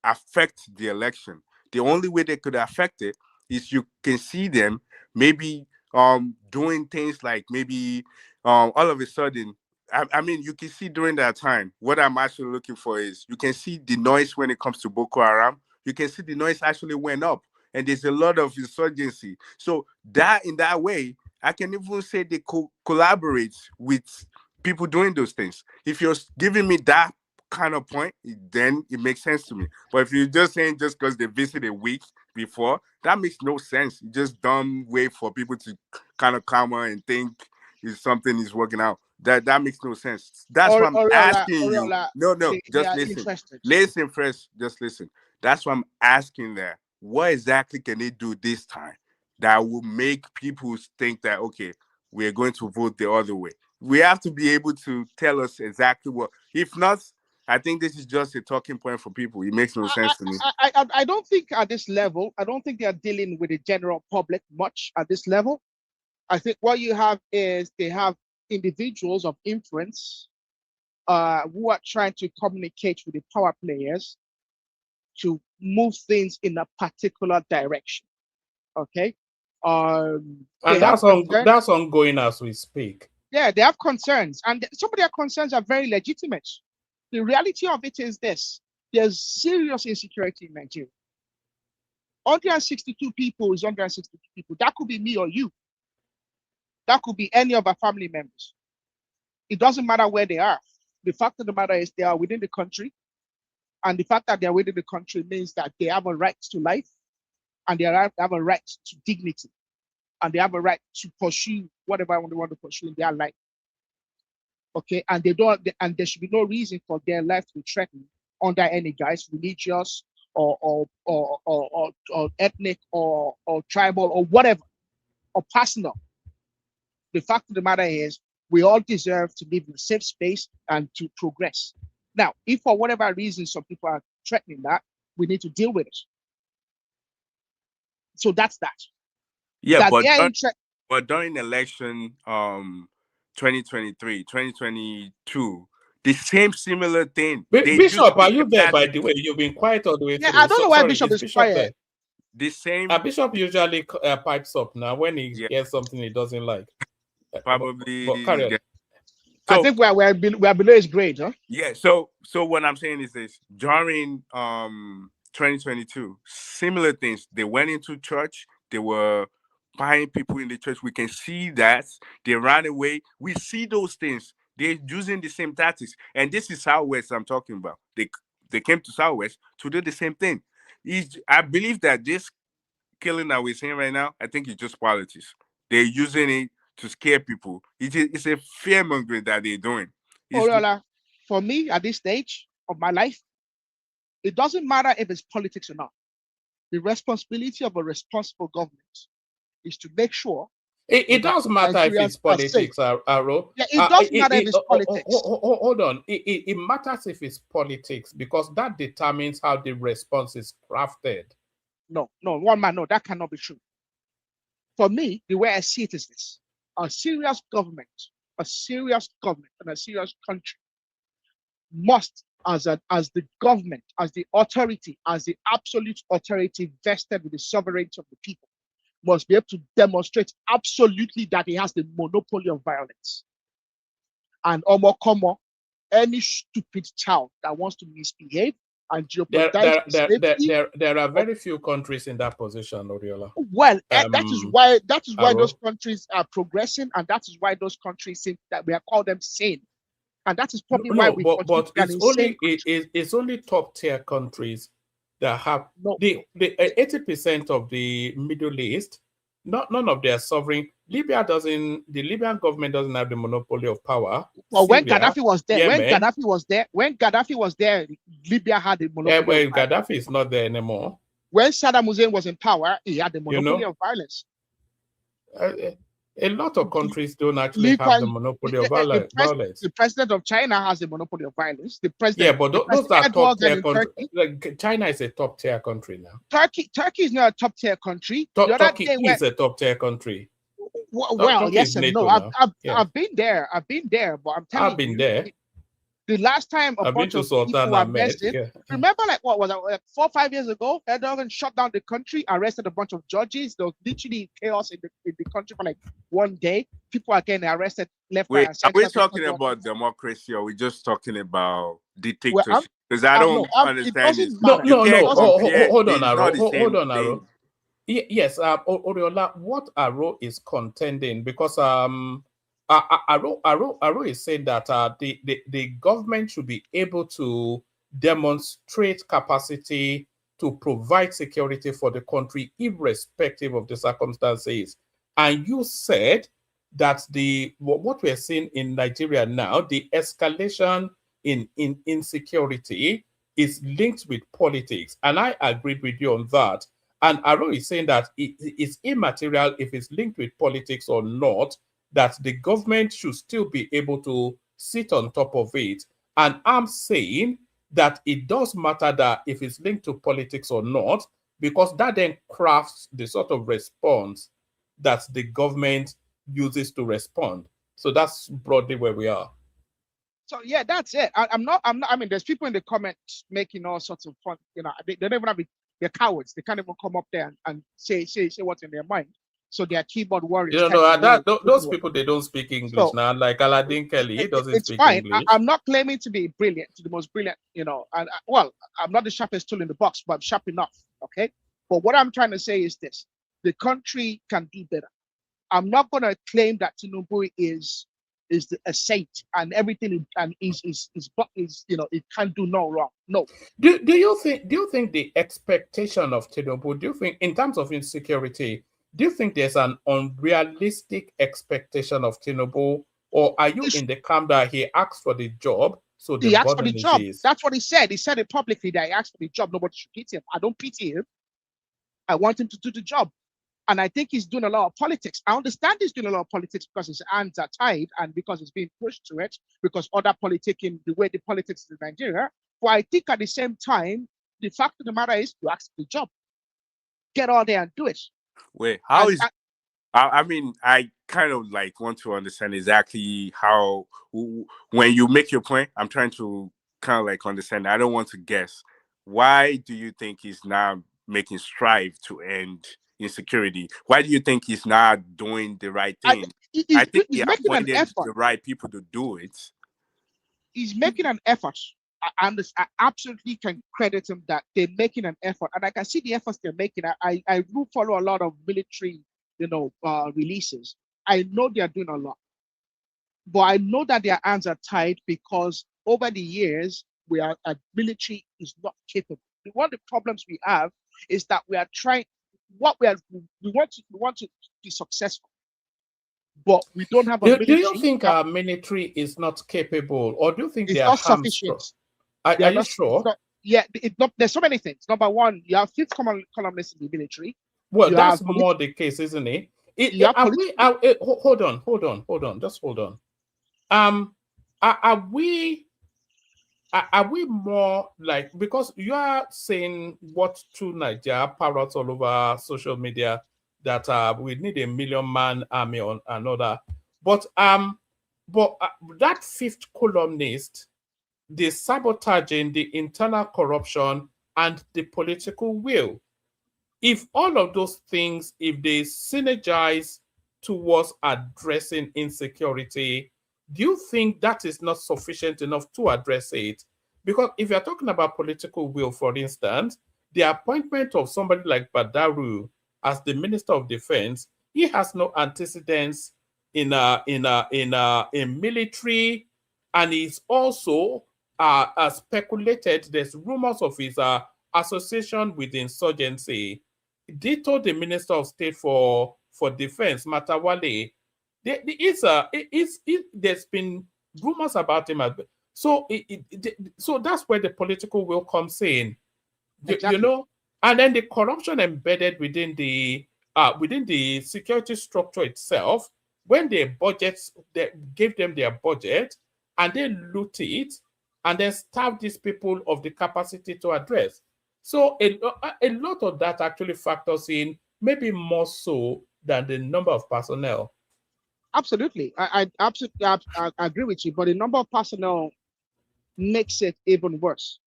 affect the election. The only way they could affect it is you can see them maybe doing things like maybe all of a sudden. I mean, you can see during that time. What I'm actually looking for is you can see the noise when it comes to Boko Haram. You can see the noise actually went up, and there's a lot of insurgency. So that in that way, I can even say they collaborate with people doing those things. If you're giving me that kind of point, then it makes sense to me. But if you're just saying just because they visited a week before, that makes no sense. It's just dumb way for people to kind of come and think if something is working out. That makes no sense. That's why I'm asking you. No, they just are listen. interested. Listen first. Just listen. That's why I'm asking that. What exactly can they do this time that will make people think that, okay, we're going to vote the other way? We have to be able to tell us exactly what. If not, I think this is just a talking point for people. It makes no sense to me. I don't think at this level, I don't think they are dealing with the general public much at this level. I think what you have is they have individuals of influence who are trying to communicate with the power players to move things in a particular direction. Okay. And that's ongoing as we speak. Yeah, they have concerns, and some of their concerns are very legitimate. The reality of it is this: there's serious insecurity in Nigeria. 162 people is 162 people. That could be me or you. That could be any of our family members. It doesn't matter where they are. The fact of the matter is they are within the country. And the fact that they're within the country means that they have a right to life, and they have a right to dignity, and they have a right to pursue whatever they want to pursue in their life. Okay, and there should be no reason for their life to be threatened under any guise, religious or ethnic or tribal or whatever, or personal. The fact of the matter is, we all deserve to live in a safe space and to progress. Now, if for whatever reason some people are threatening that, we need to deal with it. So that's that. Yeah, but during election 2023, 2022, the same similar thing. Bishop, are you there, by the way? You've been quiet all the way through. I don't know why Bishop is quiet. There? The same. Bishop usually pipes up now when he hears something he doesn't like. Probably. But carry on. So, I think we are below his grade, huh? Yeah. So what I'm saying is this: during 2022, similar things. They went into church. They were buying people in the church. We can see that they ran away. We see those things. They're using the same tactics, and this is Southwest I'm talking about. They came to Southwest to do the same thing. I believe that this killing that we're seeing right now, I think it's just politics. They're using it to scare people. It's a fear mongering that they're doing. For me, at this stage of my life, it doesn't matter if it's politics or not. The responsibility of a responsible government is to make sure. It does matter if it's politics, Aro. Yeah, it does matter if it's politics. Hold on. It matters if it's politics because that determines how the response is crafted. No, that cannot be true. For me, the way I see it is this: a serious government and a serious country must, as the government, as the authority, as the absolute authority vested with the sovereignty of the people, must be able to demonstrate absolutely that it has the monopoly of violence. And any stupid child that wants to misbehave and jeopardize there are very few countries in that position, Oriola. Well, that is why those countries are progressing, and that is why those countries think that we are called them sane. And that is probably why we. But it's only top tier countries that have the 80% of the Middle East. None of their sovereign the Libyan government doesn't have the monopoly of power. Well, when Syria, Gaddafi was there, Yemen, when Gaddafi was there, Libya had the monopoly of violence. Gaddafi is not there anymore. When Saddam Hussein was in power, he had the monopoly of violence. A lot of countries don't actually have the monopoly of violence. The president of China has the monopoly of violence. The president, yeah, but those are top tier countries. Like China is a top tier country now. Turkey is not a top tier country. Turkey is a top tier country. Well, yes and no. I've been there. But I'm telling you, I've been there. The last time a bunch of people were arrested, remember, like, what was it, like 4 or 5 years ago? Erdogan shut down the country, arrested a bunch of judges. There was literally chaos in the country for like 1 day. People are getting arrested left, right, and center. Are we talking about democracy, or are we just talking about dictatorship? Because I don't understand this. No. Hold on, Aro. Yes, Oriola, what Aro is contending, because Aro is saying that the government should be able to demonstrate capacity to provide security for the country irrespective of the circumstances. And you said that what we're seeing in Nigeria now, the escalation in insecurity is linked with politics. And I agreed with you on that. And Aro is saying that it's immaterial if it's linked with politics or not, that the government should still be able to sit on top of it. And I'm saying that it does matter that if it's linked to politics or not, because that then crafts the sort of response that the government uses to respond. So that's broadly where we are. So yeah, that's it. I'm not. I mean, there's people in the comments making all sorts of fun. You know, they don't even have they're cowards. They can't even come up there and say what's in their mind. So they are keyboard warriors. You know, those people, they don't speak English now. Like Aladdin Kelly, he doesn't speak English. I'm not claiming to be brilliant, to the most brilliant, you know. And well, I'm not the sharpest tool in the box, but I'm sharp enough. Okay. But what I'm trying to say is this: the country can do better. I'm not going to claim that Tinubu is a saint and everything and is you know, it can't do no wrong. No. Do you think the expectation of Tinubu, do you think in terms of insecurity, do you think there's an unrealistic expectation of Tinubu, or are you in the camp that he asked for the job? So he asked for the job. That's what he said. He said it publicly that he asked for the job. Nobody should pity him. I don't pity him. I want him to do the job. And I think he's doing a lot of politics. I understand he's doing a lot of politics because his hands are tied and because he's being pushed to it, because other politicking, the way the politics in Nigeria. But I think at the same time, the fact of the matter is you ask for the job. Get out there and do it. Wait, how is... I mean, I kind of like want to understand exactly how, when you make your point, I'm trying to kind of like understand. I don't want to guess. Why do you think he's now making strive to end insecurity? Why do you think he's not doing the right thing? I think he appointed the right people to do it. He's making an effort. I absolutely can credit him that they're making an effort, and I can see the efforts they're making. I do follow a lot of military, you know, releases. I know they're doing a lot, but I know that their hands are tied because over the years, military is not capable. One of the problems we have is that we are trying. We want to be successful, but we don't have a military. Do you think our military is not capable, or do you think they are not sufficient? Are you sure? There's so many things. Number one, you have fifth columnists in the military. Well, that's more the case, isn't it? Hold on. Just hold on. Are we more like, because you are saying what to Nigeria parrots all over social media that we need a 1 million man army on another, but that fifth columnist, the sabotaging, the internal corruption, and the political will, if all of those things, if they synergize towards addressing insecurity, do you think that is not sufficient enough to address it? Because if you're talking about political will, for instance, the appointment of somebody like Badaru as the Minister of Defense, he has no antecedents in military, and he's also speculated. There's rumors of his association with insurgency. Ditto the Minister of State for for Defense, Matawale, there's been rumors about him. So so that's where the political will comes in, Exactly. you know, and then the corruption embedded within the security structure itself. When they gave them their budget and they loot it and then starve these people of the capacity to address. So a lot of that actually factors in, maybe more so than the number of personnel. Absolutely. I absolutely I agree with you, but the number of personnel makes it even worse.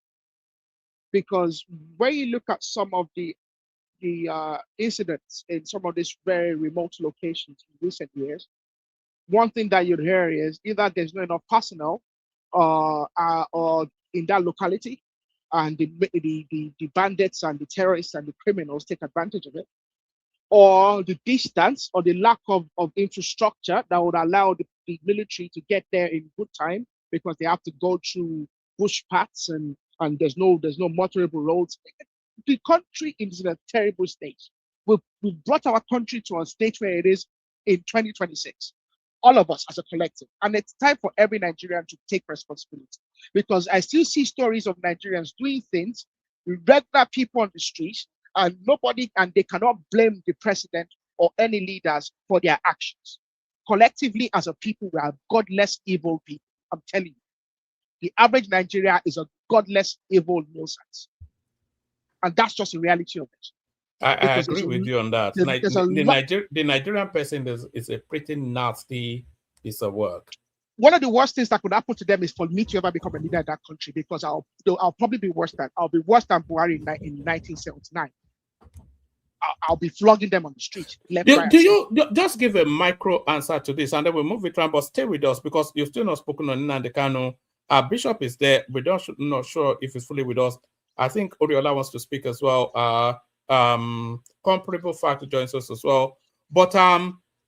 Because when you look at some of the incidents in some of these very remote locations in recent years, one thing that you'd hear is either there's not enough personnel or in that locality, and the bandits and the terrorists and the criminals take advantage of it, or the distance or the lack of infrastructure that would allow the military to get there in good time, because they have to go through bush paths and there's no motorable roads. The country is in a terrible state. We've brought our country to a state where it is in 2026. All of us as a collective. And it's time for every Nigerian to take responsibility. Because I still see stories of Nigerians doing things, regular people on the streets, and they cannot blame the president or any leaders for their actions. Collectively, as a people, we are godless, evil people. I'm telling you. The average Nigeria is a godless, evil nuisance. And that's just the reality of it. I agree with you on that. The Nigerian person is a pretty nasty piece of work. One of the worst things that could happen to them is for me to ever become a leader in that country, because I'll probably be worse than Buhari in 1979. I'll be flogging them on the street. Do you just give a micro answer to this, and then we'll move it around, but stay with us, because you've still not spoken on Nnamdi Kanu. Our bishop is there. We're not sure if he's fully with us. I think Oriola wants to speak as well. Comparable Fact joins us as well. But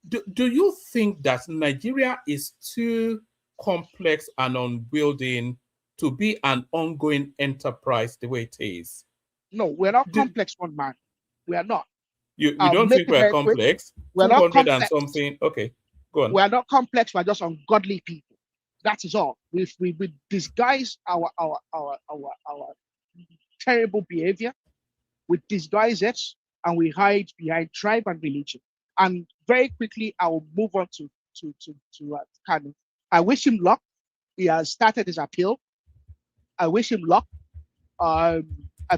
do you think that Nigeria is too complex and unwieldy to be an ongoing enterprise the way it is? No, we're not complex, one man. We are not. You don't think we're complex? We're not complex. And something. Okay, go on. We're not complex. We're just ungodly people. That is all. We disguise our terrible behavior. We disguise it, and we hide behind tribe and religion. And very quickly, I will move on to Kanu. I wish him luck. He has started his appeal. I wish him luck. I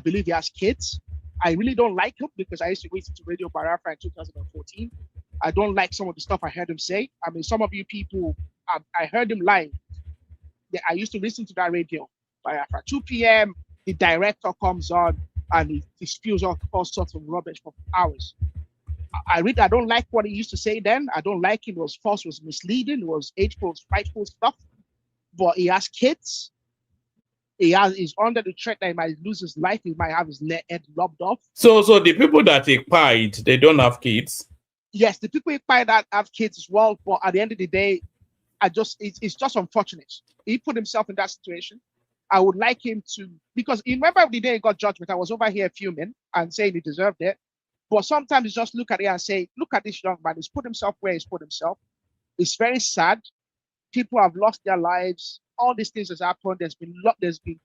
believe he has kids. I really don't like him, because I used to listen to Radio Biafra in 2014. I don't like some of the stuff I heard him say. I mean, some of you people, I heard him live. I used to listen to that radio Biafra. 2 p.m., the director comes on and he spews all sorts of rubbish for hours. I don't like what he used to say then. I don't like it. It was false, it was misleading, it was hateful, spiteful stuff. But he has kids. He's under the threat that he might lose his life. He might have his head lopped off. So the people that he pied, they don't have kids? Yes, the people he pied that have kids as well. But at the end of the day, it's just unfortunate. He put himself in that situation. I would like him to, because remember the day he got judgment, I was over here fuming and saying he deserved it. But sometimes you just look at it and say, look at this young man. He's put himself where he's put himself. It's very sad. People have lost their lives. All these things has happened. There's been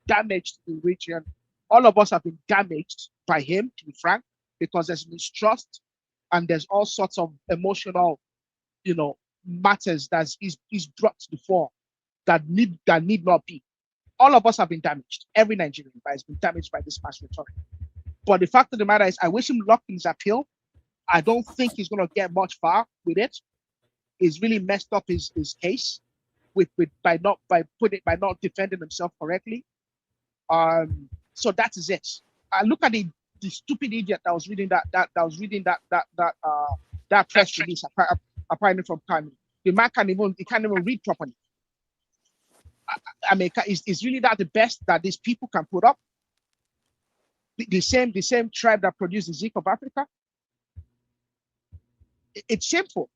damage to the region. All of us have been damaged by him, to be frank, because there's mistrust and there's all sorts of emotional, matters that is brought to the fore that need not be. All of us have been damaged. Every Nigerian has been damaged by this past rhetoric. But the fact of the matter is, I wish him luck in his appeal. I don't think he's going to get much far with it. He's really messed up his case by not defending himself correctly. So that is it. I look at the stupid idiot that was reading that press release apparently from Kanu. The man can't even read properly. I mean, is really that the best that these people can put up? The same tribe that produced the Zik of Africa? It's shameful.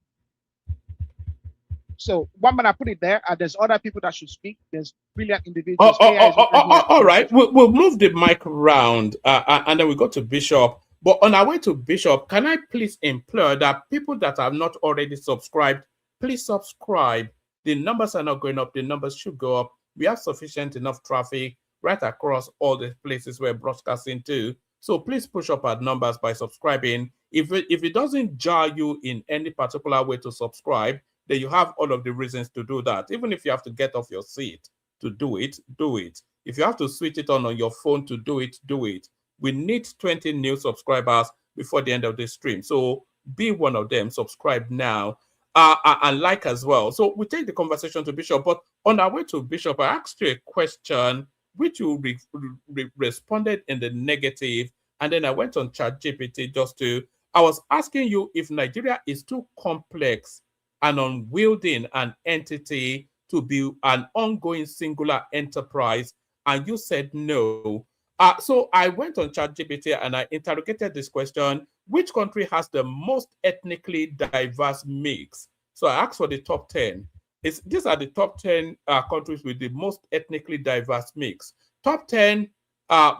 So one man, I put it there, and there's other people that should speak. There's brilliant individuals. All right, we'll move the mic around, and then we go to Bishop. But on our way to Bishop, can I please implore that people that have not already subscribed, please subscribe. The numbers are not going up. The numbers should go up. We have sufficient enough traffic right across all the places we're broadcasting to. So please push up our numbers by subscribing. If it doesn't jar you in any particular way to subscribe, then you have all of the reasons to do that. Even if you have to get off your seat to do it, do it. If you have to switch it on your phone to do it, do it. We need 20 new subscribers before the end of the stream. So be one of them. Subscribe now and like as well. So we take the conversation to Bishop. But on our way to Bishop, I asked you a question which you responded in the negative. And then I went on ChatGPT I was asking you if Nigeria is too complex and unwielding an entity to be an ongoing singular enterprise. And you said no. So I went on ChatGPT and I interrogated this question: which country has the most ethnically diverse mix? So I asked for the top 10. These are the top 10 countries with the most ethnically diverse mix. Top 10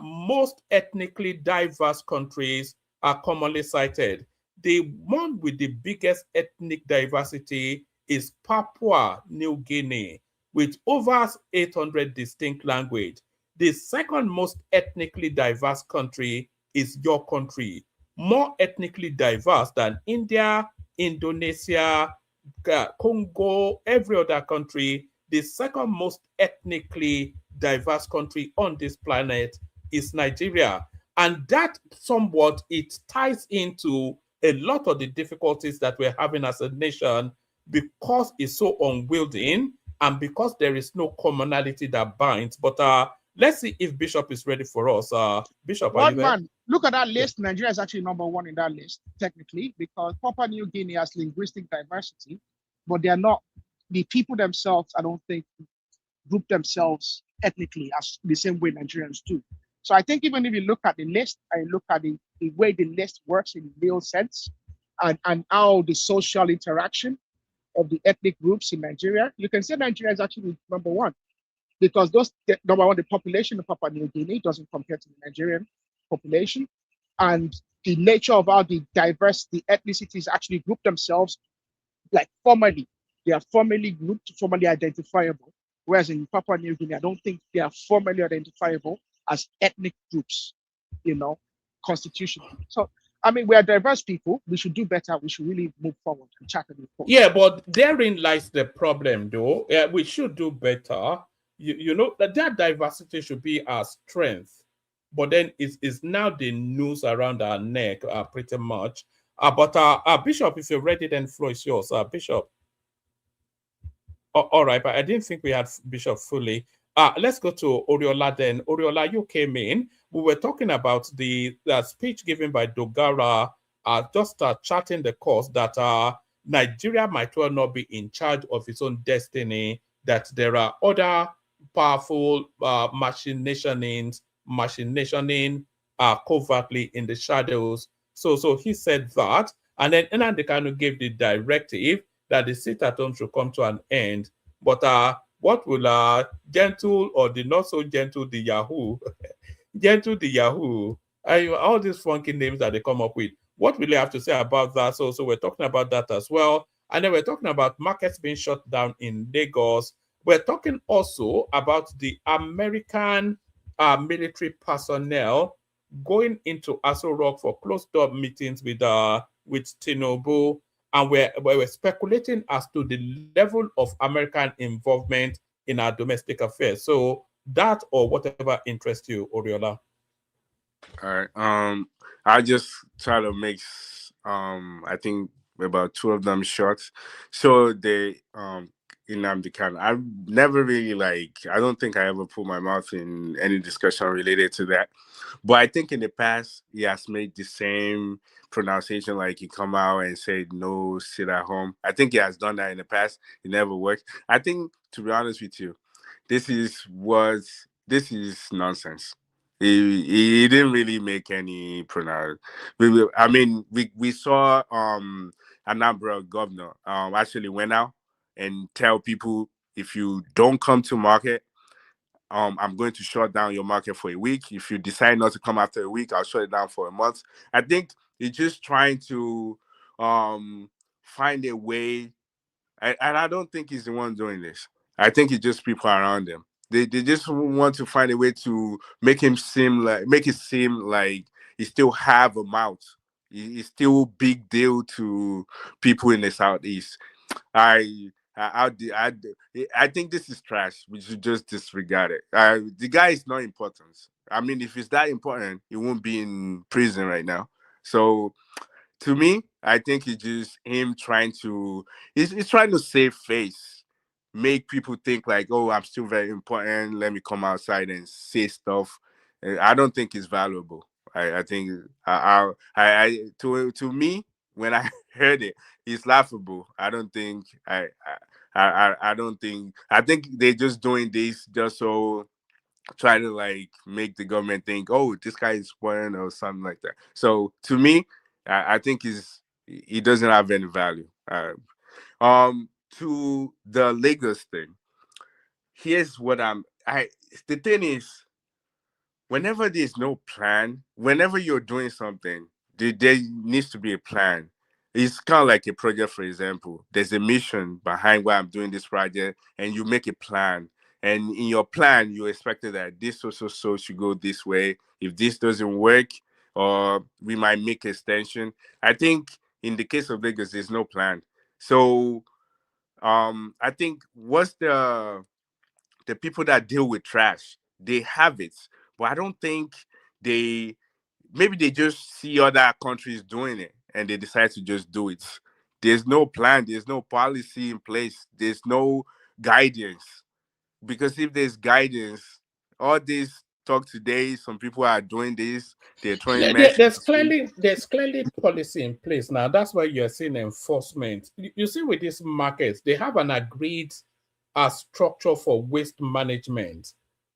most ethnically diverse countries are commonly cited. The one with the biggest ethnic diversity is Papua New Guinea, with over 800 distinct languages. The second most ethnically diverse country is your country, more ethnically diverse than India, Indonesia, Congo, every other country. The second most ethnically diverse country on this planet is Nigeria. And that somewhat, it ties into a lot of the difficulties that we're having as a nation because it's so unwieldy and because there is no commonality that binds. But let's see if Bishop is ready for us. Bishop, are you there? Man, look at that list. Yeah. Nigeria is actually number one in that list, technically, because Papua New Guinea has linguistic diversity, but they are not, the people themselves, I don't think, group themselves ethnically as the same way Nigerians do. So I think even if you look at the list and look at the way the list works in real sense and how the social interaction of the ethnic groups in Nigeria, you can say Nigeria is actually number one. Because number one, the population of Papua New Guinea doesn't compare to the Nigerian population. And the nature of how the diverse, the ethnicities actually group themselves, like formally, they are formally grouped, formally identifiable. Whereas in Papua New Guinea, I don't think they are formally identifiable as ethnic groups, constitutionally. So, I mean, we are diverse people. We should do better. We should really move forward and chat and report. Yeah, but therein lies the problem, though. Yeah, we should do better. You know that diversity should be our strength, but then it's now the noose around our neck, pretty much. But Bishop, if you're ready, then floor is yours. Bishop. All right, but I didn't think we had Bishop fully. Let's go to Oriola then. Oriola, you came in. We were talking about the speech given by Dogara, just charting the course that Nigeria might well not be in charge of its own destiny, that there are other powerful machinationing covertly in the shadows. So he said that, and then Nnamdi Kanu gave the directive that the sit-at-home should come to an end. But what will gentle or the not so gentle the Yahoo, gentle the Yahoo, all these funky names that they come up with, what will they have to say about that? So we're talking about that as well. And then we're talking about markets being shut down in Lagos. We're talking also about the American military personnel going into Aso Rock for closed-door meetings with Tinubu, and we're speculating as to the level of American involvement in our domestic affairs. So that or whatever interests you, Oriola. All right. I just try to mix I think about two of them short. So they Nnamdi Kanu, I've never really I don't think I ever put my mouth in any discussion related to that. But I think in the past he has made the same pronunciation, like he come out and said no, sit at home. I think he has done that in the past. It never worked. I think, to be honest with you, this is nonsense. He didn't really make any pronoun. I mean, we saw Anambra governor actually went out and tell people, if you don't come to market, I'm going to shut down your market for a week. If you decide not to come after a week, I'll shut it down for a month. I think it's just trying to find a way, and I don't think he's the one doing this. I think it's just people around him. They just want to find a way to make it seem like he still have a mouth. He's still big deal to people in the Southeast. I think this is trash. We should just disregard it. The guy is not important. I mean, if it's that important, he won't be in prison right now. So, to me, I think it's just him trying to. He's trying to save face, make people think like, oh, I'm still very important. Let me come outside and say stuff. I don't think it's valuable. I think to me, when I heard it, it's laughable. I don't think I don't think. I think they're just doing this just so try to like make the government think, oh, this guy is foreign or something like that. So to me, I think he doesn't have any value. To the Lagos thing, here's what the thing is, whenever there's no plan, whenever you're doing something, there needs to be a plan. It's kind of like a project, for example. There's a mission behind why I'm doing this project, and you make a plan. And in your plan, you expected that this so should go this way. If this doesn't work, or we might make extension. I think in the case of Lagos, there's no plan. So I think what's the people that deal with trash, they have it, but I don't think maybe they just see other countries doing it and they decide to just do it. There's no plan, there's no policy in place, there's no guidance. Because if there's guidance, all this talk today, some people are doing this, they're throwing there's clearly policy in place now. That's why you're seeing enforcement. You see, with these markets, they have an agreed structure for waste management,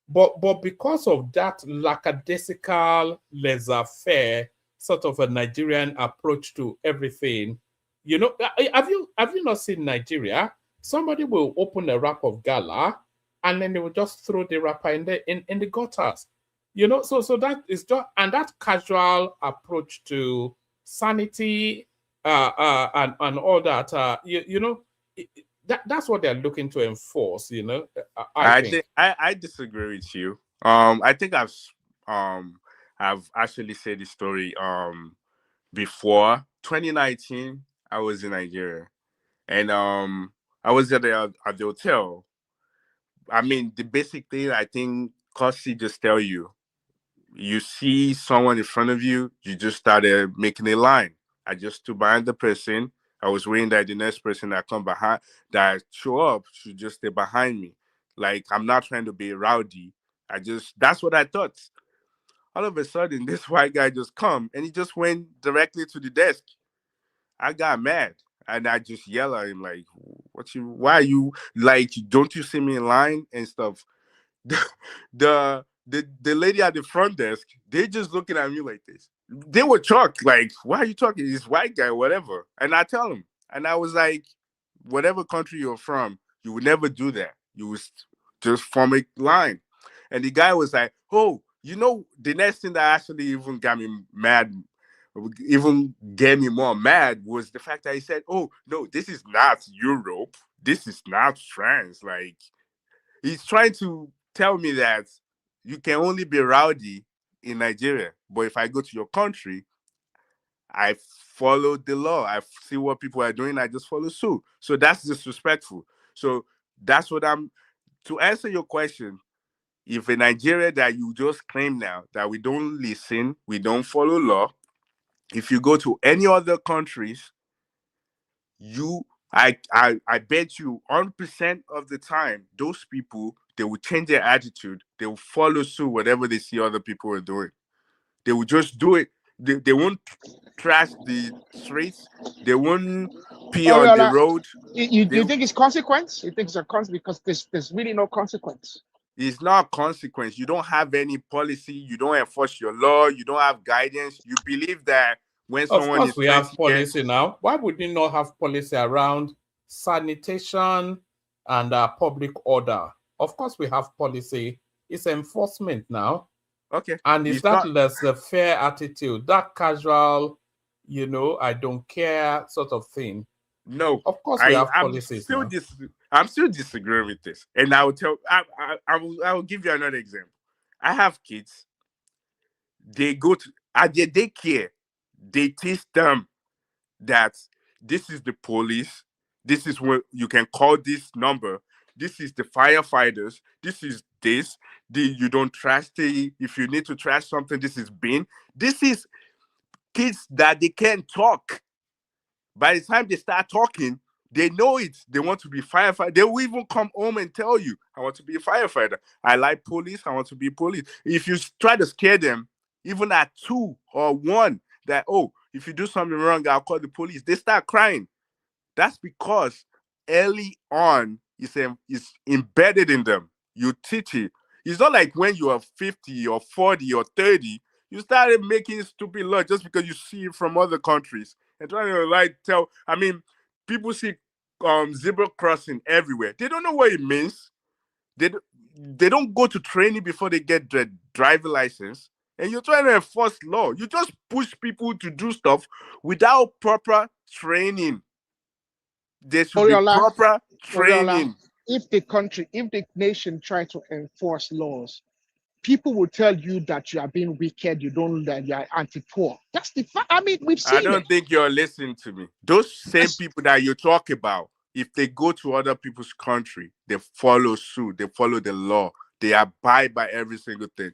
but because of that lackadaisical, laissez-faire sort of a Nigerian approach to everything, you know, have you not seen Nigeria? Somebody will open a wrap of gala and then they will just throw the wrapper in the gutters, you know. So that is just, and that casual approach to sanity and all that, you know. That's what they're looking to enforce, you know. I think I disagree with you. I think I've actually said this story before. 2019, I was in Nigeria, and I was at the hotel. I mean, the basic thing, I think Kosi just tell you see someone in front of you, you just started making a line. I just stood behind the person. I was waiting that the next person that come behind, that show up, should just stay behind me. Like, I'm not trying to be rowdy. That's what I thought. All of a sudden, this white guy just come and he just went directly to the desk. I got mad and I just yell at him like, why are you, like, don't you see me in line and stuff? The lady at the front desk, they just looking at me like this. They were shocked, like, why are you talking? This white guy, whatever. And I tell him, and I was like, whatever country you're from, you would never do that. You would just form a line. And the guy was like, oh, you know, the next thing that actually even got me mad, even get me more mad, was the fact that he said, oh, no, this is not Europe. This is not France. Like, he's trying to tell me that you can only be rowdy in Nigeria, but if I go to your country, I follow the law. I see what people are doing. I just follow suit. So that's disrespectful. So that's what to answer your question. If in Nigeria that you just claim now that we don't listen, we don't follow law, if you go to any other countries, I bet you 100% of the time, those people, they will change their attitude. They will follow suit whatever they see other people are doing. They will just do it. They won't trash the streets. They won't pee on the road. You think it's consequence? You think it's a consequence? Because there's really no consequence. It's not consequence. You don't have any policy. You don't enforce your law. You don't have guidance. You believe that when someone of course we have policy now. Why would we not have policy around sanitation and public order? Of course we have policy It's enforcement now. Okay. And it's that laissez-faire attitude, that casual, you know, I don't care sort of thing. No, of course we have policies now. I'm still disagreeing with this, and I will tell. I will give you another example. I have kids. They go to at their daycare. They teach them that this is the police. This is when you can call this number. This is the firefighters. This is this. You don't trash the. If you need to trash something, this is bin. This is kids that they can't talk. By the time they start talking, they know it. They want to be firefighter. They will even come home and tell you, I want to be a firefighter. I like police. I want to be police. If you try to scare them, even at 2 or 1, that, oh, if you do something wrong, I'll call the police. They start crying. That's because early on, it's embedded in them. You teach it. It's not like when you are 50 or 40 or 30, you started making stupid law just because you see it from other countries and trying to I mean, people see zebra crossing everywhere. They don't know what it means. They don't go to training before they get their driver license. And you're trying to enforce law. You just push people to do stuff without proper training. There should be proper training. If the nation try to enforce laws, people will tell you that you are being wicked, you are anti-poor. That's the fact. I mean, we've seen I don't think you're listening to me. Those same people that you talk about, if they go to other people's country, they follow suit, they follow the law, they abide by every single thing.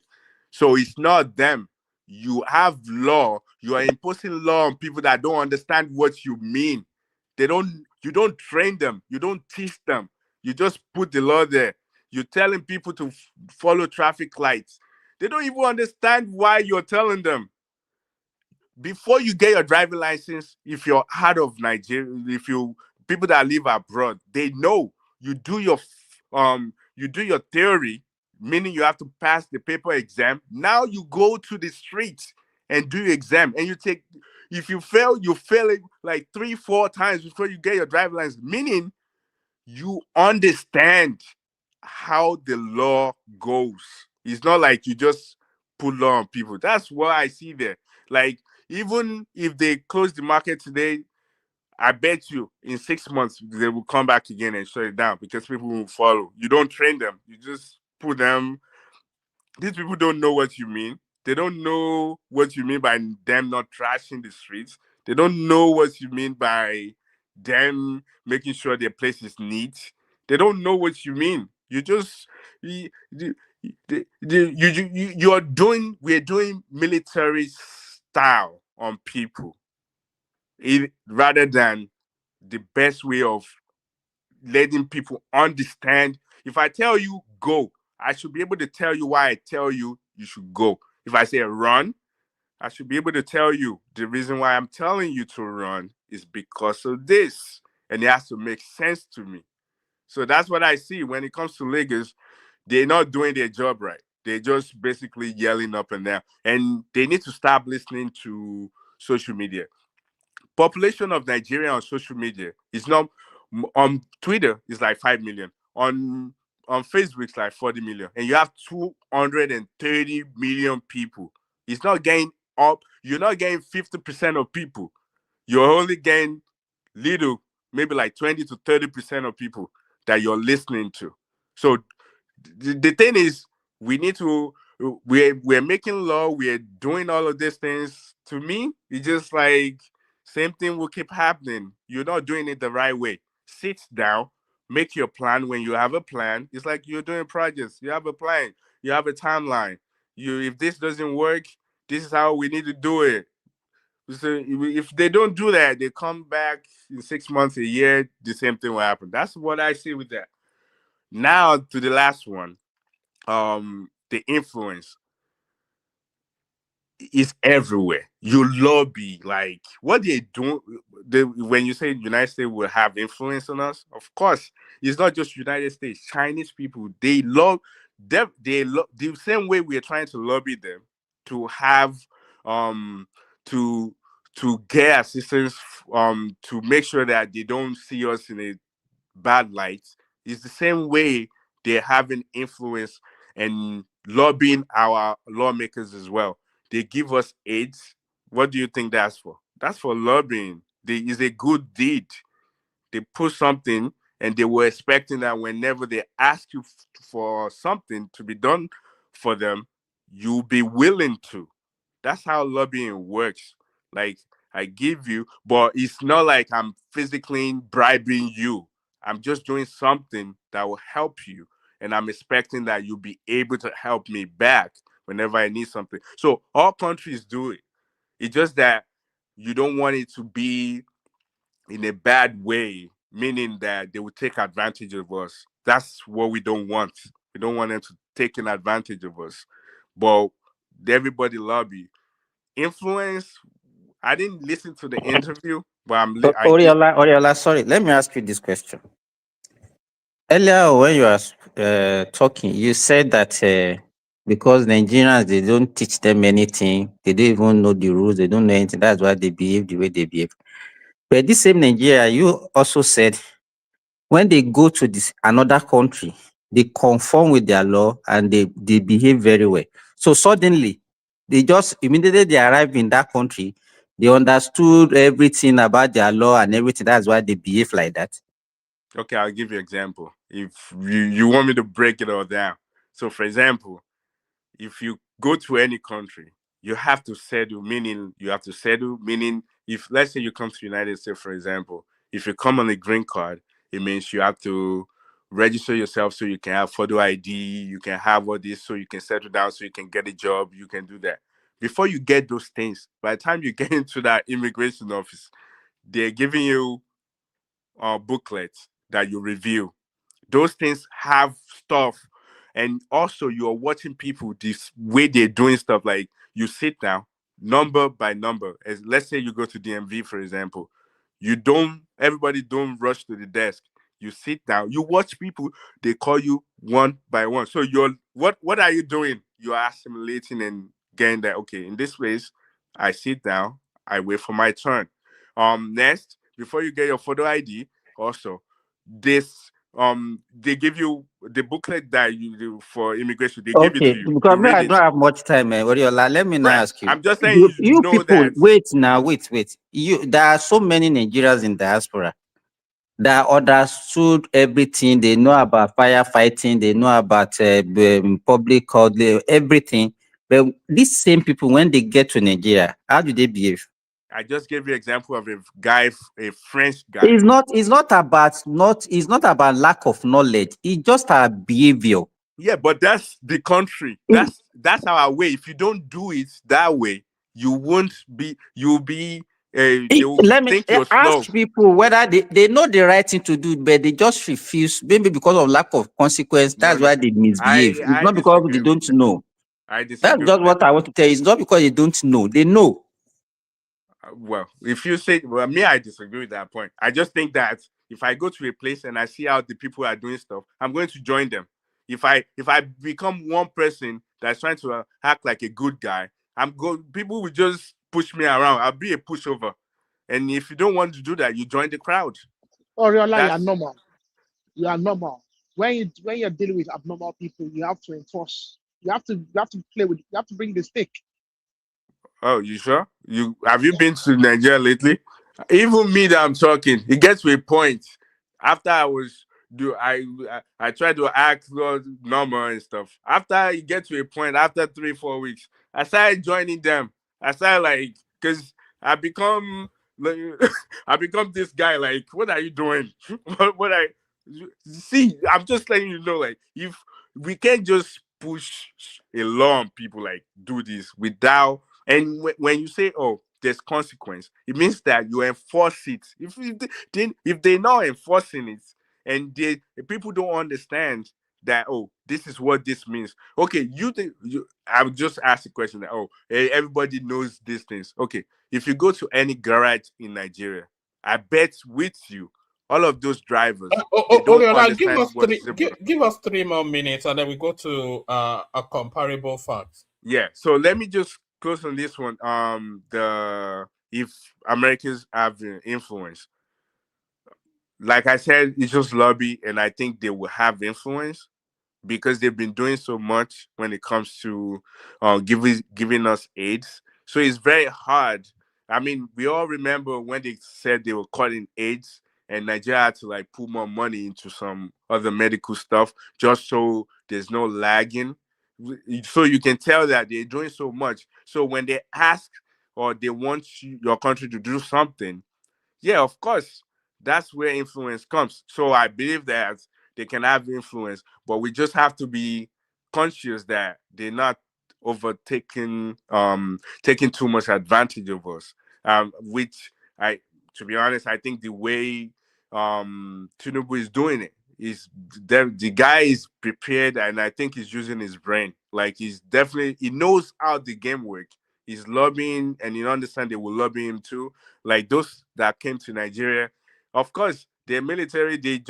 So it's not them. You have law, you are imposing law on people that don't understand what you mean. You don't train them, you don't teach them. You just put the law there. You're telling people to follow traffic lights. They don't even understand why you're telling them. Before you get your driving license, if you're out of Nigeria, people that live abroad, they know you do your theory, meaning you have to pass the paper exam. Now you go to the streets and do your exam, and if you fail, you fail it like 3-4 times before you get your driving license, meaning you understand how the law goes. It's not like you just put law on people. That's what I see there. Like, even if they close the market today, I bet you in 6 months they will come back again and shut it down because people will follow. You don't train them. You just put them. These people don't know what you mean. They don't know what you mean by them not trashing the streets. They don't know what you mean by them making sure their place is neat. They don't know what you mean. You just we're doing military style on people, rather than the best way of letting people understand. If I tell you go, I should be able to tell you why I tell you should go. If I say run, I should be able to tell you the reason why I'm telling you to run is because of this, and it has to make sense to me. So that's what I see when it comes to Lagos. They're not doing their job right. They're just basically yelling up and down, and they need to stop listening to social media. Population of Nigeria on social media is not on Twitter is like 5 million. On Facebook it's like 40 million. And you have 230 million people. It's not getting up. You're not getting 50% of people. You're only getting little, maybe like 20 to 30% of people that you're listening to. So the thing is, we're making law, we're doing all of these things. To me, it's just like same thing will keep happening. You're not doing it the right way. Sit down, make your plan. When you have a plan, it's like you're doing projects. You have a plan, you have a timeline. If this doesn't work, this is how we need to do it. So if they don't do that, they come back in 6 months, a year, the same thing will happen. That's what I see with that. Now to the last one, the influence is everywhere. You lobby, like what they do. When you say United States will have influence on us, of course, it's not just United States. Chinese people, they love them. The same way we are trying to lobby them to have to get assistance to make sure that they don't see us in a bad light. It's the same way they're having influence. and lobbying our lawmakers as well. They give us aids. What do you think that's for? That's for lobbying. It's a good deed. They put something, and they were expecting that whenever they ask you for something to be done for them, you'll be willing to. That's how lobbying works. Like, I give you, but it's not like I'm physically bribing you. I'm just doing something that will help you, and I'm expecting that you'll be able to help me back whenever I need something. So all countries do it. It's just that you don't want it to be in a bad way, meaning that they will take advantage of us. That's what we don't want. We don't want them to take an advantage of us. But everybody lobby. Influence. I didn't listen to the interview, but I did. Oriola, sorry, let me ask you this question. Earlier, when you were talking, you said that because Nigerians, they don't teach them anything, they don't even know the rules, they don't know anything. That's why they behave the way they behave. But this same Nigeria, you also said when they go to this another country, they conform with their law and they behave very well. So suddenly, they just immediately they arrive in that country, they understood everything about their law and everything. That's why they behave like that. Okay, I'll give you an example. If you want me to break it all down. So, for example, if you go to any country, you have to settle, meaning if, let's say, you come to the United States, for example, if you come on a green card, it means you have to register yourself so you can have photo ID, you can have all this so you can settle down, so you can get a job, you can do that. Before you get those things, by the time you get into that immigration office, they're giving you booklets that you review. Those things have stuff, and also you're watching people this way they're doing stuff. Like, you sit down number by number, as let's say you go to DMV, for example. Everybody don't rush to the desk. You sit down, you watch people, they call you one by one. So what are you doing? You're assimilating and getting that, okay, in this place, I sit down, I wait for my turn. Next, before you get your photo ID, also, this they give you the booklet that you do for immigration. They give it Okay, to you. because You me, read I it. don't have much time, Oriola. Let me now Right. ask you. I'm just saying, you You know people, that. wait now, wait. There are so many Nigerians in diaspora that understood everything. They know about firefighting. They know about public code, everything. But these same people, when they get to Nigeria, how do they behave? I just gave you an example of a guy, a French guy. It's not about lack of knowledge. It's just our behavior. Yeah, but that's the country. That's our way. If you don't do it that way, you won't be. You'll be. They will Let me think you're slow. ask people whether they know the right thing to do, but they just refuse, maybe because of lack of consequence. No, That's no. why they misbehave. It's I not because they disagree with don't you. know. I That's disagree just with that. what I want to tell you. It's not because they don't know. They know. Well, if you say, well, me, I disagree with that point. I just think that if I go to a place and I see how the people are doing stuff, I'm going to join them. If I become one person that's trying to act like a good guy, people will just push me around. I'll be a pushover. And if you don't want to do that, you join the crowd. Oriola, you are normal. You are normal. When you're dealing with abnormal people, you have to enforce. You have to play with. You have to bring the stick. Oh, you sure? Have you been to Nigeria lately? Even me that I'm talking, it gets to a point after I try to act normal and stuff. After you get to a point, after 3-4 weeks, I started joining them. I started like, because I become like, I become this guy. Like, what are you doing? what I see? I'm just letting you know, like, if we can't just push a law on people, like, do this without. And when you say, oh, there's consequence, it means that you enforce it. If they're not enforcing it, and people don't understand that, oh, this is what this means. Okay, I would just ask the question that, oh, everybody knows these things. Okay, if you go to any garage in Nigeria, I bet with you, all of those drivers, they don't Oriola, understand what zebra. give us 3 more minutes, and then we go to a comparable fact. Yeah, so let me just close on this one. If Americans have influence, like I said, it's just lobby, and I think they will have influence. because they've been doing so much when it comes to giving us AIDS. So it's very hard. I mean, we all remember when they said they were cutting AIDS, and Nigeria had to like put more money into some other medical stuff just so there's no lagging. So you can tell that they're doing so much. So when they ask or they want your country to do something, yeah, of course, that's where influence comes. So I believe that they can have influence, but we just have to be conscious that they're not overtaking, taking too much advantage of us. Which to be honest, I think the way Tinubu is doing it is the guy is prepared, and I think he's using his brain. Like he knows how the game works. He's lobbying, and you understand they will lobby him too. Like those that came to Nigeria, of course, their military, they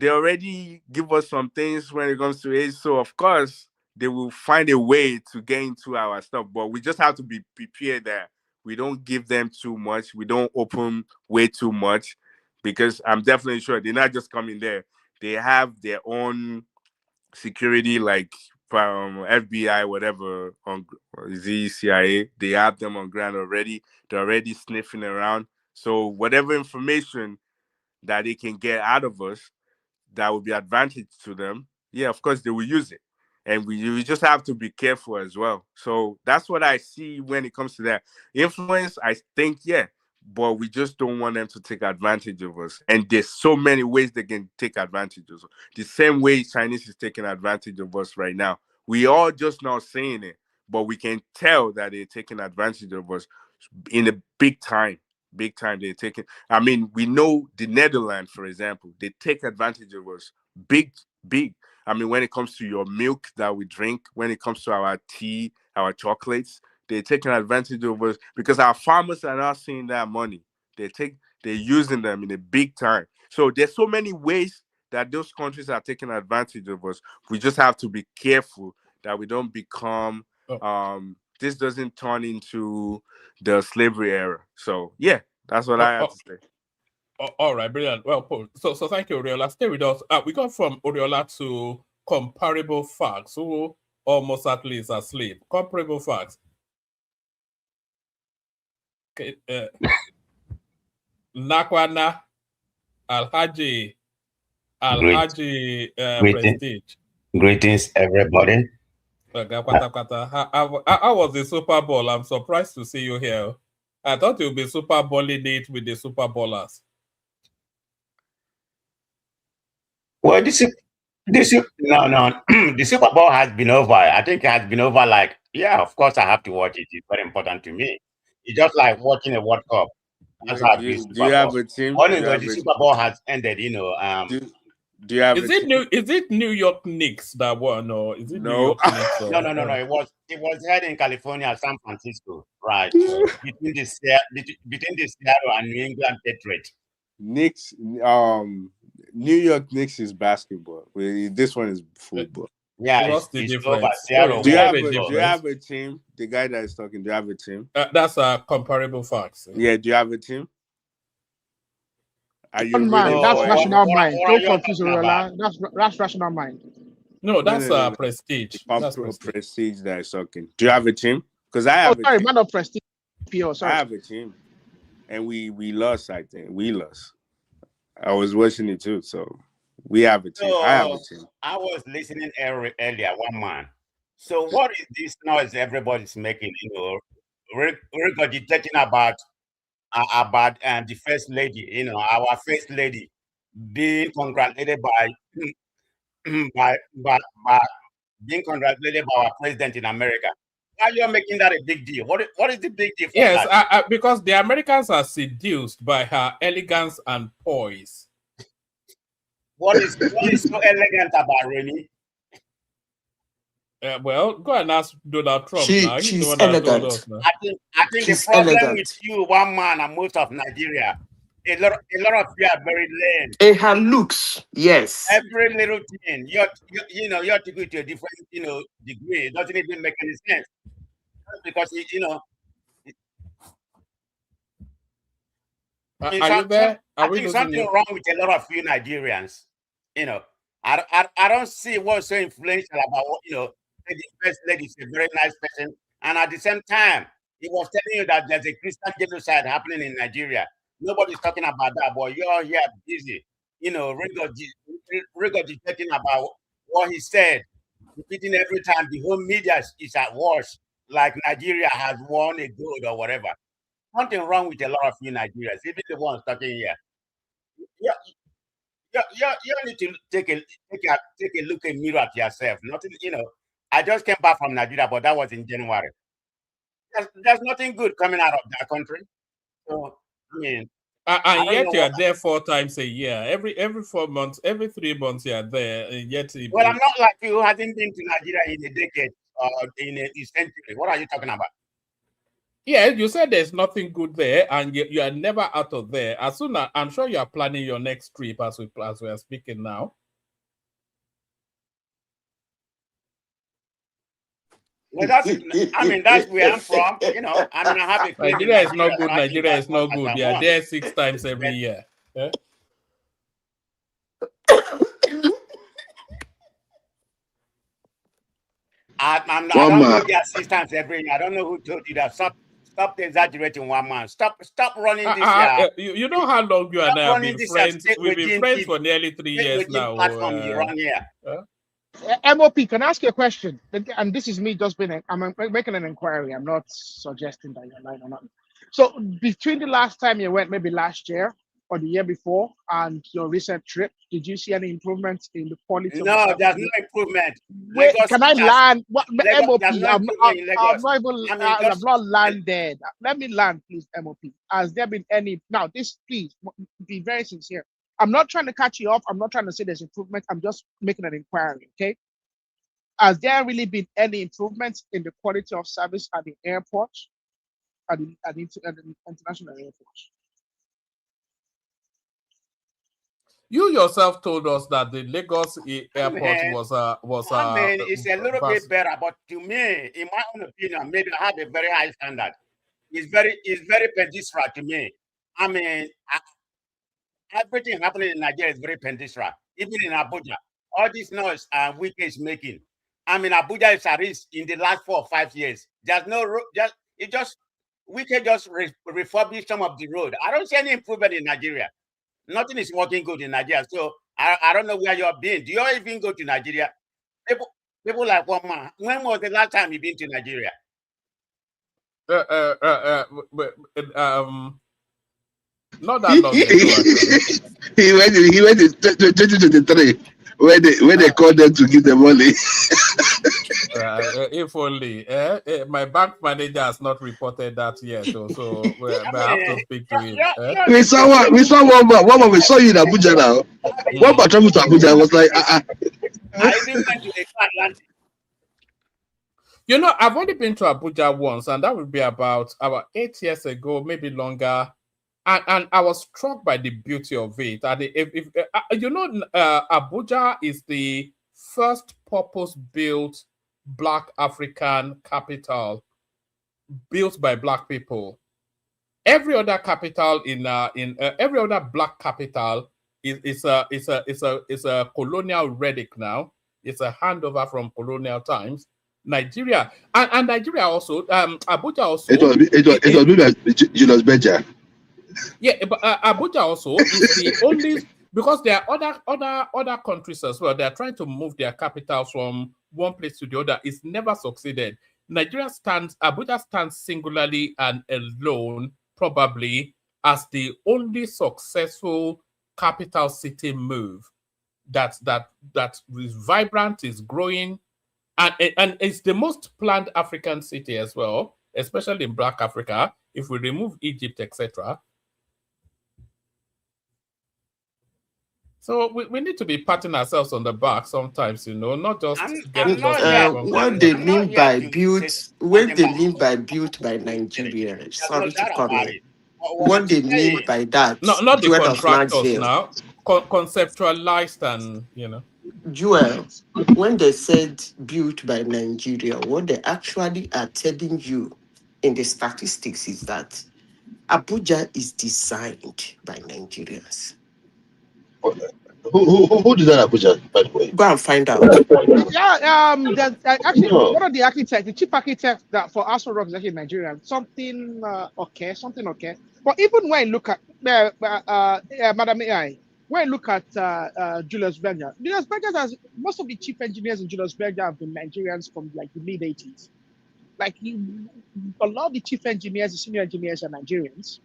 already give us some things when it comes to age. So of course, they will find a way to get into our stuff. But we just have to be prepared that we don't give them too much. We don't open way too much, because I'm definitely sure they're not just coming there. They have their own security, like from FBI, whatever, on CIA. They have them on ground already. They're already sniffing around. So whatever information that they can get out of us that will be advantage to them, yeah, of course they will use it. And we just have to be careful as well. So that's what I see when it comes to that. Influence, I think, yeah, but we just don't want them to take advantage of us. And there's so many ways they can take advantage of us. The same way Chinese is taking advantage of us right now. We all just not saying it, but we can tell that they're taking advantage of us in a big time. Big time they're taking. I mean, we know the Netherlands, for example, they take advantage of us. Big. I mean, when it comes to your milk that we drink, when it comes to our tea, our chocolates, they're taking advantage of us because our farmers are not seeing that money. They're using them in a big time. So there's so many ways that those countries are taking advantage of us. We just have to be careful that we don't become this doesn't turn into the slavery era. So yeah, that's what I have to say. All right, brilliant. Well, Paul. So thank you, Oriola. Stay with us. We got from Oriola to comparable facts. Who almost at least asleep. Comparable facts. Okay, Nakwana Alhaji Prestige. Greetings, everybody. How was the Super Bowl? I'm surprised to see you here. I thought you'd be Super Bowling it with the Super Bowlers. Well, the Super Bowl has been over. I think it has been over. Like, yeah, of course, I have to watch it. It's very important to me. It's just like watching a World Cup. That's how it is. Do you have a team? The Super Bowl has ended. You know. Do you have? Is it New York Knicks that won, or is it New York Knicks? No. It was held in California, San Francisco, right? between the Seattle and New England Patriots. Knicks, New York Knicks is basketball. This one is football. Yeah, what's the difference? Do you have a team? The guy that is talking, do you have a team? That's a comparable facts. Yeah, do you have a team? Are you that's rational mind. Don't confuse Oriola. That's rational mind. No, that's prestige. That's prestige that is talking. Do you have a team? Because I have a team. Man of prestige. I have a team. And we lost, I think. We lost. I was watching it too, so we have a team. So, I have a team. I was listening earlier, one man. So what is this noise everybody's making? You know, regurgitating about the first lady. You know, our first lady being congratulated by being congratulated by our president in America. Why are you making that a big deal? What is the big deal for that? Because the Americans are seduced by her elegance and poise. What is so elegant about Remy? Well, go and ask Donald Trump now. She's the one that told us now. I think the problem with you, one man, and most of Nigeria, a lot of you are very lame. Her looks, yes. Every little thing, you have to go to a different, degree. It doesn't even make any sense. Because are you there? I think something wrong with a lot of you Nigerians. I don't see what's so influential about what, the first lady is a very nice person, and at the same time, he was telling you that there's a Christian genocide happening in Nigeria. Nobody's talking about that, but you're here busy, regurgitating about what he said, repeating every time. The whole media is at wash, like Nigeria has won a gold or whatever. Something wrong with a lot of you Nigerians, even the ones talking here. You need to take a look in mirror at yourself. Nothing, I just came back from Nigeria, but that was in January. There's nothing good coming out of that country. So I mean, and yet you are there 4 times a year. Every 4 months, every 3 months you are there, and yet. Well, I'm not like you who hasn't been to Nigeria in a decade or in a century. What are you talking about? Yeah, you said there's nothing good there, and you are never out of there. As soon as I'm sure you are planning your next trip as we are speaking now. Well, that's where I'm from. I have a Nigeria is not good. Nigeria is not good. You are there 6 times every year. Yeah? I don't go there 6 times every year. I don't know who told you that. Stop exaggerating, one man. Stop running this year. You know how long you and I have been friends? We've been friends for nearly 3 years now. Platform you run here. MOP, can I ask you a question? And this is me just I'm making an inquiry. I'm not suggesting that you're lying or not. So between the last time you went, maybe last year or the year before, and your recent trip, did you see any improvements in the quality? No, there's no improvement. Wait, can I land? MOP, I'm not landed. Let me land, please, MOP. Has there been any? Now, this, please, be very sincere. I'm not trying to catch you off. I'm not trying to say there's improvement. I'm just making an inquiry, okay? Has there really been any improvements in the quality of service at the airports, at the international airports? You yourself told us that the Lagos airport was it's a little bit better, but to me, in my own opinion, maybe I have a very high standard. It's very pedestrian to me. I mean, everything happening in Nigeria is very pedestrian. Even in Abuja, all this noise Wike is making. I mean, Abuja is a risk in the last 4 or 5 years. There's no road. Wike just refurbished some of the road. I don't see any improvement in Nigeria. Nothing is working good in Nigeria. So I don't know where you're been. Do you even go to Nigeria? People like one man. When was the last time you been to Nigeria? Not that long ago. He went in 2023 when they called them to give them money. If only. My bank manager has not reported that yet, so I have to speak to him. We saw one man. We saw you in Abuja now. One man traveled to Abuja. I was like, I even went to the Atlantic. I've only been to Abuja once, and that would be about 8 years ago, maybe longer. And I was struck by the beauty of it. Abuja is the first purpose-built Black African capital built by Black people. Every other capital every other Black capital is a colonial relic now. It's a handover from colonial times. Nigeria and Nigeria also. Abuja also. It was built by Julius Berger. Yeah, but Abuja also is the only, because there are other countries as well. They are trying to move their capitals from one place to the other. It's never succeeded. Abuja stands singularly and alone, probably as the only successful capital city move that is vibrant, is growing, and it's the most planned African city as well, especially in Black Africa. If we remove Egypt, etc. So we need to be patting ourselves on the back sometimes, not just getting lost. What they mean by built by Nigeria. Sorry to come in. What they mean by that? Not the contractors now. Conceptualized and Joel, when they said built by Nigeria, what they actually are telling you in the statistics is that Abuja is designed by Nigerians. Who did that Abuja, by the way? Go and find out. Yeah, there's actually No. one of the architects, the chief architect that for Aso Rock is actually Nigerian. Something okay. But even when you look at Madam AI, when you look at Julius Berger has most of the chief engineers in Julius Berger have been Nigerians from like the mid 80s. Like a lot of the chief engineers, the senior engineers are Nigerians.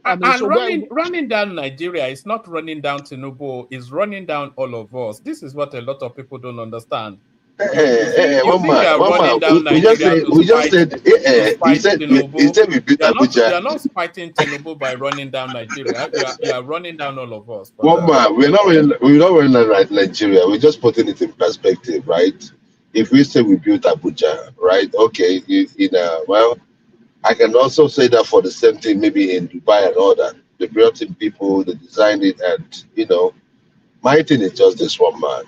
I mean, And so running down Nigeria is not running down Tinubu, it's running down all of us. This is what a lot of people don't understand. You think you are running down Nigeria we just said he said we beat Abuja. You are not fighting Tinubu by running down Nigeria. You are running down all of us. But, One man, we're not running Nigeria. We're just putting it in perspective, right? If we say we built Abuja, right? Okay, well, I can also say that for the same thing, maybe in Dubai and all that. They brought in people, they designed it, and my thing is just this one man.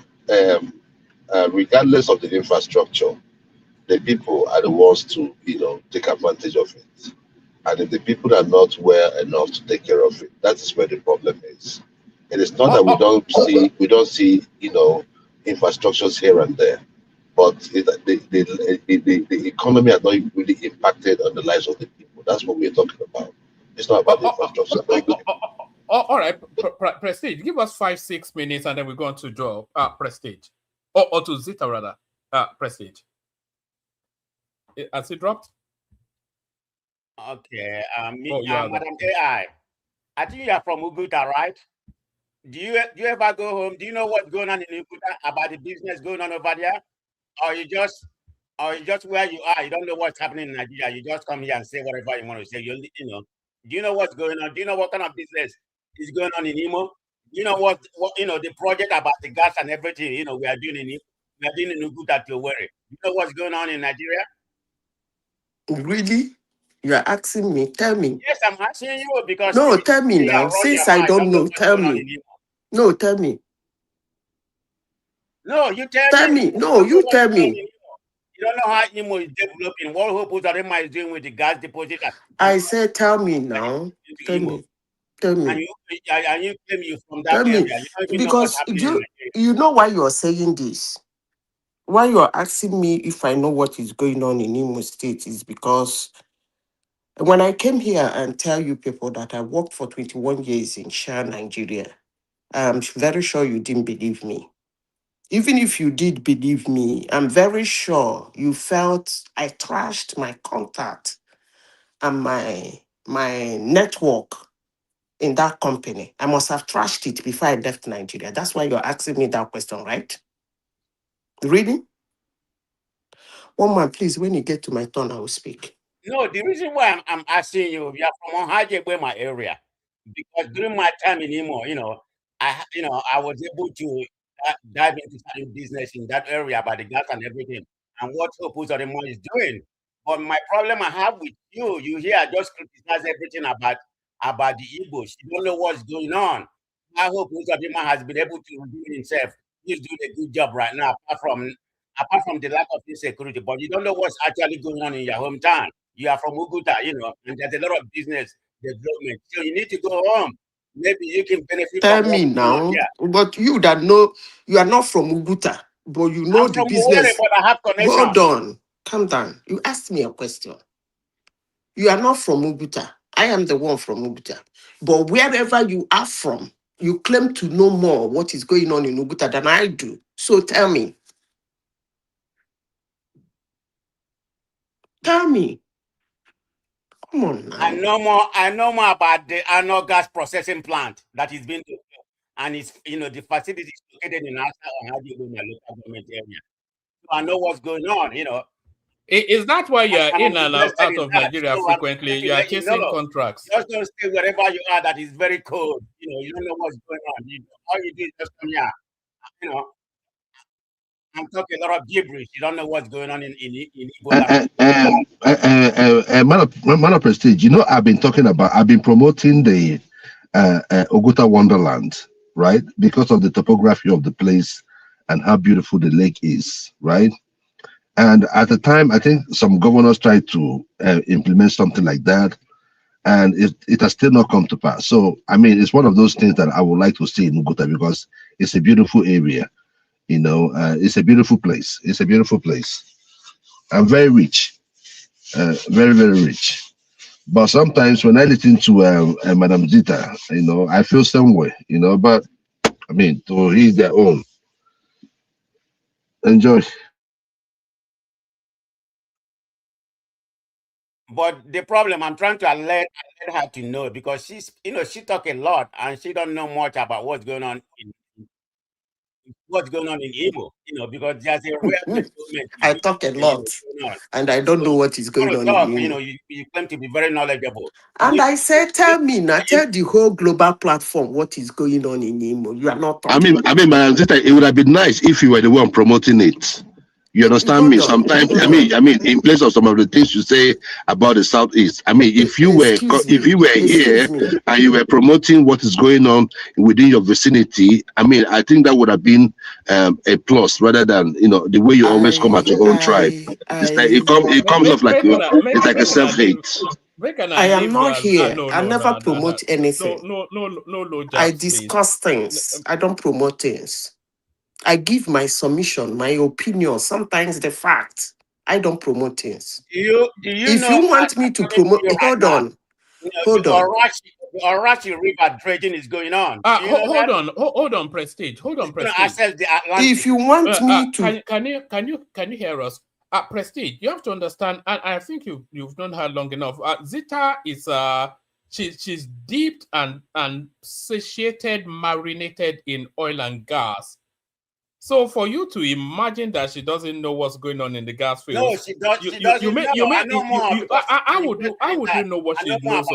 Regardless of the infrastructure, the people are the ones to take advantage of it. And if the people are not well enough to take care of it, that is where the problem is. It is not that we don't see infrastructures here and there, but the economy has not really impacted on the lives of the people. That's what we're talking about. It's not about the infrastructure. All right, Prestige, give us 5-6 minutes and then we're going to draw Prestige. Or to Zita rather, Prestige. Has it dropped? Okay, Madam AI, I think you are from Uguta, right? Do you ever go home? Do you know what's going on in Uguta about the business going on over there? Or you just where you are, you don't know what's happening in Nigeria, you just come here and say whatever you want to say. Do you know what's going on? Do you know what kind of business is going on in Imo? Do you know what the project about the gas and everything, we are doing in Uguta to worry. You know what's going on in Nigeria? Really? You are asking me? Tell me. Yes, I'm asking you because no, tell me now. Since I don't know, tell me. No, tell me. No, you tell me. No, you tell me. You don't know how Imo is developing. What Hope Uzodinma is doing with the gas deposit. I said, tell me now. Tell me. Tell me. And you claim you from that tell area. Me. You don't even because know you know why you are saying this. Why you are asking me if I know what is going on in Imo State is because when I came here and tell you people that I worked for 21 years in Shah, Nigeria, I'm very sure you didn't believe me. Even if you did believe me, I'm very sure you felt I trashed my contact and my network in that company. I must have trashed it before I left Nigeria. That's why you're asking me that question, right? Really? One man, please, when you get to my turn, I will speak. No, the reason why I'm asking you are from Ohajegbe, my area, because during my time in Imo, I was able to dive into starting business in that area about the gas and everything, and what Hope Uzodinma is doing. But my problem I have with you here just criticize everything about the Igbos. You don't know what's going on. I hope Uzodinma has been able to do it himself. He's doing a good job right now, apart from the lack of insecurity. But you don't know what's actually going on in your hometown. You are from Uguta, and there's a lot of business development. So you need to go home. Maybe you can benefit Tell from me now. But you that know, you are not from Uguta, but you know I'm the from business. Uwere, but I have connection. Hold on. Calm down. You asked me a question. You are not from Uguta. I am the one from Uguta. But wherever you are from, you claim to know more what is going on in Uguta than I do. So tell me. Tell me. Come on now. I know more about the annual gas processing plant that is being developed. And it's the facility is located in Asa or Hajibun, my local government area. So I know what's going on, Is that why you are in and out of that. Nigeria So frequently? You are chasing contracts. Just don't stay wherever you are that is very cold. You don't know what's going on. All you do is just come here. I'm talking a lot of gibberish. You don't know what's going on in Ebola. Man of Prestige, I've been promoting the Oguta Wonderland, right? Because of the topography of the place and how beautiful the lake is, right? And at the time, I think some governors tried to implement something like that. and it has still not come to pass. So, I mean, it's one of those things that I would like to see in Ugota because it's a beautiful area. It's a beautiful place. It's a beautiful place and very rich, very, very rich. But sometimes when I listen to Madam Zita, I feel some way, but I mean, to each their own. Enjoy. But the problem, I'm trying to alert her to know, because she's, she talk a lot and she don't know much about what's going on in Imo, because there's a rare movement. I talk a lot, and I don't know what is going on in Imo. You claim to be very knowledgeable. And I said, tell me now, tell the whole global platform what is going on in Imo. You are not talking. Madam Zita, it would have been nice if you were the one promoting it. You understand me? Sometimes, I mean, in place of some of the things you say about the Southeast. I mean, if you were here and you were promoting what is going on within your vicinity, I mean, I think that would have been a plus rather than the way you always come at your own tribe. It comes off like it's like a self-hate. I am not here. I never promote anything. No, I discuss things. I don't promote things. I give my submission, my opinion, sometimes the fact. I don't promote things. If you want me to promote, hold on. The Orashi River dredging is going on. Hold on, Prestige. Hold on, Prestige. If you want me to, can you hear us? Prestige, you have to understand, and I think you've known her long enough. Zita is she's deep and satiated, marinated in oil and gas. So for you to imagine that she doesn't know what's going on in the gas fields, no, she doesn't know. How would you know what she knows?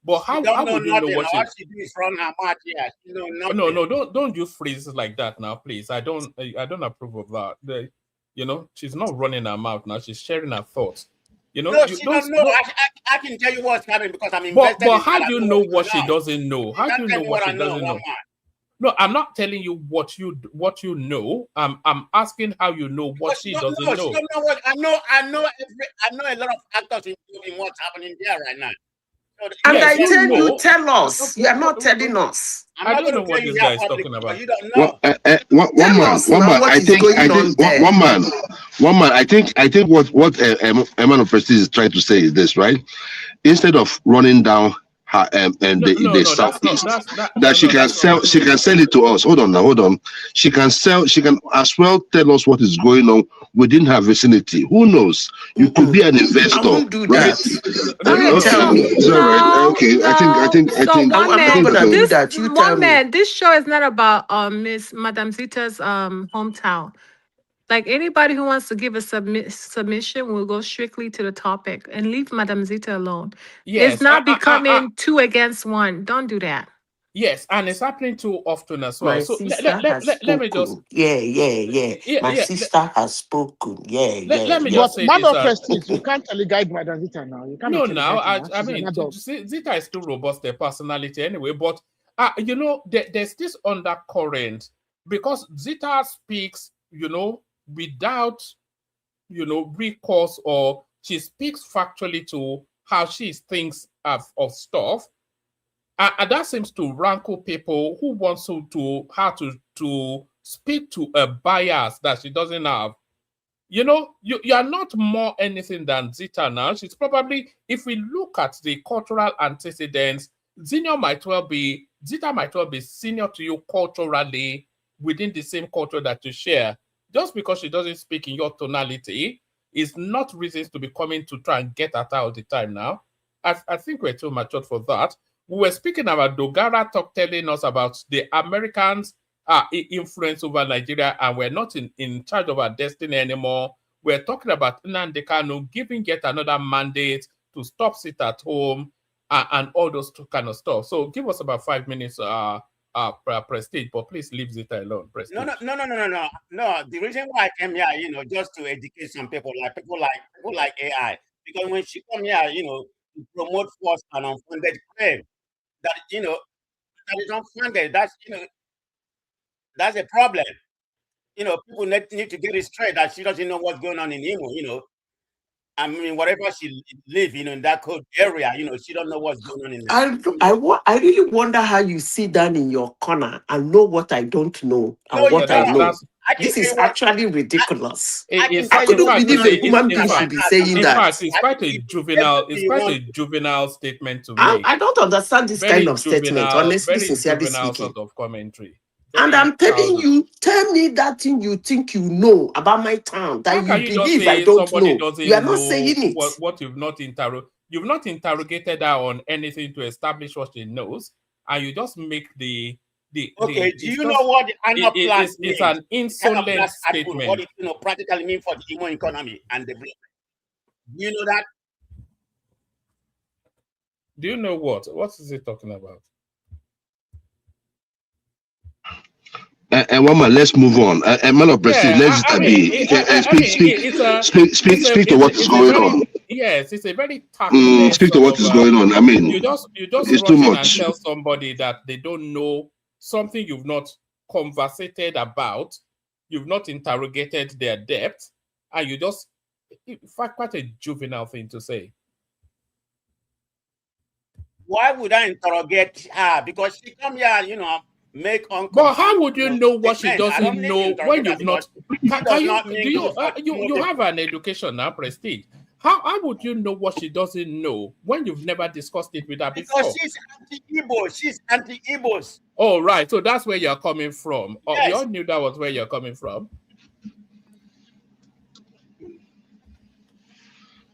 But how would you know what she does from her mouth? Yeah, she know nothing. No, don't use phrases like that now, please. I don't approve of that. She's not running her mouth now. She's sharing her thoughts. No, she don't know. I can tell you what's happening because I'm invested. But how do you know what she doesn't know? How do you know what she doesn't know? No, I'm not telling you what you know. I'm asking how you know what she doesn't know. She don't know what I know. I know a lot of actors in what's happening there right now. So and I tell you, tell us. You are not telling us. I don't know what this guy is talking about. You don't know. One man. I think what Emmanuel Prestige is trying to say is this, right? Instead of running down her the Southeast, that she can sell it to us. Hold on. She can as well tell us what is going on within her vicinity. Who knows? You could be an investor. I won't do right? Don't tell me. It's all right. Okay. I think. One man. This show is not about Miss Madam Zita's hometown. Like anybody who wants to give a submission will go strictly to the topic and leave Madam Zita alone. Yes, it's not becoming 2 against 1. Don't do that. Yes, and it's happening too often as well. My so sister let me just. Yeah. My sister has spoken. Let me just say this. Prestige, you can't totally guide Madam Zita now. You can't. No, now I mean, Zita is still robust, their personality anyway. But there's this undercurrent because Zita speaks, without, recourse, or she speaks factually to how she thinks of stuff. And that seems to rankle people who want to speak to a bias that she doesn't have. You are not more anything than Zita now. She's probably, if we look at the cultural antecedents, Zita might well be senior to you culturally within the same culture that you share. Just because she doesn't speak in your tonality is not reasons to be coming to try and get at her all the time now. I think we're too matured for that. We were speaking about Dogara telling us about the Americans' influence over Nigeria, and we're not in charge of our destiny anymore. We're talking about Nnamdi Kanu giving yet another mandate to stop sit at home and all those kind of stuff. So give us about 5 minutes, Prestige, but please leave Zita alone. Prestige. No. The reason why I came here, just to educate some people like AI, because when she come here, to promote false and unfunded claim that that is unfunded. That's a problem. People need to get it straight that she doesn't know what's going on in Imo. I mean, whatever she live, in that code area, she don't know what's going on in I really wonder how you sit down in your corner and know what I don't know and No, you what I don't. know. I can This is tell you what. actually ridiculous. I can It's, tell I you in couldn't what's fact, going believe on a in human being Nigeria should right be now. saying in that. fact, it's quite a juvenile. It's Everything quite wrong. a juvenile statement to make. I don't understand this kind of statement, honestly, Very sincerely juvenile speaking. sort of commentary. And Very I'm telling childish. you, tell me that thing you think you know about my town that How you can you just believe I say don't somebody know. You are doesn't not know saying it. what you've not interrogated her on anything to establish what she knows, and you just make the Okay, do it's you just know what the annual plan it's means? an The kind of insolent glass apple, statement. what it practically mean for the human economy and the development. Do you know that? Do you know what? What is he talking about? And one man, let's move on. Man of prestige, let's speak to what is going on. Yes, it's a very tactless Speak to sort what of. is going on. I mean, You just it's too rush in and much. tell somebody that they don't know something you've not conversated about, you've not interrogated their depth, and you just, in fact, quite a juvenile thing to say. Why would I interrogate her? Because she come here, make But how would you know what she doesn't know when you've not? Can you? Do you? You have an education now, Prestige. How would you know what she doesn't know when you've never discussed it with her before? Because she's anti-Igbo. She's anti-Igbos. Oh, right. So that's where you're coming from. Yes. We all knew that was where you're coming from.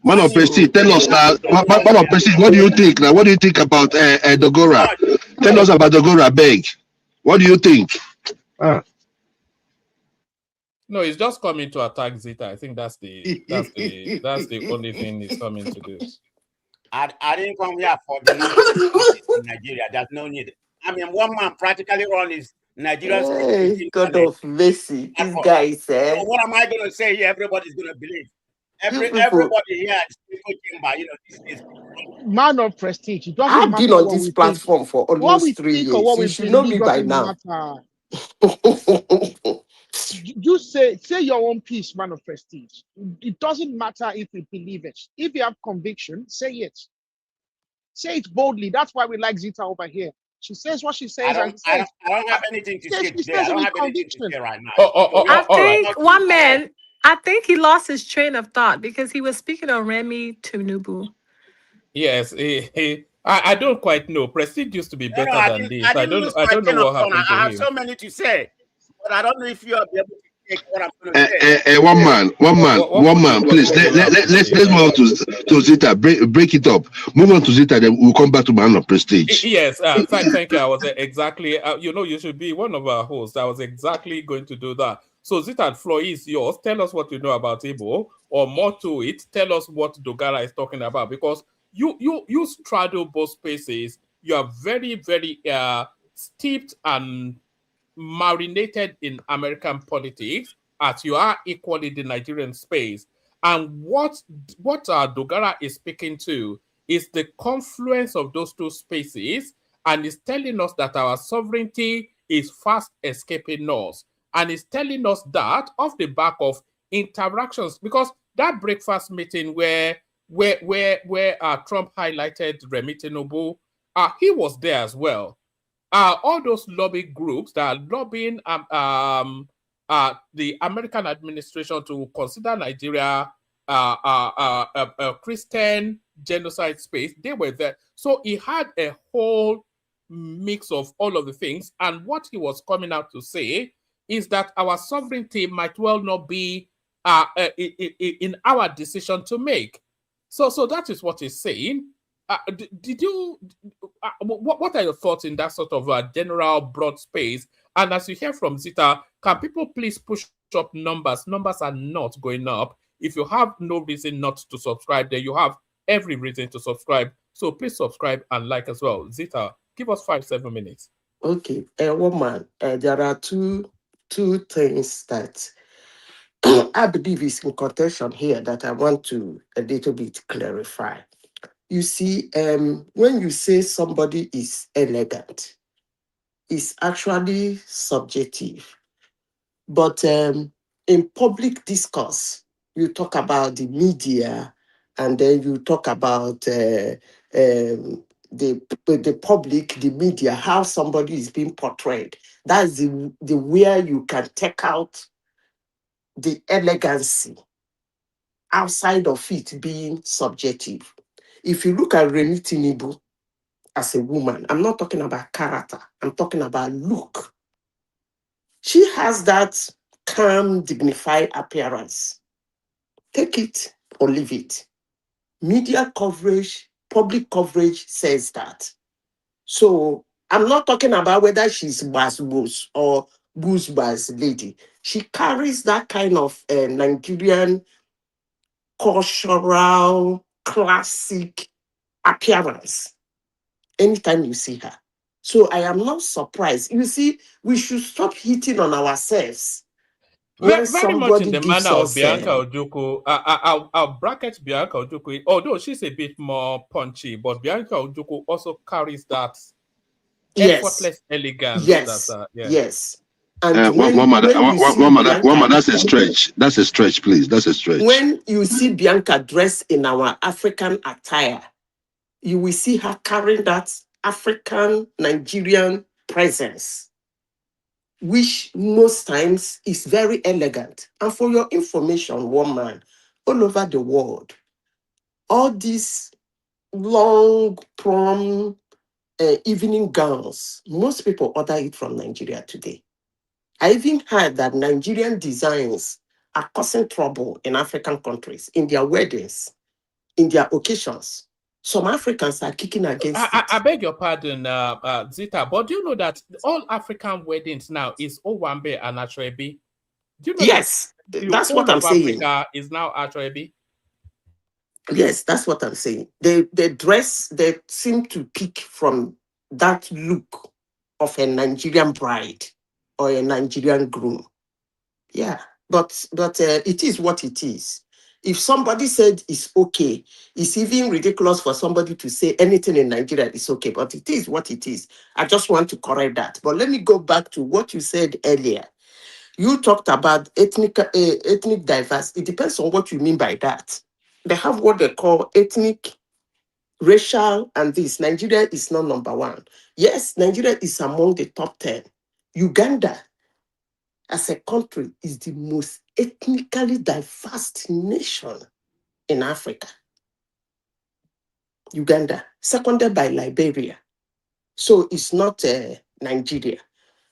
Man of prestige, tell us now. Man of prestige, what do you think now? What do you think about Dogara? Tell us about Dogara, beg. What do you think? No, he's just coming to attack Zita. I think that's the only thing he's coming to do. I didn't come here for the nonsense in Nigeria. There's no need. I mean, one man practically run his Nigerian Hey, God of mercy, this guy said. So what am I going to say here? Everybody's going to believe. Everybody here is this is man of prestige. It doesn't I've matter been on this platform for almost 3 years. You should know me by now. You say your own piece, man of prestige. It doesn't matter if we believe it. If you have conviction, say it. Say it boldly. That's why we like Zita over here. She says what she says. I don't have anything to say today. I don't have anything to say right now. I think one man, I think he lost his train of thought because he was speaking on Remy Tinubu. Yes, I don't quite know. Prestige used to be better than this. I don't know what happened to him. I have so many to say, but I don't know if you'll be able to take what I'm going to say. One man, please. Let's move on to Zita. Break it up. Move on to Zita, then we'll come back to man of prestige. Yes, thank you. I was exactly. You should be one of our hosts. I was exactly going to do that. So Zita, floor is yours. Tell us what you know about Igbo, or more to it. Tell us what Dogara is talking about, because you straddle both spaces. You are very, very steeped and marinated in American politics, as you are equally the Nigerian space. And what Dogara is speaking to is the confluence of those two spaces, and is telling us that our sovereignty is fast escaping us, and is telling us that off the back of interactions, because that breakfast meeting where Trump highlighted Remi Tinubu, he was there as well. All those lobby groups that are lobbying the American administration to consider Nigeria a Christian genocide space, they were there. So he had a whole mix of all of the things. And what he was coming out to say is that our sovereignty might well not be in our decision to make. So that is what he's saying. What are your thoughts in that sort of general broad space? And as you hear from Zita, can people please push up numbers? Numbers are not going up. If you have no reason not to subscribe, then you have every reason to subscribe. So please subscribe and like as well. Zita, give us 5-7 minutes. Okay, woman, there are two things that I believe is in contention here that I want to a little bit clarify. You see, when you say somebody is elegant, it's actually subjective. But in public discourse, you talk about the media and then you talk about the public, the media, how somebody is being portrayed. That's the where you can take out the elegancy outside of it being subjective. If you look at Reni Tinubu as a woman, I'm not talking about character, I'm talking about look. She has that calm, dignified appearance. Take it or leave it. Media coverage, public coverage says that. So I'm not talking about whether she's Bas Bus or Bus Bas lady. She carries that kind of Nigerian cultural, classic appearance anytime you see her. So I am not surprised. You see, we should stop hitting on ourselves when Very much in somebody the manner gives of us. Bianca Ojukwu. I'll bracket Bianca Ojukwu, although she's a bit more punchy, but Bianca Ojukwu also carries that Yes, effortless elegance. yes, Yeah. yes. And One when you see Bianca, that's a stretch. That's a stretch, please. That's a stretch. when you see Bianca dressed in our African attire, you will see her carrying that African Nigerian presence, which most times is very elegant. And for your information, woman, all over the world, all these long prom evening gowns, most people order it from Nigeria today. I even heard that Nigerian designs are causing trouble in African countries, in their weddings, in their occasions. Some Africans are kicking against it. I beg your pardon, Zita, but do you know that all African weddings now is Owambe and Ashwebi? Do you know Yes, that the that's what whole I'm of saying. Africa is now Ashwebi? Yes, that's what I'm saying. They dress, they seem to pick from that look of a Nigerian bride or a Nigerian groom. Yeah, but it is what it is. If somebody said it's okay, it's even ridiculous for somebody to say anything in Nigeria is okay, but it is what it is. I just want to correct that. But let me go back to what you said earlier. You talked about ethnic diverse. It depends on what you mean by that. They have what they call ethnic, racial, and this. Nigeria is not number one. Yes, Nigeria is among the top 10. Uganda, as a country, is the most ethnically diverse nation in Africa. Uganda, seconded by Liberia. So it's not Nigeria.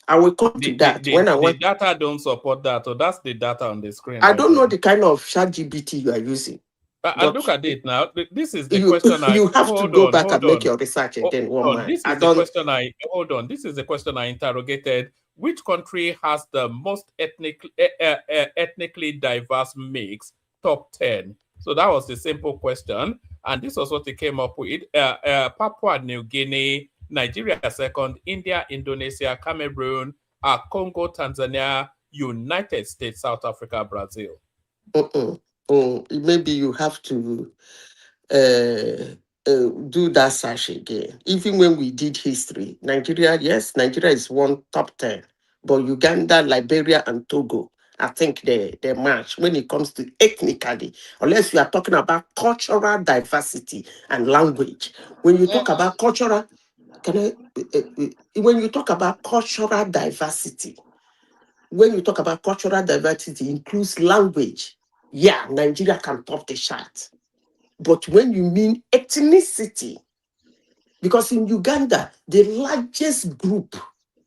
I will come to that when I want. The data don't support that, so that's the data on the screen. I right don't know there. the kind of ChatGPT you are using. And look at it now. This is the You, question I you have to go back and make hold your research again. on. This is the question I hold on. This is the question I interrogated. Which country has the most ethnically diverse mix? Top 10. So that was the simple question, and this was what they came up with. Papua New Guinea, Nigeria second, India, Indonesia, Cameroon, Congo, Tanzania, United States, South Africa, Brazil. Maybe you have to do that search again. Even when we did history, Nigeria is one top 10, but Uganda, Liberia, and Togo, I think they match when it comes to ethnically, unless you are talking about cultural diversity and language. When you talk about cultural, when you talk about cultural diversity, includes language. Yeah, Nigeria can top the chart. But when you mean ethnicity, because in Uganda, the largest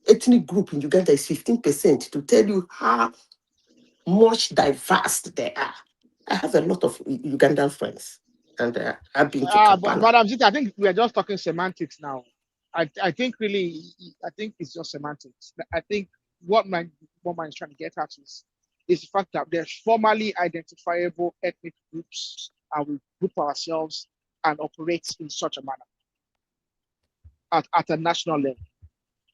ethnic group in Uganda is 15%, to tell you how much diverse they are. I have a lot of Ugandan friends, and I've been to Kampala. Madam Zita, I think we are just talking semantics now. I think it's just semantics. I think what my is trying to get at is the fact that there's formally identifiable ethnic groups, and we group ourselves and operate in such a manner at a national level.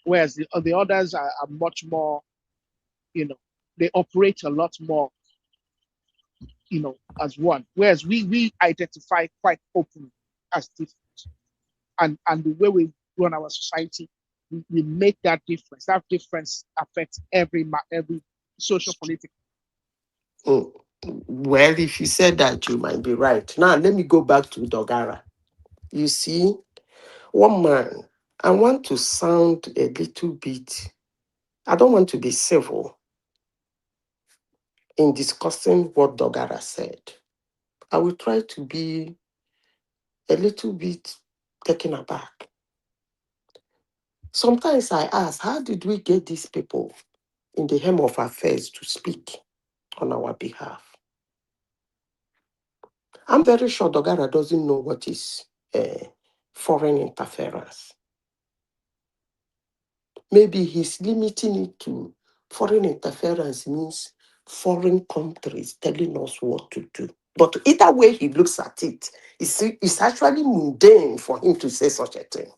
Whereas the others are much more, they operate a lot more, as one. Whereas we identify quite openly as different. And the way we run our society, we make that difference. That difference affects every social political. Well, if you said that, you might be right. Now, let me go back to Dogara. You see, one man, I want to sound a little bit, I don't want to be civil in discussing what Dogara said. I will try to be a little bit taken aback. Sometimes I ask, how did we get these people in the helm of affairs to speak on our behalf? I'm very sure Dogara doesn't know what is foreign interference. Maybe he's limiting it to foreign interference means foreign countries telling us what to do. But either way he looks at it, it's actually mundane for him to say such a thing.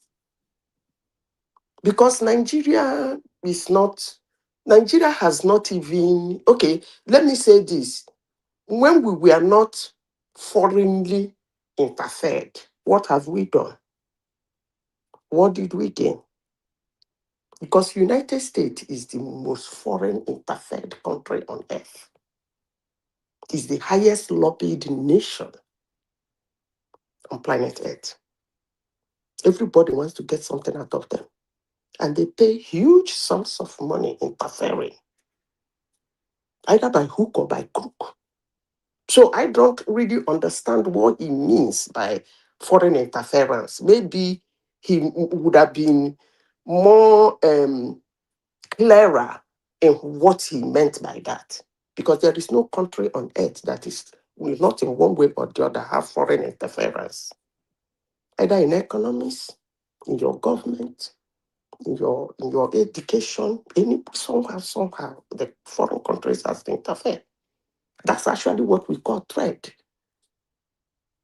Because Nigeria has not even, okay, let me say this. When we were not foreignly interfered, what have we done? What did we gain? Because United States is the most foreign interfered country on earth. It's the highest lobbied nation on planet Earth. Everybody wants to get something out of them. And they pay huge sums of money interfering, either by hook or by crook. So I don't really understand what he means by foreign interference. Maybe he would have been more clearer in what he meant by that. Because there is no country on earth that will not in one way or the other have foreign interference. Either in economies, in your government, in your education, somehow, the foreign countries has to interfere. That's actually what we call trade.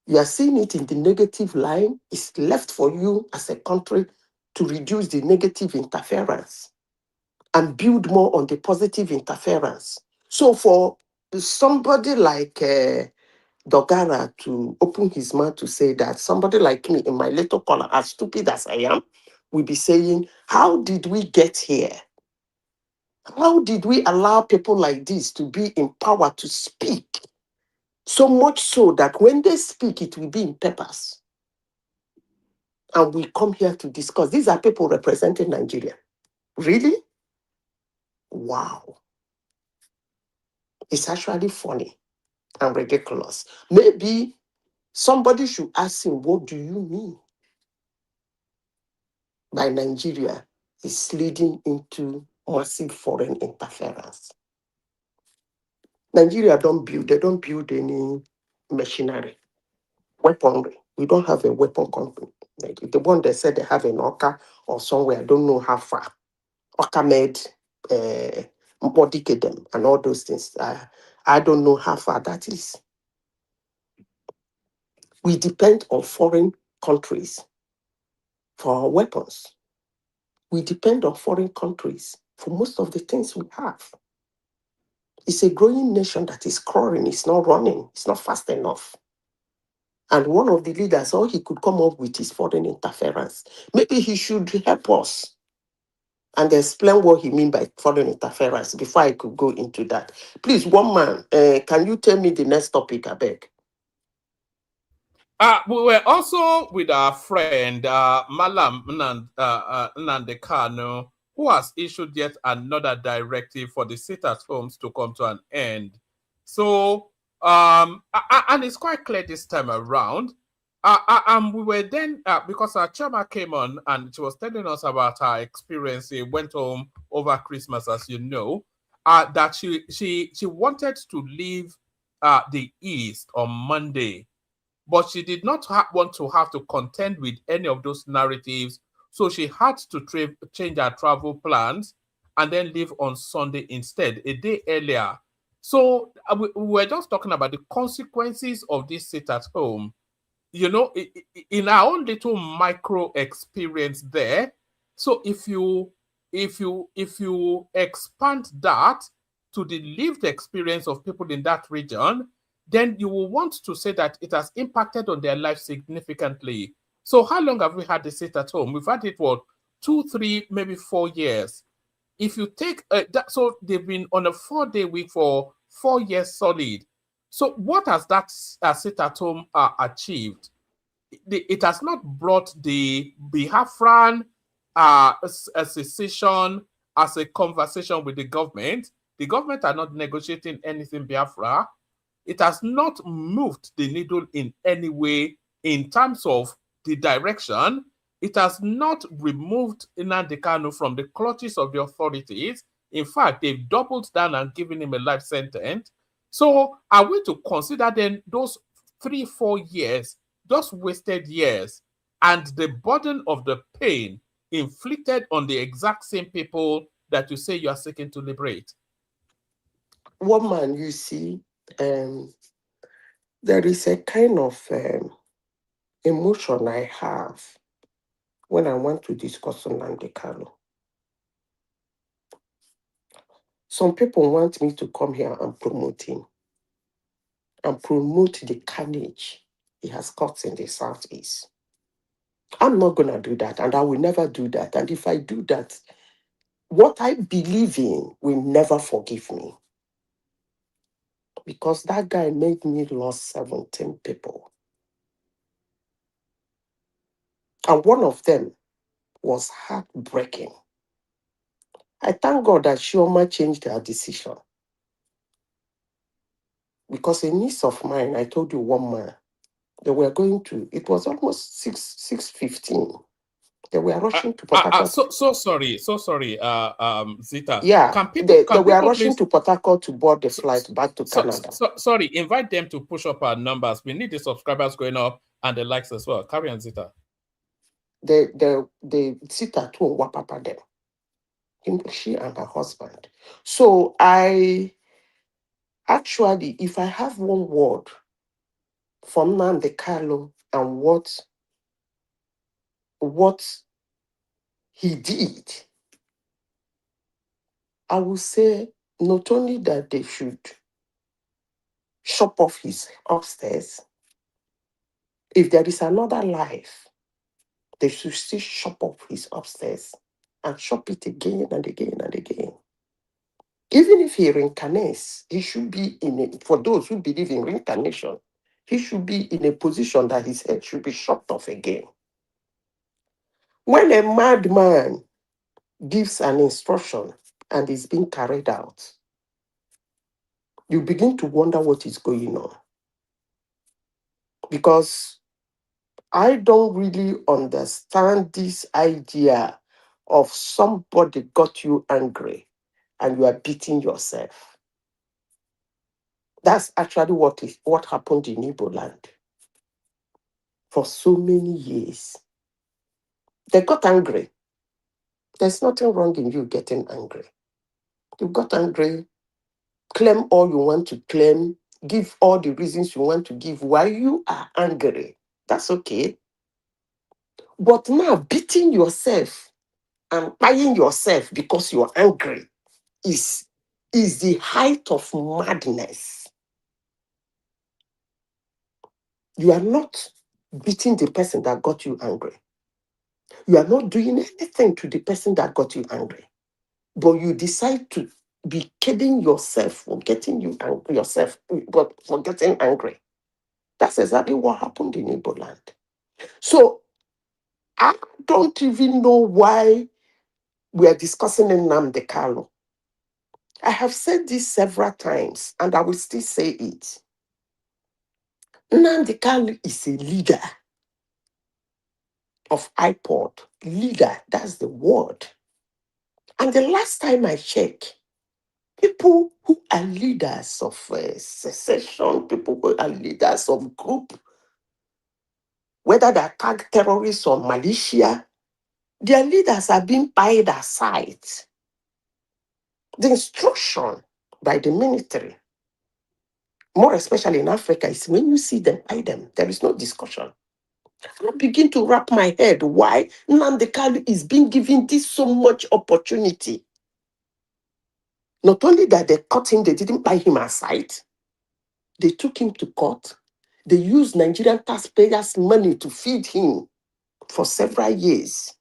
You are seeing it in the negative line. It's left for you as a country to reduce the negative interference and build more on the positive interference. So for somebody like Dogara to open his mouth to say that, somebody like me in my little corner, as stupid as I am, will be saying, how did we get here? How did we allow people like this to be in power to speak? So much so that when they speak, it will be in papers. And we come here to discuss. These are people representing Nigeria. Really? Wow. It's actually funny and ridiculous. Maybe somebody should ask him, what do you mean by Nigeria is leading into massive foreign interference? Nigeria they don't build any machinery, weaponry. We don't have a weapon company. Like the one that said they have in Oka or somewhere, I don't know how far. Oka made body them and all those things. I don't know how far that is. We depend on foreign countries for our weapons. We depend on foreign countries for most of the things we have. It's a growing nation that is crawling, it's not running, it's not fast enough. And one of the leaders, all he could come up with is foreign interference. Maybe he should help us and explain what he means by foreign interference before I could go into that. Please, one man, can you tell me the next topic, I beg? We were also with our friend Malam Nandekano, who has issued yet another directive for the sit-at-homes to come to an end. So, and it's quite clear this time around. And we were then, because our chairman came on and she was telling us about her experience. She went home over Christmas, as you know, that she wanted to leave the East on Monday. But she did not want to have to contend with any of those narratives. So she had to change her travel plans and then leave on Sunday instead, a day earlier. So we were just talking about the consequences of this sit at home. You know, in our own little micro experience there. So if you expand that to the lived experience of people in that region, then you will want to say that it has impacted on their life significantly. So how long have we had the sit at home? We've had it, 2, 3, maybe 4 years. If you take that, so they've been on a 4-day week for 4 years solid. So what has that sit-at-home achieved? It has not brought the Biafran secession as a conversation with the government. The government are not negotiating anything Biafra. It has not moved the needle in any way in terms of the direction. It has not removed Nnamdi Kanu from the clutches of the authorities. In fact, they've doubled down and given him a life sentence. So are we to consider then those 3-4 years, those wasted years, and the burden of the pain inflicted on the exact same people that you say you are seeking to liberate? Woman, you see, there is a kind of emotion I have when I want to discuss Nnamdi Kanu. Some people want me to come here and promote him and promote the carnage he has caused in the Southeast. I'm not going to do that, and I will never do that. And if I do that, what I believe in will never forgive me. Because that guy made me lose 17 people. And one of them was heartbreaking. I thank God that Shioma changed her decision. Because a niece of mine, I told you one man, they were going to, it was almost 6:15. They were rushing to Port Harcourt. So sorry, Zita. Yeah, Can they were people rushing please, to Port Harcourt to board the flight back to Canada. sorry, invite them to push up our numbers. We need the subscribers going up and the likes as well. Carry on, Zita. They sit at home, wapapa them. She and her husband. So I actually, if I have one word from Nnamdi Kanu and what he did, I will say not only that they should chop off his upstairs, if there is another life, they should still chop off his upstairs and chop it again and again and again. Even if he reincarnates, he should be for those who believe in reincarnation, he should be in a position that his head should be chopped off again. When a madman gives an instruction and is being carried out, you begin to wonder what is going on. Because I don't really understand this idea of somebody got you angry and you are beating yourself. That's actually what happened in Igbo land for so many years. They got angry. There's nothing wrong in you getting angry. You got angry, claim all you want to claim, give all the reasons you want to give why you are angry. That's okay. But now beating yourself and buying yourself because you're angry is the height of madness. You are not beating the person that got you angry. You are not doing anything to the person that got you angry. But you decide to be kidding yourself for getting you angry yourself, but for getting angry. That's exactly what happened in Igbo land. So I don't even know why we are discussing Nnamdi Kanu. I have said this several times, and I will still say it. Nnamdi Kanu is a leader of IPOD. Leader, that's the word. And the last time I checked, people who are leaders of secession, people who are leaders of group, whether they attack terrorists or militia, their leaders are being pied aside. The instruction by the military, more especially in Africa, is when you see them, pie them. There is no discussion. I begin to wrap my head why Nnamdi Kanu is being given this so much opportunity. Not only that they caught him, they didn't buy him aside. They took him to court. They used Nigerian taxpayers' money to feed him for several years.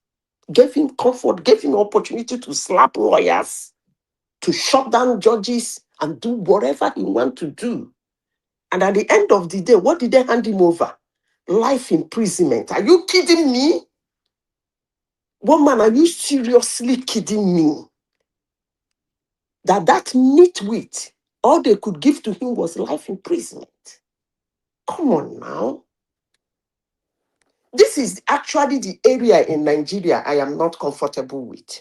Gave him comfort, gave him opportunity to slap lawyers, to shut down judges and do whatever he wants to do. And at the end of the day, what did they hand him over? Life imprisonment. Are you kidding me? Woman, are you seriously kidding me? That nitwit, all they could give to him was life imprisonment. Come on now. This is actually the area in Nigeria I am not comfortable with.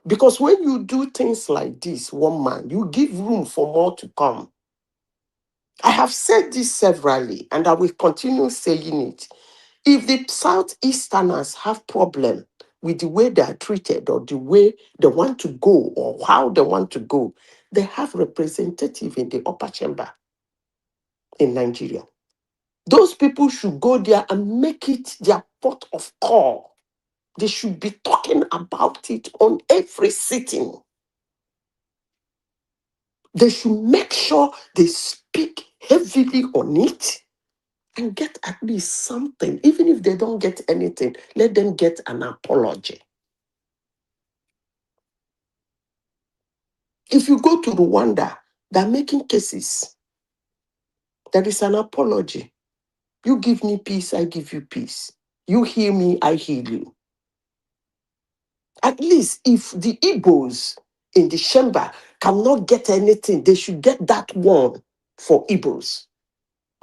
Because when you do things like this, one man, you give room for more to come. I have said this severally, and I will continue saying it. If the Southeasterners have problem with the way they are treated or the way they want to go or how they want to go, they have representative in the upper chamber in Nigeria. Those people should go there and make it their port of call. They should be talking about it on every sitting. They should make sure they speak heavily on it and get at least something. Even if they don't get anything, let them get an apology. If you go to Rwanda, they're making cases. There is an apology. You give me peace, I give you peace. You heal me, I heal you. At least if the Igbos in the chamber cannot get anything, they should get that one for Igbos,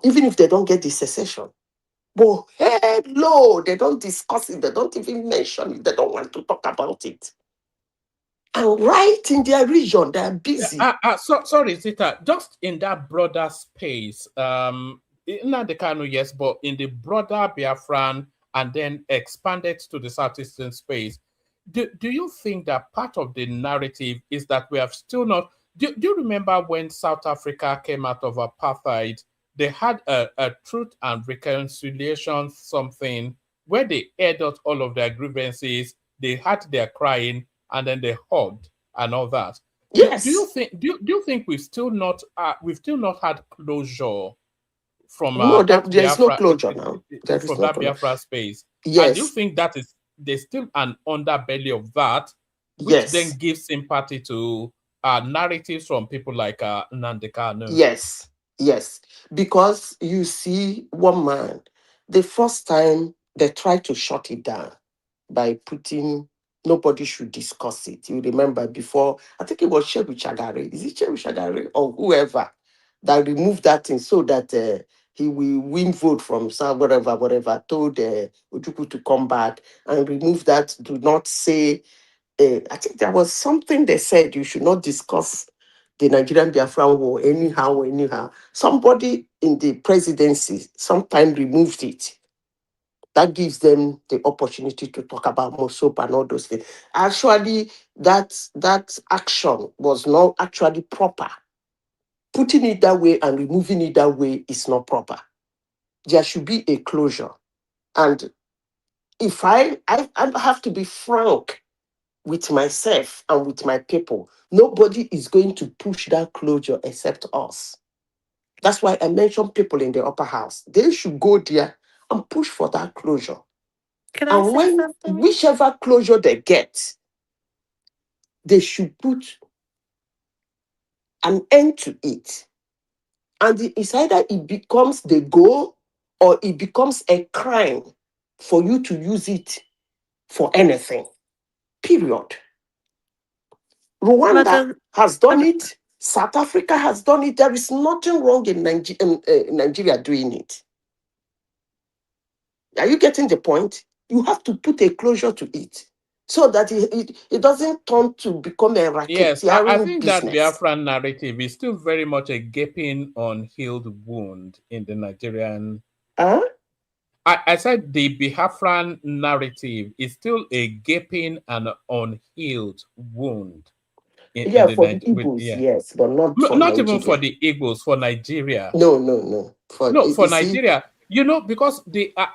even if they don't get the secession. But hello, they don't discuss it, they don't even mention it, they don't want to talk about it. And right in their region, they're busy. Sorry, Zita, just in that broader space, not the Kanu, yes, but in the broader Biafran and then expanded to the Southeastern space, do you think that part of the narrative is that we have still not... Do you remember when South Africa came out of apartheid, they had a truth and reconciliation something where they aired out all of their grievances, they had their crying, and then they hugged and all that. Yes. Do you think we've still not had closure from No, that there's no Biafra, closure now. There is from no that closure. Biafra space? Yes. And do you think that there's still an underbelly of that, which then gives sympathy to narratives from people like Nnamdi Kanu? Yes, yes. Because you see, one man, the first time they tried to shut it down by putting nobody should discuss it. You remember before, I think it was Shehu Shagari. Is it Shehu Shagari or whoever that removed that thing so that he will win vote from some whatever, told Ojukwu to come back and remove that, do not say, I think there was something they said you should not discuss the Nigerian Biafran war anyhow. Somebody in the presidency sometime removed it. That gives them the opportunity to talk about Mosop and all those things. Actually, that action was not actually proper. Putting it that way and removing it that way is not proper. There should be a closure. And if I have to be frank with myself and with my people, nobody is going to push that closure except us. That's why I mentioned people in the upper house. They should go there and push for that closure. And when whichever closure they get, they should put an end to it. And it's either it becomes the goal or it becomes a crime for you to use it for anything. Period. Rwanda has done it. South Africa has done it. There is nothing wrong in Nigeria doing it. Are you getting the point? You have to put a closure to it so that it doesn't turn to become a racketeering Yes, I think business. that Biafran narrative is still very much a gaping, unhealed wound in the Nigerian... I said the Biafran narrative is still a gaping and unhealed wound. For the Igbos, yes, but not for not Nigeria. even for the Igbos, for Nigeria. No. For Nigeria, because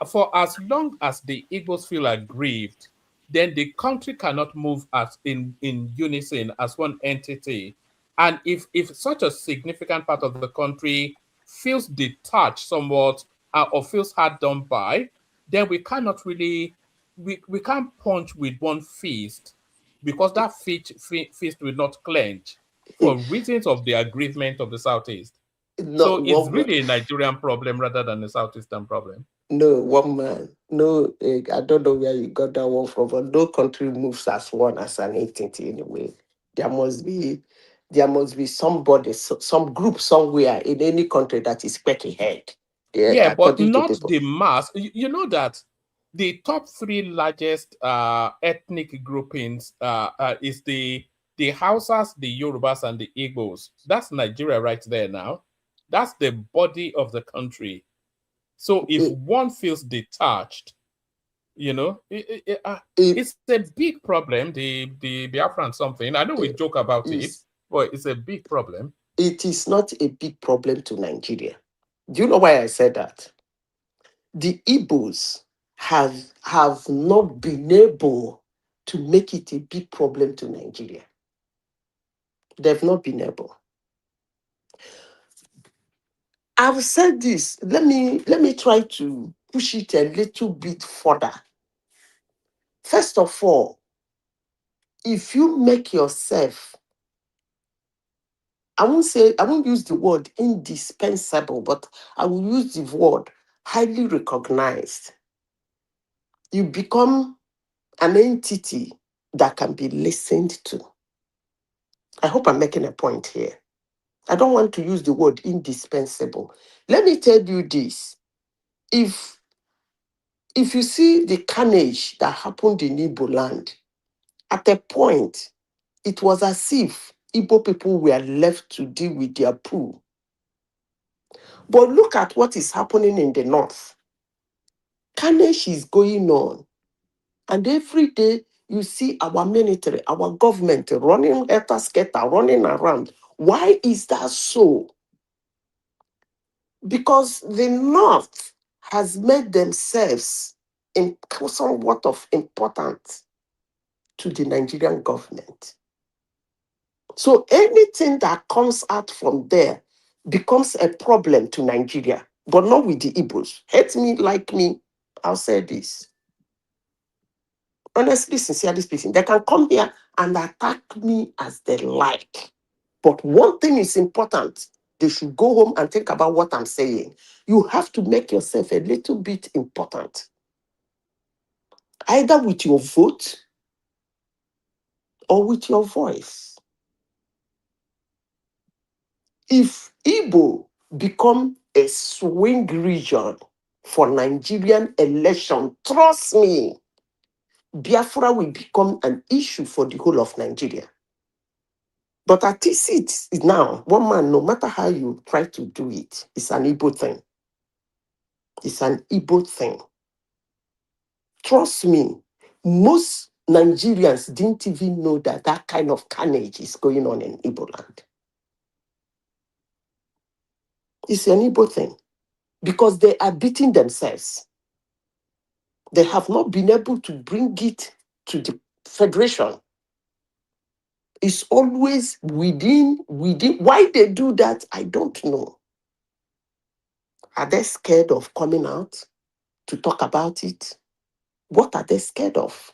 for as long as the Igbos feel aggrieved, then the country cannot move as in unison as one entity. And if such a significant part of the country feels detached somewhat or feels hard done by, then we cannot really we can't punch with one fist, because that fist will not clench for reasons of the aggrievement of the Southeast. Not it's one man. really a Nigerian problem rather than a Southeastern problem. No, one man. No, I don't know where you got that one from, but no country moves as one as an entity anyway. There must be somebody, some group somewhere in any country that is quaking head. Yeah, Yeah, but according to not people. the mass. You know that the top three largest ethnic groupings is the Hausas, the Yorubas, and the Igbos. That's Nigeria right there now. That's the body of the country. So if one feels detached, it's a big problem. The Biafran something. I know we joke about it, but it's a big problem. It is not a big problem to Nigeria. Do you know why I said that? The Igbos have not been able to make it a big problem to Nigeria. They've not been able. I've said this. Let me try to push it a little bit further. First of all, if you make yourself, I won't use the word indispensable, but I will use the word highly recognized. You become an entity that can be listened to. I hope I'm making a point here. I don't want to use the word indispensable. Let me tell you this. If you see the carnage that happened in Igbo land, at a point, it was as if Igbo people were left to deal with their poo. But look at what is happening in the north. Carnage is going on. And every day you see our military, our government running scatter, running around. Why is that so? Because the North has made themselves somewhat of important to the Nigerian government. So anything that comes out from there becomes a problem to Nigeria, but not with the Igbos. Hate me, like me, I'll say this. Honestly, sincerely speaking, they can come here and attack me as they like. But one thing is important. They should go home and think about what I'm saying. You have to make yourself a little bit important. Either with your vote or with your voice. If Igbo become a swing region for Nigerian election, trust me, Biafra will become an issue for the whole of Nigeria. But at this seat now, one man, no matter how you try to do it, it's an Igbo thing. It's an Igbo thing. Trust me, most Nigerians didn't even know that that kind of carnage is going on in Igbo land. It's an Igbo thing because they are beating themselves. They have not been able to bring it to the federation. It's always within. Why they do that, I don't know. Are they scared of coming out to talk about it? What are they scared of?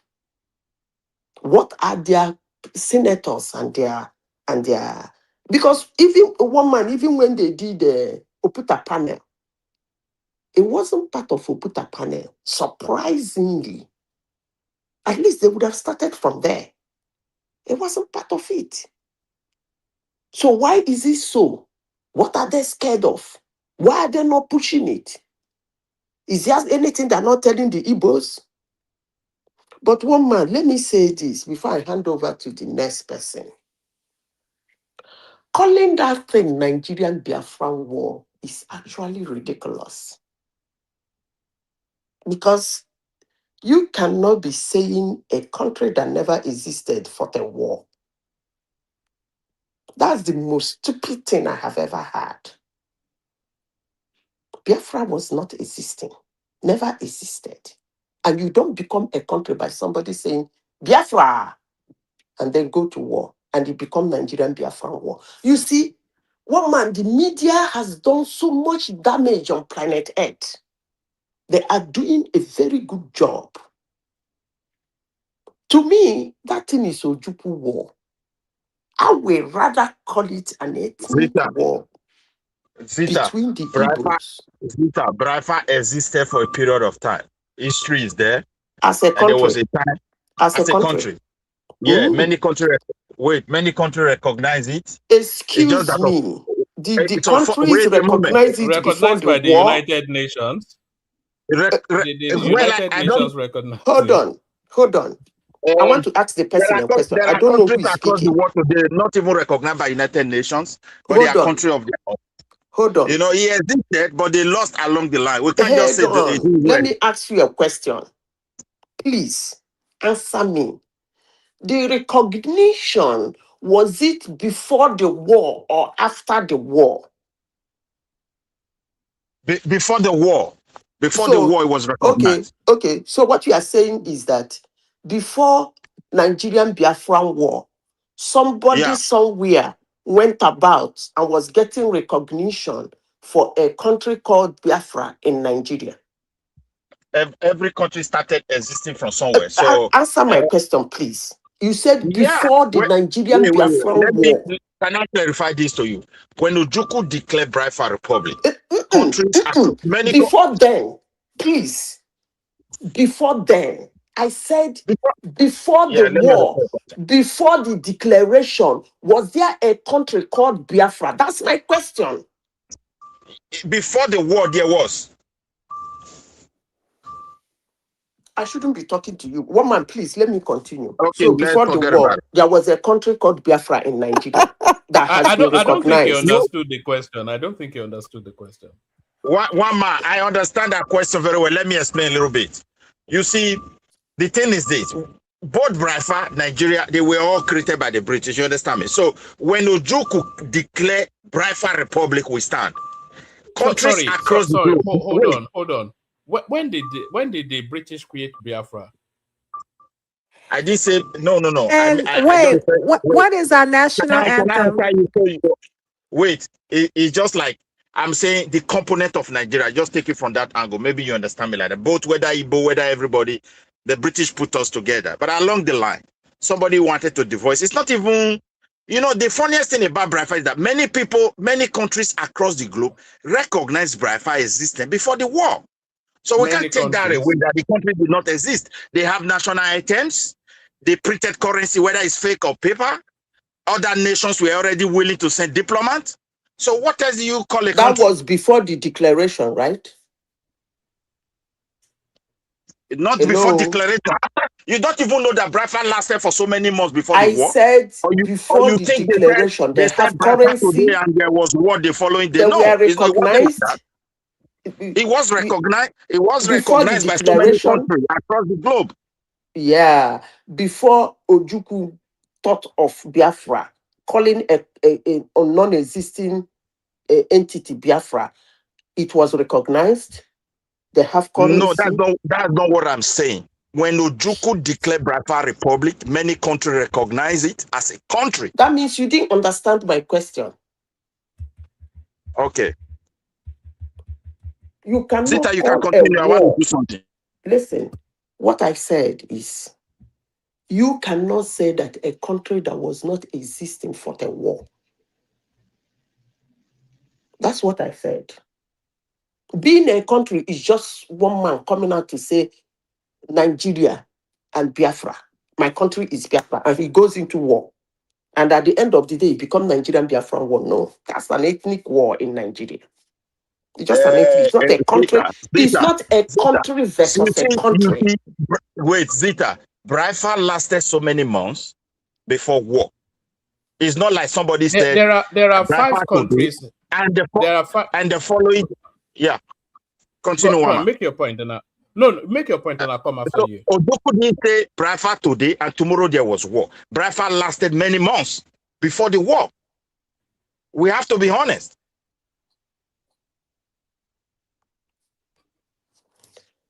What are their senators and their because even one man, even when they did the Oputa panel, it wasn't part of Oputa panel. Surprisingly, at least they would have started from there. It wasn't part of it. So why is it so? What are they scared of? Why are they not pushing it? Is there anything they're not telling the Igbos? But one man, let me say this before I hand over to the next person. Calling that thing Nigerian Biafran War is actually ridiculous. Because you cannot be saying a country that never existed fought a war. That's the most stupid thing I have ever heard. Biafra was not existing, never existed. And you don't become a country by somebody saying, Biafra, and then go to war, and you become Nigerian Biafran War. You see, one man, the media has done so much damage on planet Earth. They are doing a very good job. To me, that thing is Ojupu War. I will rather call it an ethnic war. between the Igbos. Biafra existed for a period of time. History is there. As a country. And there was a time as a country. Yeah, many countries recognize it. Excuse me. Did the countries recognize it before the by the war? United Nations? The United Nations recognize Hold on. I want to ask the person a question. I don't know who is across speaking. the world today not even recognized by United Nations, but they are country of their own. Hold on. You know, he existed, but they lost along the line. We can't just say Let me ask you a question. Please answer me. The recognition, was it before the war or after the war? Before the war. Before the war, it was recognized. Okay. So what you are saying is that before Nigerian Biafran war, somebody somewhere went about and was getting recognition for a country called Biafra in Nigeria. Every country started existing from somewhere. So answer my question, please. You said before the Nigerian Biafran war. Can I clarify this to you? When Ojukwu declared Biafra Republic, countries many before then, please. Before then, I said before the war, before the declaration, was there a country called Biafra? That's my question. Before the war, there was. I shouldn't be talking to you. One man, please, let me continue. Okay, so before the war, there was a country called Biafra in Nigeria that has been recognized. I don't think you understood the question. I don't think you understood the question. One man, I understand that question very well. Let me explain a little bit. You see, the thing is this. Both Biafra, Nigeria, they were all created by the British. You understand me? So when Ojukwu declared Biafra Republic, we stand. Countries across the globe. Hold on. When did the British create Biafra? I didn't say no. And what is our national anthem? Wait, it's just like I'm saying the component of Nigeria. Just take it from that angle. Maybe you understand me like that. Both whether Igbo, whether everybody, the British put us together. But along the line, somebody wanted to divorce. It's not even, you know, the funniest thing about Biafra is that many people, many countries across the globe recognize Biafra existed before the war. So we can't take that away that the country did not exist. They have national items, they printed currency, whether it's fake or paper. Other nations were already willing to send diplomats. So what else do you call a country? That was before the declaration, right? Not before declaration. You don't even know that Biafra lasted for so many months before the war. I said before the declaration, they have currency. Today and there was war the following day. They No, were recognized. It was recognized. It was before recognized by so many countries across the globe. Yeah, before Ojukwu thought of Biafra, calling a non-existing entity Biafra, it was recognized. They have currency. No, that's not what I'm saying. When Ojukwu declared Biafra Republic, many countries recognize it as a country. That means you didn't understand my question. Okay. You cannot Zita, you can continue. I want to do something. Listen, what I said is, you cannot say that a country that was not existing for the war. That's what I said. Being a country is just one man coming out to say Nigeria and Biafra. My country is Biafra, and he goes into war. And at the end of the day, it becomes Nigerian Biafra war. No, that's an ethnic war in Nigeria. It's just an ethnic. It's not a country. It's not a country versus a country. Wait, Zita. Biafra lasted so many months before war. It's not like somebody said there are 5 countries, and the following. Yeah, continue. Go on, make your point, and make your point, and I'll come after you. Ojukwu didn't say Biafra today, and tomorrow there was war. Biafra lasted many months before the war. We have to be honest.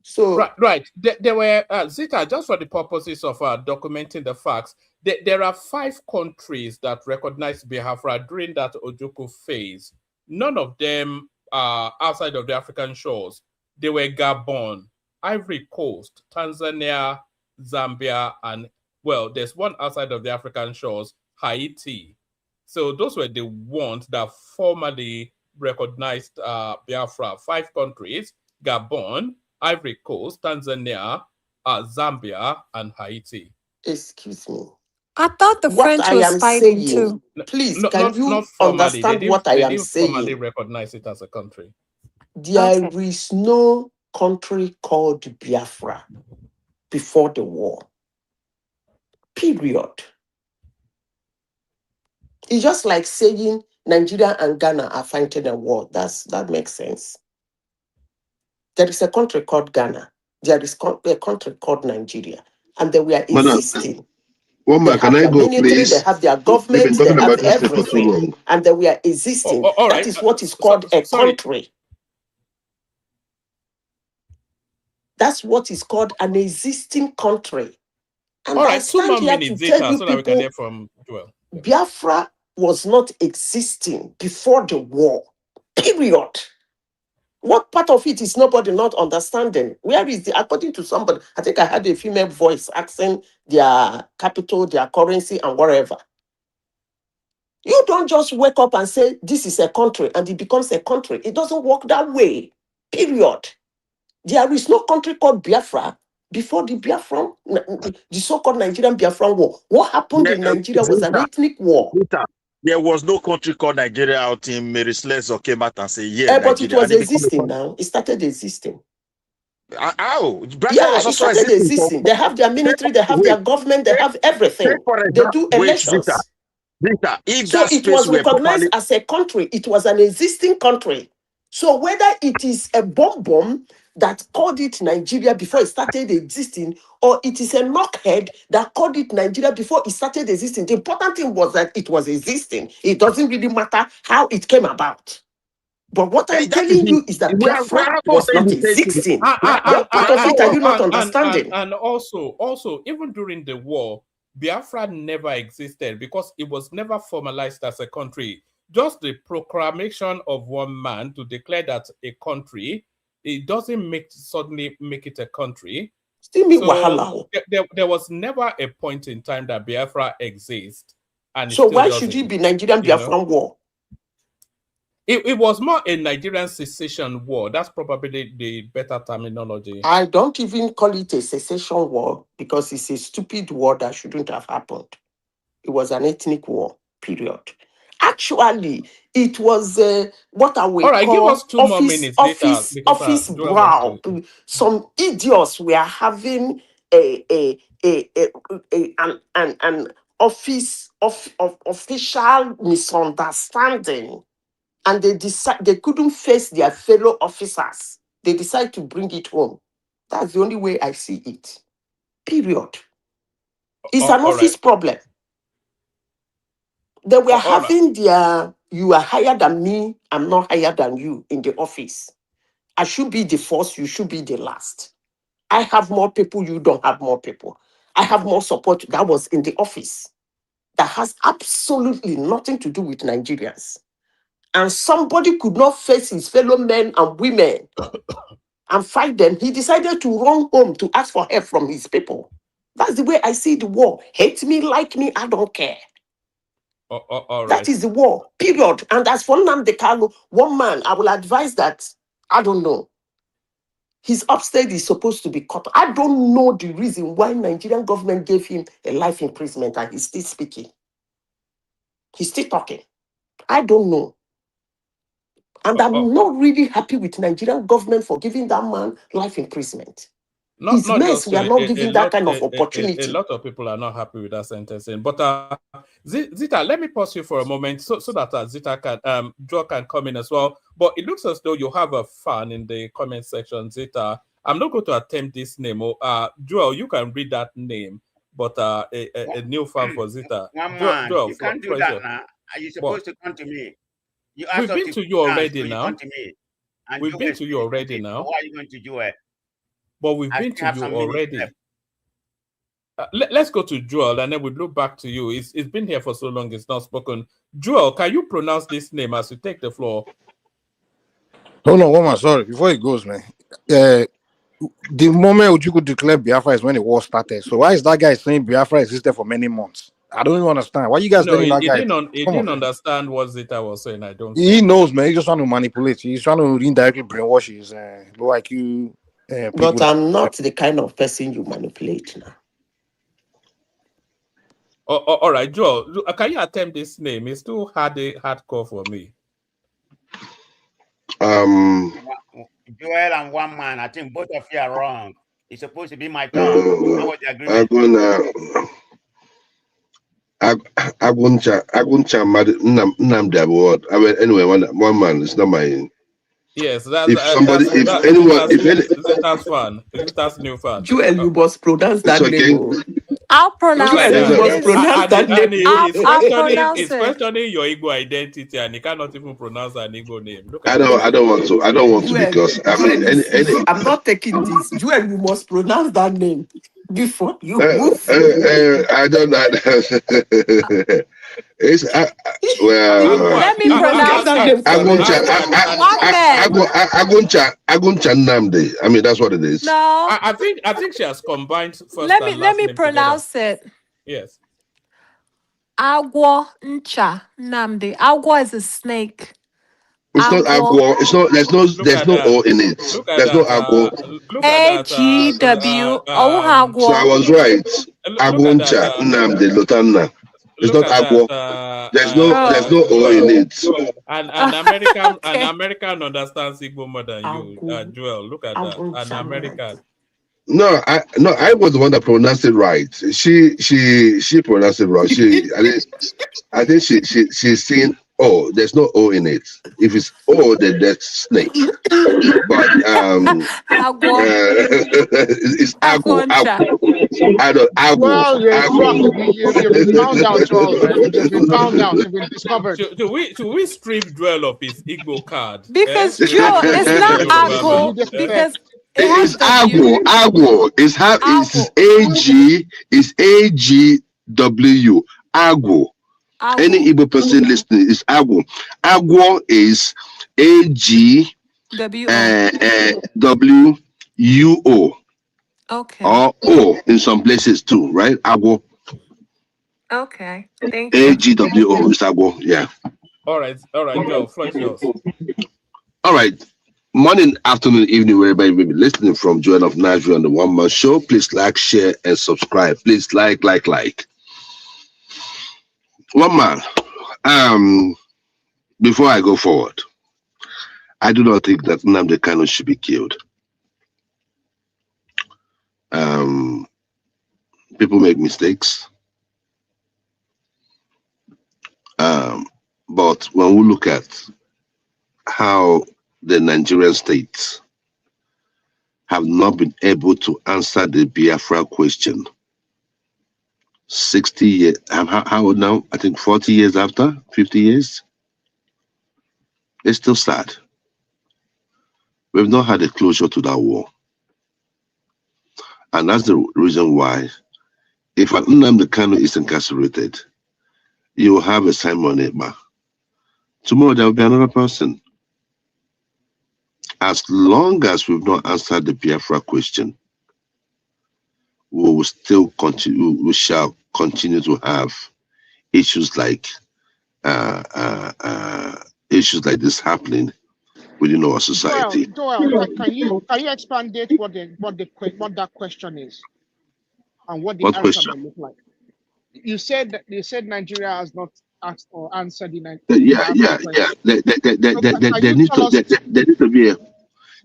So right. There were Zita, just for the purposes of documenting the facts. There are 5 countries that recognized Biafra during that Ojukwu phase. None of them are outside of the African shores. They were Gabon, Ivory Coast, Tanzania, Zambia, and, well, there's one outside of the African shores, Haiti. So those were the ones that formally recognized Biafra. 5 countries: Gabon, Ivory Coast, Tanzania, Zambia, and Haiti. Excuse me. I thought the What French I was am fighting saying, too. please, No, can you not formally. understand what I They am didn't formally saying? recognize it as a country. There Okay. is no country called Biafra before the war. Period. It's just like saying Nigeria and Ghana are fighting a war. That makes sense. There is a country called Ghana. There is a country called Nigeria. And they were existing. They Woman, can have I their go, military, they please? have their We've been government, they talking have about this thing for too everything. long. And they were existing. All That right. is what is called a Sorry. country. That's what is called an existing country. And All I right, 2 stand more here minutes, to tell Zita, you so that we can hear people, from Joel. Biafra was not existing before the war. Period. What part of it is nobody not understanding? Where is the, according to somebody, I think I had a female voice asking their capital, their currency, and whatever. You don't just wake up and say, this is a country, and it becomes a country. It doesn't work that way. Period. There is no country called Biafra before the Biafran, the so-called Nigerian Biafran war. What happened in Nigeria was an ethnic war. There was no country called Nigeria out in Mary Slessor came out and say, yeah, But it Nigeria. was And it became existing now. It started existing. How? Biafra Yeah, was it also started existing. existing. They have their military, they have their government, they have everything. They do elections. Vita, if So that it space was were recognized properly as a country. It was an existing country. So whether it is a bomb that called it Nigeria before it started existing, or it is a knockhead that called it Nigeria before it started existing, the important thing was that it was existing. It doesn't really matter how it came about. But what I'm telling you is that Biafra was not existing. What part of it are you not understanding? And also, even during the war, Biafra never existed because it was never formalized as a country. Just the proclamation of one man to declare that a country, it doesn't suddenly make it a country. Still me wahala. There was never a point in time that Biafra exists. And So why should it be Nigerian Biafran war? It was more a Nigerian secession war. That's probably the better terminology. I don't even call it a secession war because it's a stupid war that shouldn't have happened. It was an ethnic war, period. Actually, it was what I will call give us 2 more minutes later, office brow. Some idiots were having an office of official misunderstanding. And they couldn't face their fellow officers. They decided to bring it home. That's the only way I see it. Period. It's an office problem. They were having their, you are higher than me, I'm not higher than you in the office. I should be the first, you should be the last. I have more people, you don't have more people. I have more support. That was in the office. That has absolutely nothing to do with Nigerians. And somebody could not face his fellow men and women and fight them. He decided to run home to ask for help from his people. That's the way I see the war. Hate me, like me, I don't care. All right. That is the war, period. And as for Nnamdi Kanu, one man, I will advise that, I don't know, his upstate is supposed to be cut. I don't know the reason why Nigerian government gave him a life imprisonment and he's still speaking. He's still talking. I don't know. And I'm not really happy with Nigerian government for giving that man life imprisonment. His mates were not giving that kind of opportunity. A lot of people are not happy with that sentencing. But Zita, let me pause you for a moment so that Zita can Joel can come in as well. But it looks as though you have a fan in the comment section, Zita. I'm not going to attempt this name. Joel, you can read that name, but a new fan for Zita. Joel, you can't do that now. Are you supposed to come to me? We've been to you already now. Come to me. And we've been to you already now. Why are you going to Joel? But we've been to you already. Let's go to Joel and then we'll look back to you. It's been here for so long, it's not spoken. Joel, can you pronounce this name as you take the floor? Hold on, woman, sorry. Before it goes, man. The moment Ojukwu declared Biafra is when the war started. So why is that guy saying Biafra existed for many months? I don't even understand. Why you guys No, letting he, that he guy? didn't. He Come didn't on. understand what Zeta was saying. I don't He think. knows, man. He's just trying to manipulate. He's trying to indirectly brainwash his low IQ people. But I'm not the kind of person you manipulate now. All right, Joel. Can you attempt this name? It's too hardcore for me. Joel and one man. I think both of you are wrong. It's supposed to be my turn. That was the agreement. Aguncha Nnamdi Award. I mean, anyway, one man. It's not my. Yes, that's If somebody, if anyone, Zeta's fan, Zeta's new fan. Joel, you must pronounce that name. I'll pronounce Joel, you must pronounce that name. He's questioning your Igbo identity, and he cannot even pronounce an Igbo name. Look I at don't want to. I don't want to because I mean, I'm not taking this. Joel, you must pronounce that name before you move. I don't know. It's well. Let me pronounce it. Aguncha Nnamdi. I mean, that's what it is. No, I think she has combined first. Let me pronounce it. Yes. Agwo Ncha Nnamdi. Agwo is a snake. It's not agwo. It's not. There's no O in it. There's no agwo. AGW. Agwo. So I was right. Aguncha Nnamdi Lutana. It's not agwo. There's no O in it. An American understands Igbo more than you, Joel. Look at that. An American. No, I was the one that pronounced it right. She pronounced it wrong. I think she's saying O. There's no O in it. If it's O, then that's snake. But it's agwo. Well, you found out, Joel. You've been found out. You've been discovered. Should we strip Joel of his Igbo card? Because Joel, it's not agwo. Because it's agwo. It's AGW. Agwo. Any Igbo person listening is agwo. Agwo is AGWO. Okay. Or O in some places too, right? Agwo. Okay. Thank you. AGWO is agwo. Yeah. All right, Joel. Floor is yours. All right. Morning, afternoon, evening, wherever you may be listening from, Joel of Nigeria on the One Man Show. Please like, share, and subscribe. Please like. One man. Before I go forward, I do not think that Nnamdi Kanu should be killed. People make mistakes. But when we look at how the Nigerian states have not been able to answer the Biafra question 60 years, how old now? I think 40 years after, 50 years. It's still sad. We've not had a closure to that war. And that's the reason why, if an Nnamdi Kanu is incarcerated, you will have a Simon Ekpa. Tomorrow there will be another person. As long as we've not answered the Biafra question, we will still continue. We shall continue to have issues like this happening within our society. Joel, can you expand it what that question is and what the What answer question? might look like? You said Nigeria has not asked or answered the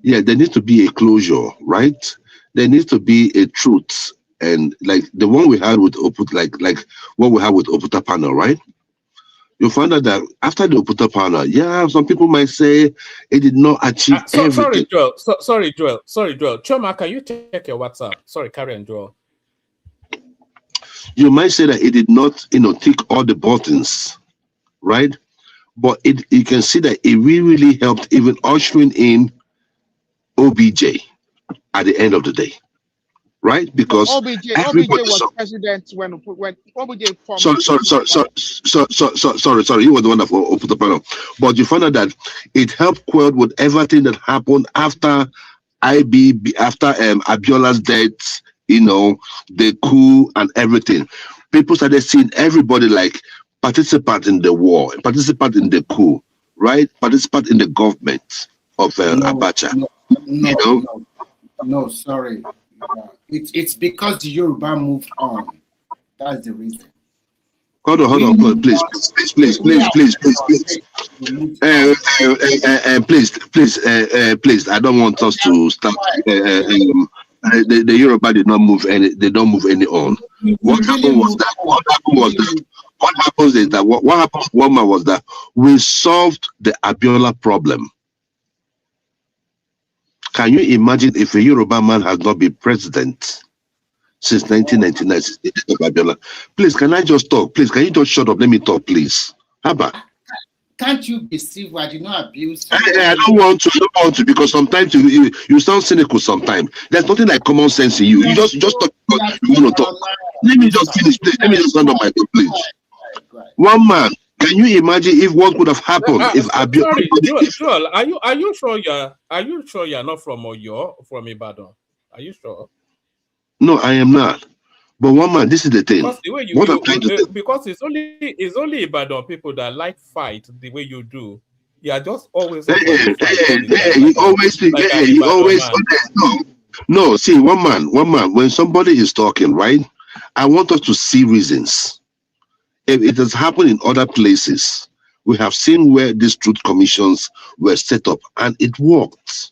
Yeah. There needs to be a closure, right? There needs to be a truth, and like the one we had with like what we have with Oputa panel, right? You find out that after the Oputa panel, some people might say it did not achieve everything. Sorry, Joel. Choma, can you check your WhatsApp? Sorry, carry on, Joel. You might say that it did not, tick all the buttons, right? But you can see that it really helped even ushering in OBJ at the end of the day, right? Because OBJ was president when OBJ formed. Sorry, you were the one that put the panel. But you found out that it helped quell with everything that happened after Abiola's death, the coup and everything. People started seeing everybody like participant in the war, participant in the coup, right? Participant in the government of Abacha. You know? No, sorry. It's because the Yoruba moved on. That's the reason. Hold on, please. Please, I don't want us to start. The Yoruba did not move any. They don't move any on. What happened was that. What happens is that. What happened? One man was that we solved the Abiola problem. Can you imagine if a Yoruba man has not been president since 1999? Since the death of Abiola? Please, can I just talk? Please, can you just shut up? Let me talk, please. How about? Can't you be civil? I did not abuse. I don't want to because sometimes you sound cynical. Sometimes there's nothing like common sense in you. You just talk because you want to talk. Let me just finish, please. Let me just stand on my feet, please. One man. Can you imagine if what could have happened if Abiola? Sorry, Joel, are you sure you're not from Oyo, from Ibadan? Are you sure? No, I am not. But one man, this is the thing. Because the way because it's only Ibadan people that like fight the way you do. You are just always. No. See, one man. When somebody is talking, right? I want us to see reasons. If it has happened in other places, we have seen where these truth commissions were set up, and it worked.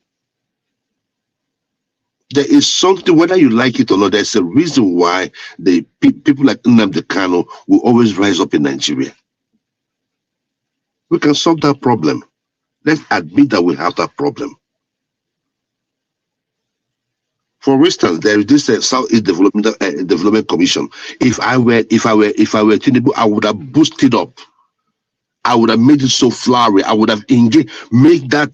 There is something, whether you like it or not, there's a reason why the people like Nnamdi Kanu will always rise up in Nigeria. We can solve that problem. Let's admit that we have that problem. For instance, there is this Southeast Development Commission. If I were Tinubu, I would have boosted up. I would have made it so flowery. I would have engaged, make that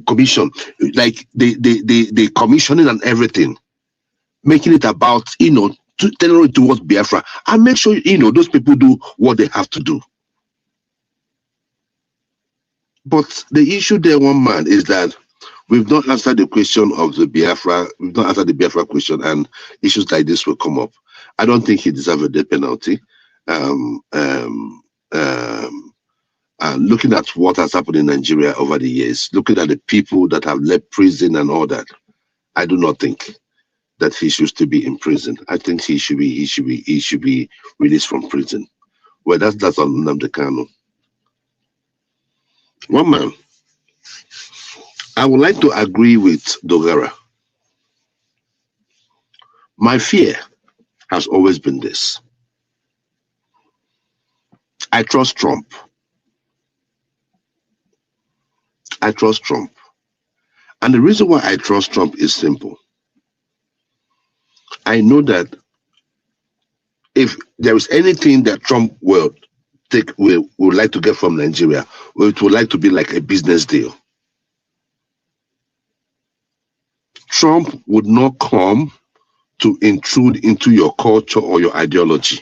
commission, like the commissioning and everything, making it about, tailoring towards Biafra, and make sure, those people do what they have to do. But the issue there, one man, is that we've not answered the question of the Biafra, we've not answered the Biafra question, and issues like this will come up. I don't think he deserves a death penalty. And looking at what has happened in Nigeria over the years, looking at the people that have left prison and all that, I do not think that he should still be in prison. I think he should be released from prison. Well, that's on Nnamdi Kanu. One man, I would like to agree with Dogara. My fear has always been this. I trust Trump. I trust Trump. And the reason why I trust Trump is simple. I know that if there is anything that Trump will like to get from Nigeria, it would like to be like a business deal. Trump would not come to intrude into your culture or your ideology.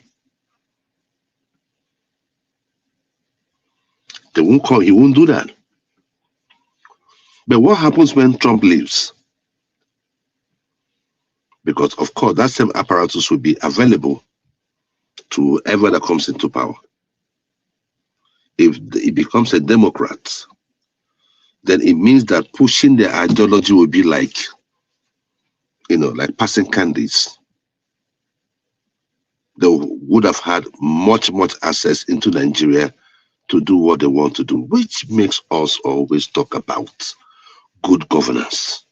They won't come, he won't do that. But what happens when Trump leaves? Because, of course, that same apparatus will be available to whoever that comes into power. If it becomes a Democrat, then it means that pushing their ideology will be like, like passing candies. They would have had much access into Nigeria to do what they want to do, which makes us always talk about good governance.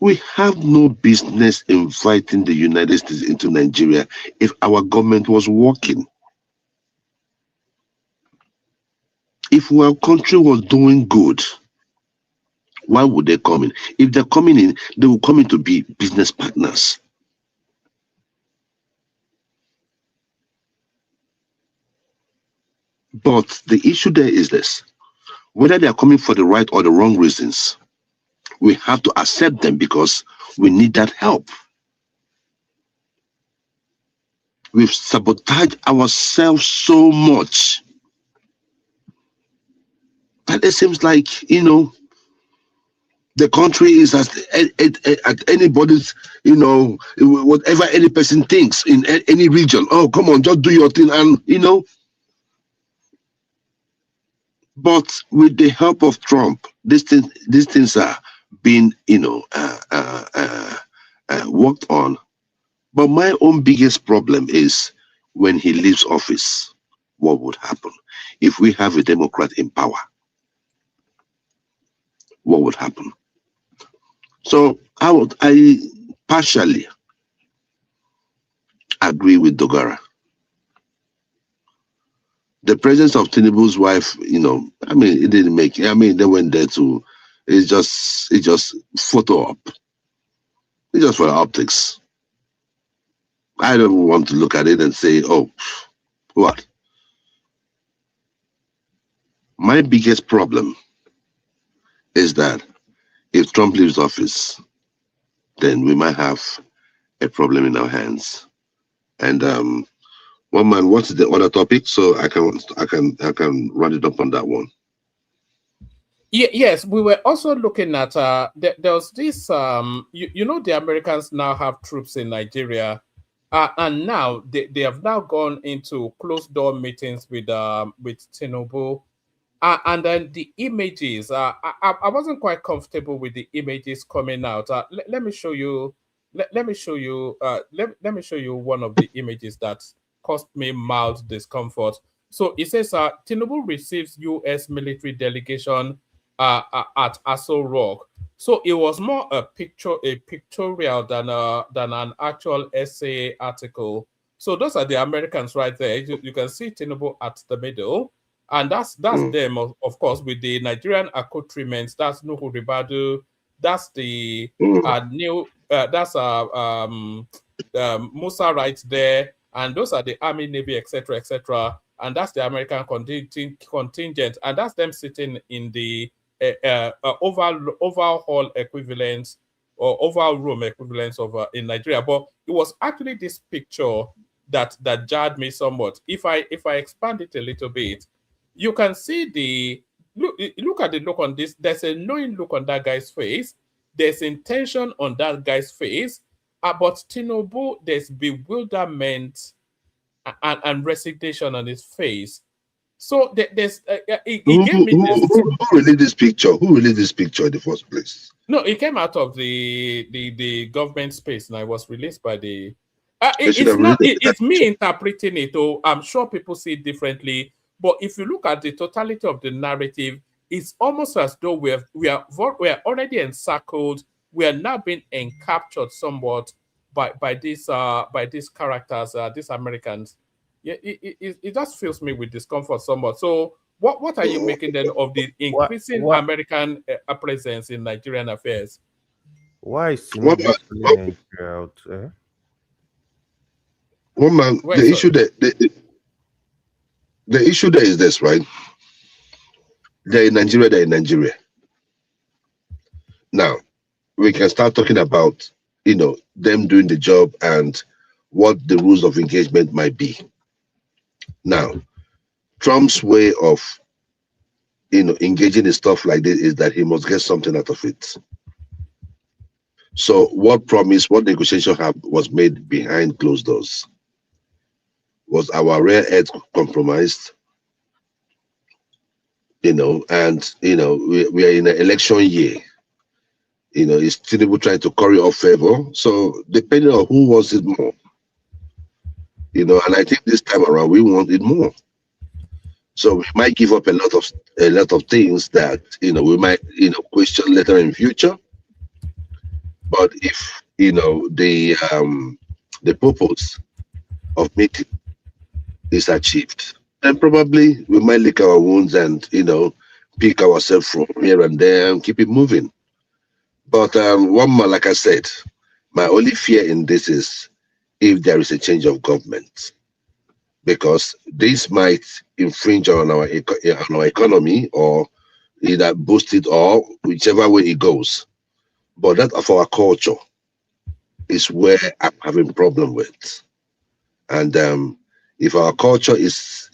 We have no business inviting the United States into Nigeria if our government was working. If our country was doing good, why would they come in? If they're coming in, they will come in to be business partners. But the issue there is this. Whether they are coming for the right or the wrong reasons, we have to accept them because we need that help. We've sabotaged ourselves so much that it seems like, The country is at anybody's, whatever any person thinks in any region. Oh, come on, just do your thing, and But with the help of Trump, these things are being, worked on. But my own biggest problem is when he leaves office, what would happen? If we have a Democrat in power, what would happen? So I partially agree with Dogara. The presence of Tinubu's wife, it didn't make. They went there to. It's just photo op. It's just for optics. I don't want to look at it and say, oh, what? My biggest problem is that if Trump leaves office, then we might have a problem in our hands. And one man, what's the other topic? So I can run it up on that one. Yes, we were also looking at there was this the Americans now have troops in Nigeria, and now they have now gone into closed door meetings with Tinubu, and then the images. I wasn't quite comfortable with the images coming out. Let me show you. Let me show you. Let me show you one of the images that caused me mild discomfort. So it says Tinubu receives U.S. military delegation at Aso Rock. So it was more a pictorial than an actual essay article. So those are the Americans right there. You can see Tinubu at the middle, and that's them, of course, with the Nigerian accoutrements. That's Nuhu Ribadu. That's the new. That's Musa right there, and those are the Army, Navy, etc., etc. And that's the American contingent, and that's them sitting in the oval hall equivalents or oval room equivalents of in Nigeria. But it was actually this picture that jarred me somewhat. If I expand it a little bit, you can see the look at the look on this. There's a knowing look on that guy's face. There's intention on that guy's face. But Tinubu, there's bewilderment and resignation on his face. So there's Who released this picture? Who released this picture in the first place? No, it came out of the government space, and it was released by the. It's me interpreting it. Oh, I'm sure people see it differently. But if you look at the totality of the narrative, it's almost as though we are already encircled. We are now being encaptured somewhat by these characters, these Americans. Yeah, it just fills me with discomfort somewhat. So what are you making then of the increasing American presence in Nigerian affairs? Why is Tinubu pulling Nigeria out? One man, the issue there is this, right? They're in Nigeria. Now, we can start talking about, them doing the job and what the rules of engagement might be. Now, Trump's way of, engaging in stuff like this is that he must get something out of it. So what negotiation was made behind closed doors? Was our rare earth compromised? And, we are in an election year. Is Tinubu trying to curry up favor? So depending on who wants it more, and I think this time around we want it more. So we might give up a lot of things that we might question later in future. But if the purpose of meeting is achieved, then probably we might lick our wounds and pick ourselves from here and there and keep it moving. But one more, like I said, my only fear in this is if there is a change of government, because this might infringe on our economy or either boost it or whichever way it goes. But that of our culture is where I'm having problem with. And if our culture is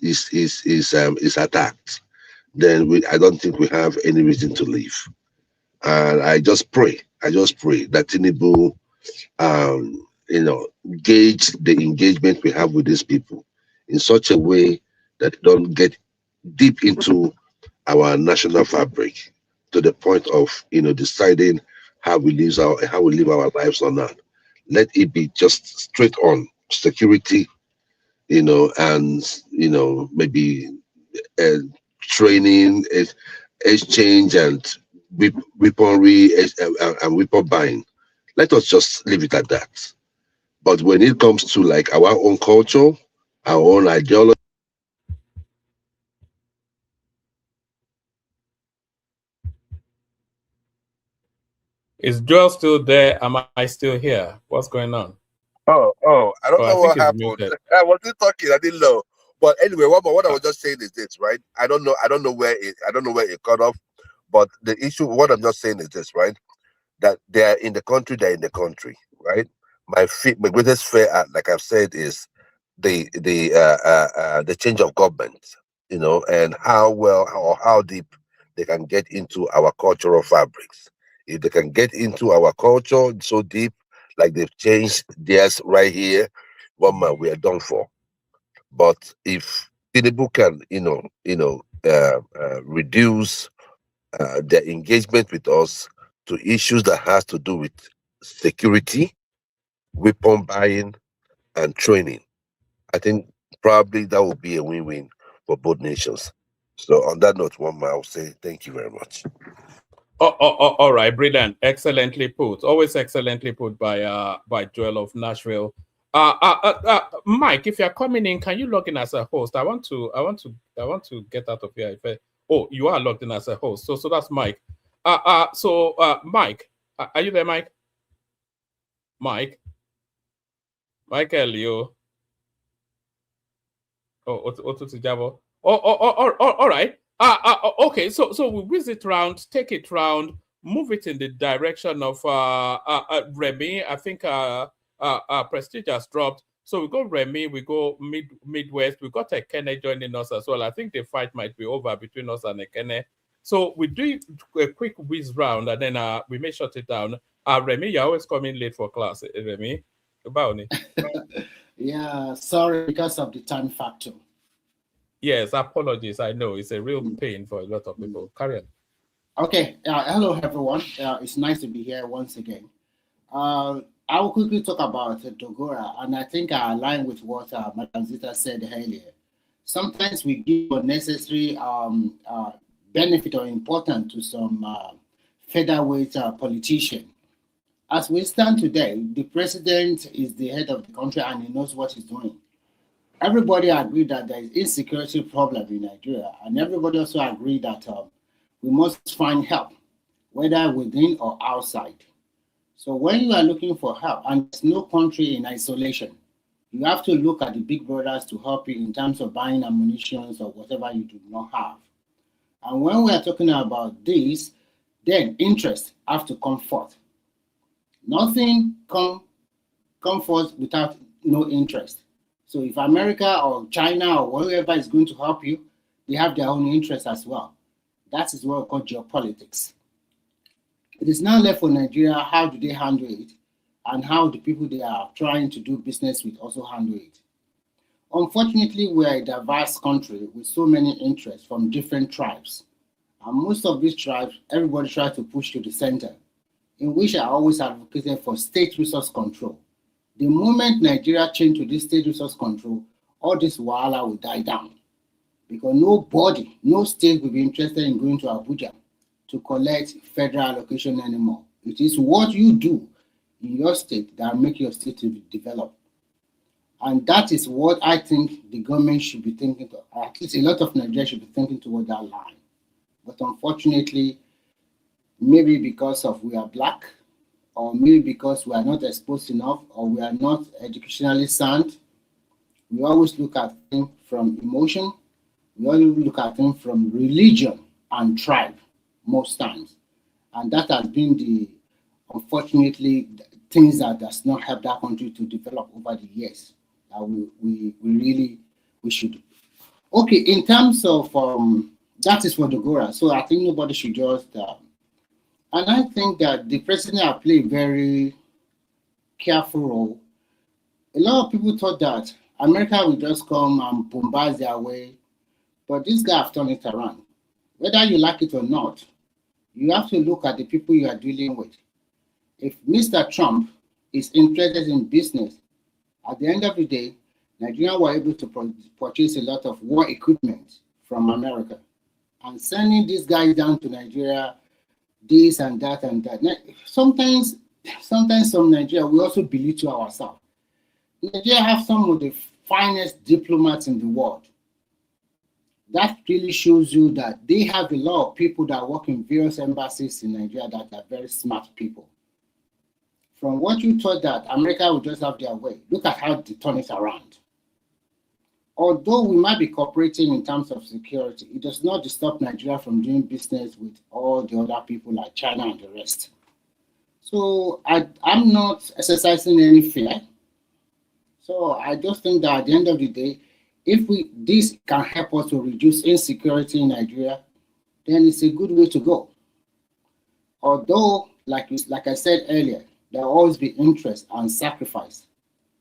attacked, then I don't think we have any reason to leave. And I just pray that Tinubu, gauge the engagement we have with these people in such a way that it don't get deep into our national fabric to the point of deciding how we live our lives or not. Let it be just straight on security, and maybe uh, training, exchange, and weaponry, and weapon buying. Let us just leave it at that. But when it comes to like our own culture, our own ideology, Is Joel still there? Am I still here? What's going on? I don't Oh, I know think what he's happened. muted. I wasn't talking. I didn't know. But anyway, what I was just saying is this, right? I don't know where it cut off. But the issue, what I'm just saying is this, right? That they're in the country, right? My greatest fear, like I've said, is the change of government, and how well or how deep they can get into our cultural fabrics. If they can get into our culture so deep, like they've changed theirs right here, one man, we are done for. But if Tinubu can, reduce their engagement with us to issues that has to do with security, weapon buying, and training, I think probably that will be a win-win for both nations. So on that note, one man, I'll say thank you very much. All right, brilliant, excellently put. Always excellently put by Joel of Nashville. Mike, if you're coming in, can you log in as a host? I want to get out of here. Oh, you are logged in as a host. So that's Mike. Mike, are you there, Mike? Michael, you. All right. Okay. So we whiz it round, take it round, move it in the direction of Remy. I think Prestige has dropped. So we go Remy, we go Midwest. We got Ekene joining us as well. I think the fight might be over between us and Ekene. So we do a quick whiz round and then we may shut it down. Remy, you're always coming late for class. Remy, about it. Yeah, sorry because of the time factor. Yes, apologies. I know it's a real pain for a lot of people. Carry on. Okay. Hello, everyone. It's nice to be here once again. I will quickly talk about Dogara, and I think I align with what Madam Zita said earlier. Sometimes we give unnecessary benefit or importance to some featherweight politician. As we stand today, the president is the head of the country and he knows what he's doing. Everybody agreed that there is insecurity problem in Nigeria, and everybody also agreed that we must find help, whether within or outside. So when you are looking for help, and there's no country in isolation, you have to look at the big brothers to help you in terms of buying ammunition or whatever you do not have. And when we are talking about this, then interest have to come forth. Nothing come forth without no interest. So if America or China or whoever is going to help you, they have their own interest as well. That is what we call geopolitics. It is now left for Nigeria, how do they handle it, and how the people they are trying to do business with also handle it. Unfortunately, we are a diverse country with so many interests from different tribes. And most of these tribes, everybody tries to push to the center, in which I always advocated for state resource control. The moment Nigeria changed to this state resource control, all this wahala will die down. Because nobody, no state will be interested in going to Abuja to collect federal allocation anymore. It is what you do in your state that make your state to develop. And that is what I think the government should be thinking of. At least a lot of Nigerians should be thinking toward that line. But unfortunately, maybe because of we are black, or maybe because we are not exposed enough, or we are not educationally sound, we always look at things from emotion, we always look at things from religion and tribe most times. And that has been the, unfortunately, things that does not help that country to develop over the years. That we should. Okay, in terms of, that is for Dogara, so I think nobody should just And I think that the president has played a very careful role. A lot of people thought that America would just come and bombard their way, but this guy has turned it around. Whether you like it or not, you have to look at the people you are dealing with. If Mr. Trump is interested in business, at the end of the day, Nigeria were able to purchase a lot of war equipment from America. And sending these guys down to Nigeria, this and that and that. Now, sometimes from Nigeria, we also belittle ourselves. Nigeria have some of the finest diplomats in the world. That really shows you that they have a lot of people that work in various embassies in Nigeria that are very smart people. From what you thought that America would just have their way, look at how they turn it around. Although we might be cooperating in terms of security, it does not stop Nigeria from doing business with all the other people like China and the rest. So I'm not exercising any fear. So I just think that at the end of the day, if this can help us to reduce insecurity in Nigeria, then it's a good way to go. Although, like I said earlier, there will always be interest and sacrifice.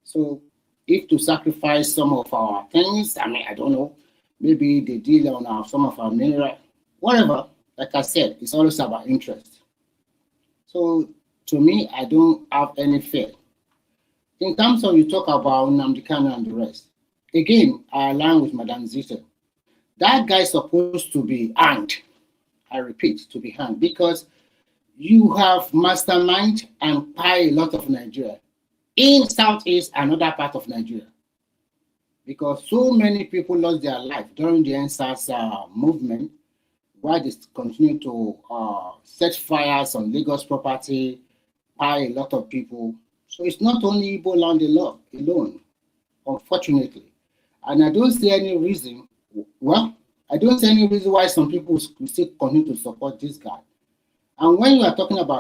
So if to sacrifice some of our things, I mean, I don't know, maybe they deal on some of our mineral, whatever, like I said, it's always about interest. So to me, I don't have any fear. In terms of you talk about Nnamdi Kanu and the rest, again, I align with Madam Zita. That guy is supposed to be hanged. I repeat, to be hanged, because you have mastermind and pie a lot of Nigeria in Southeast and other part of Nigeria. Because so many people lost their life during the NSAS movement, while they continue to set fires on Lagos property, pie a lot of people. So it's not only Igbo land alone, unfortunately. And I don't see any reason, I don't see any reason why some people still continue to support this guy. And when you are talking about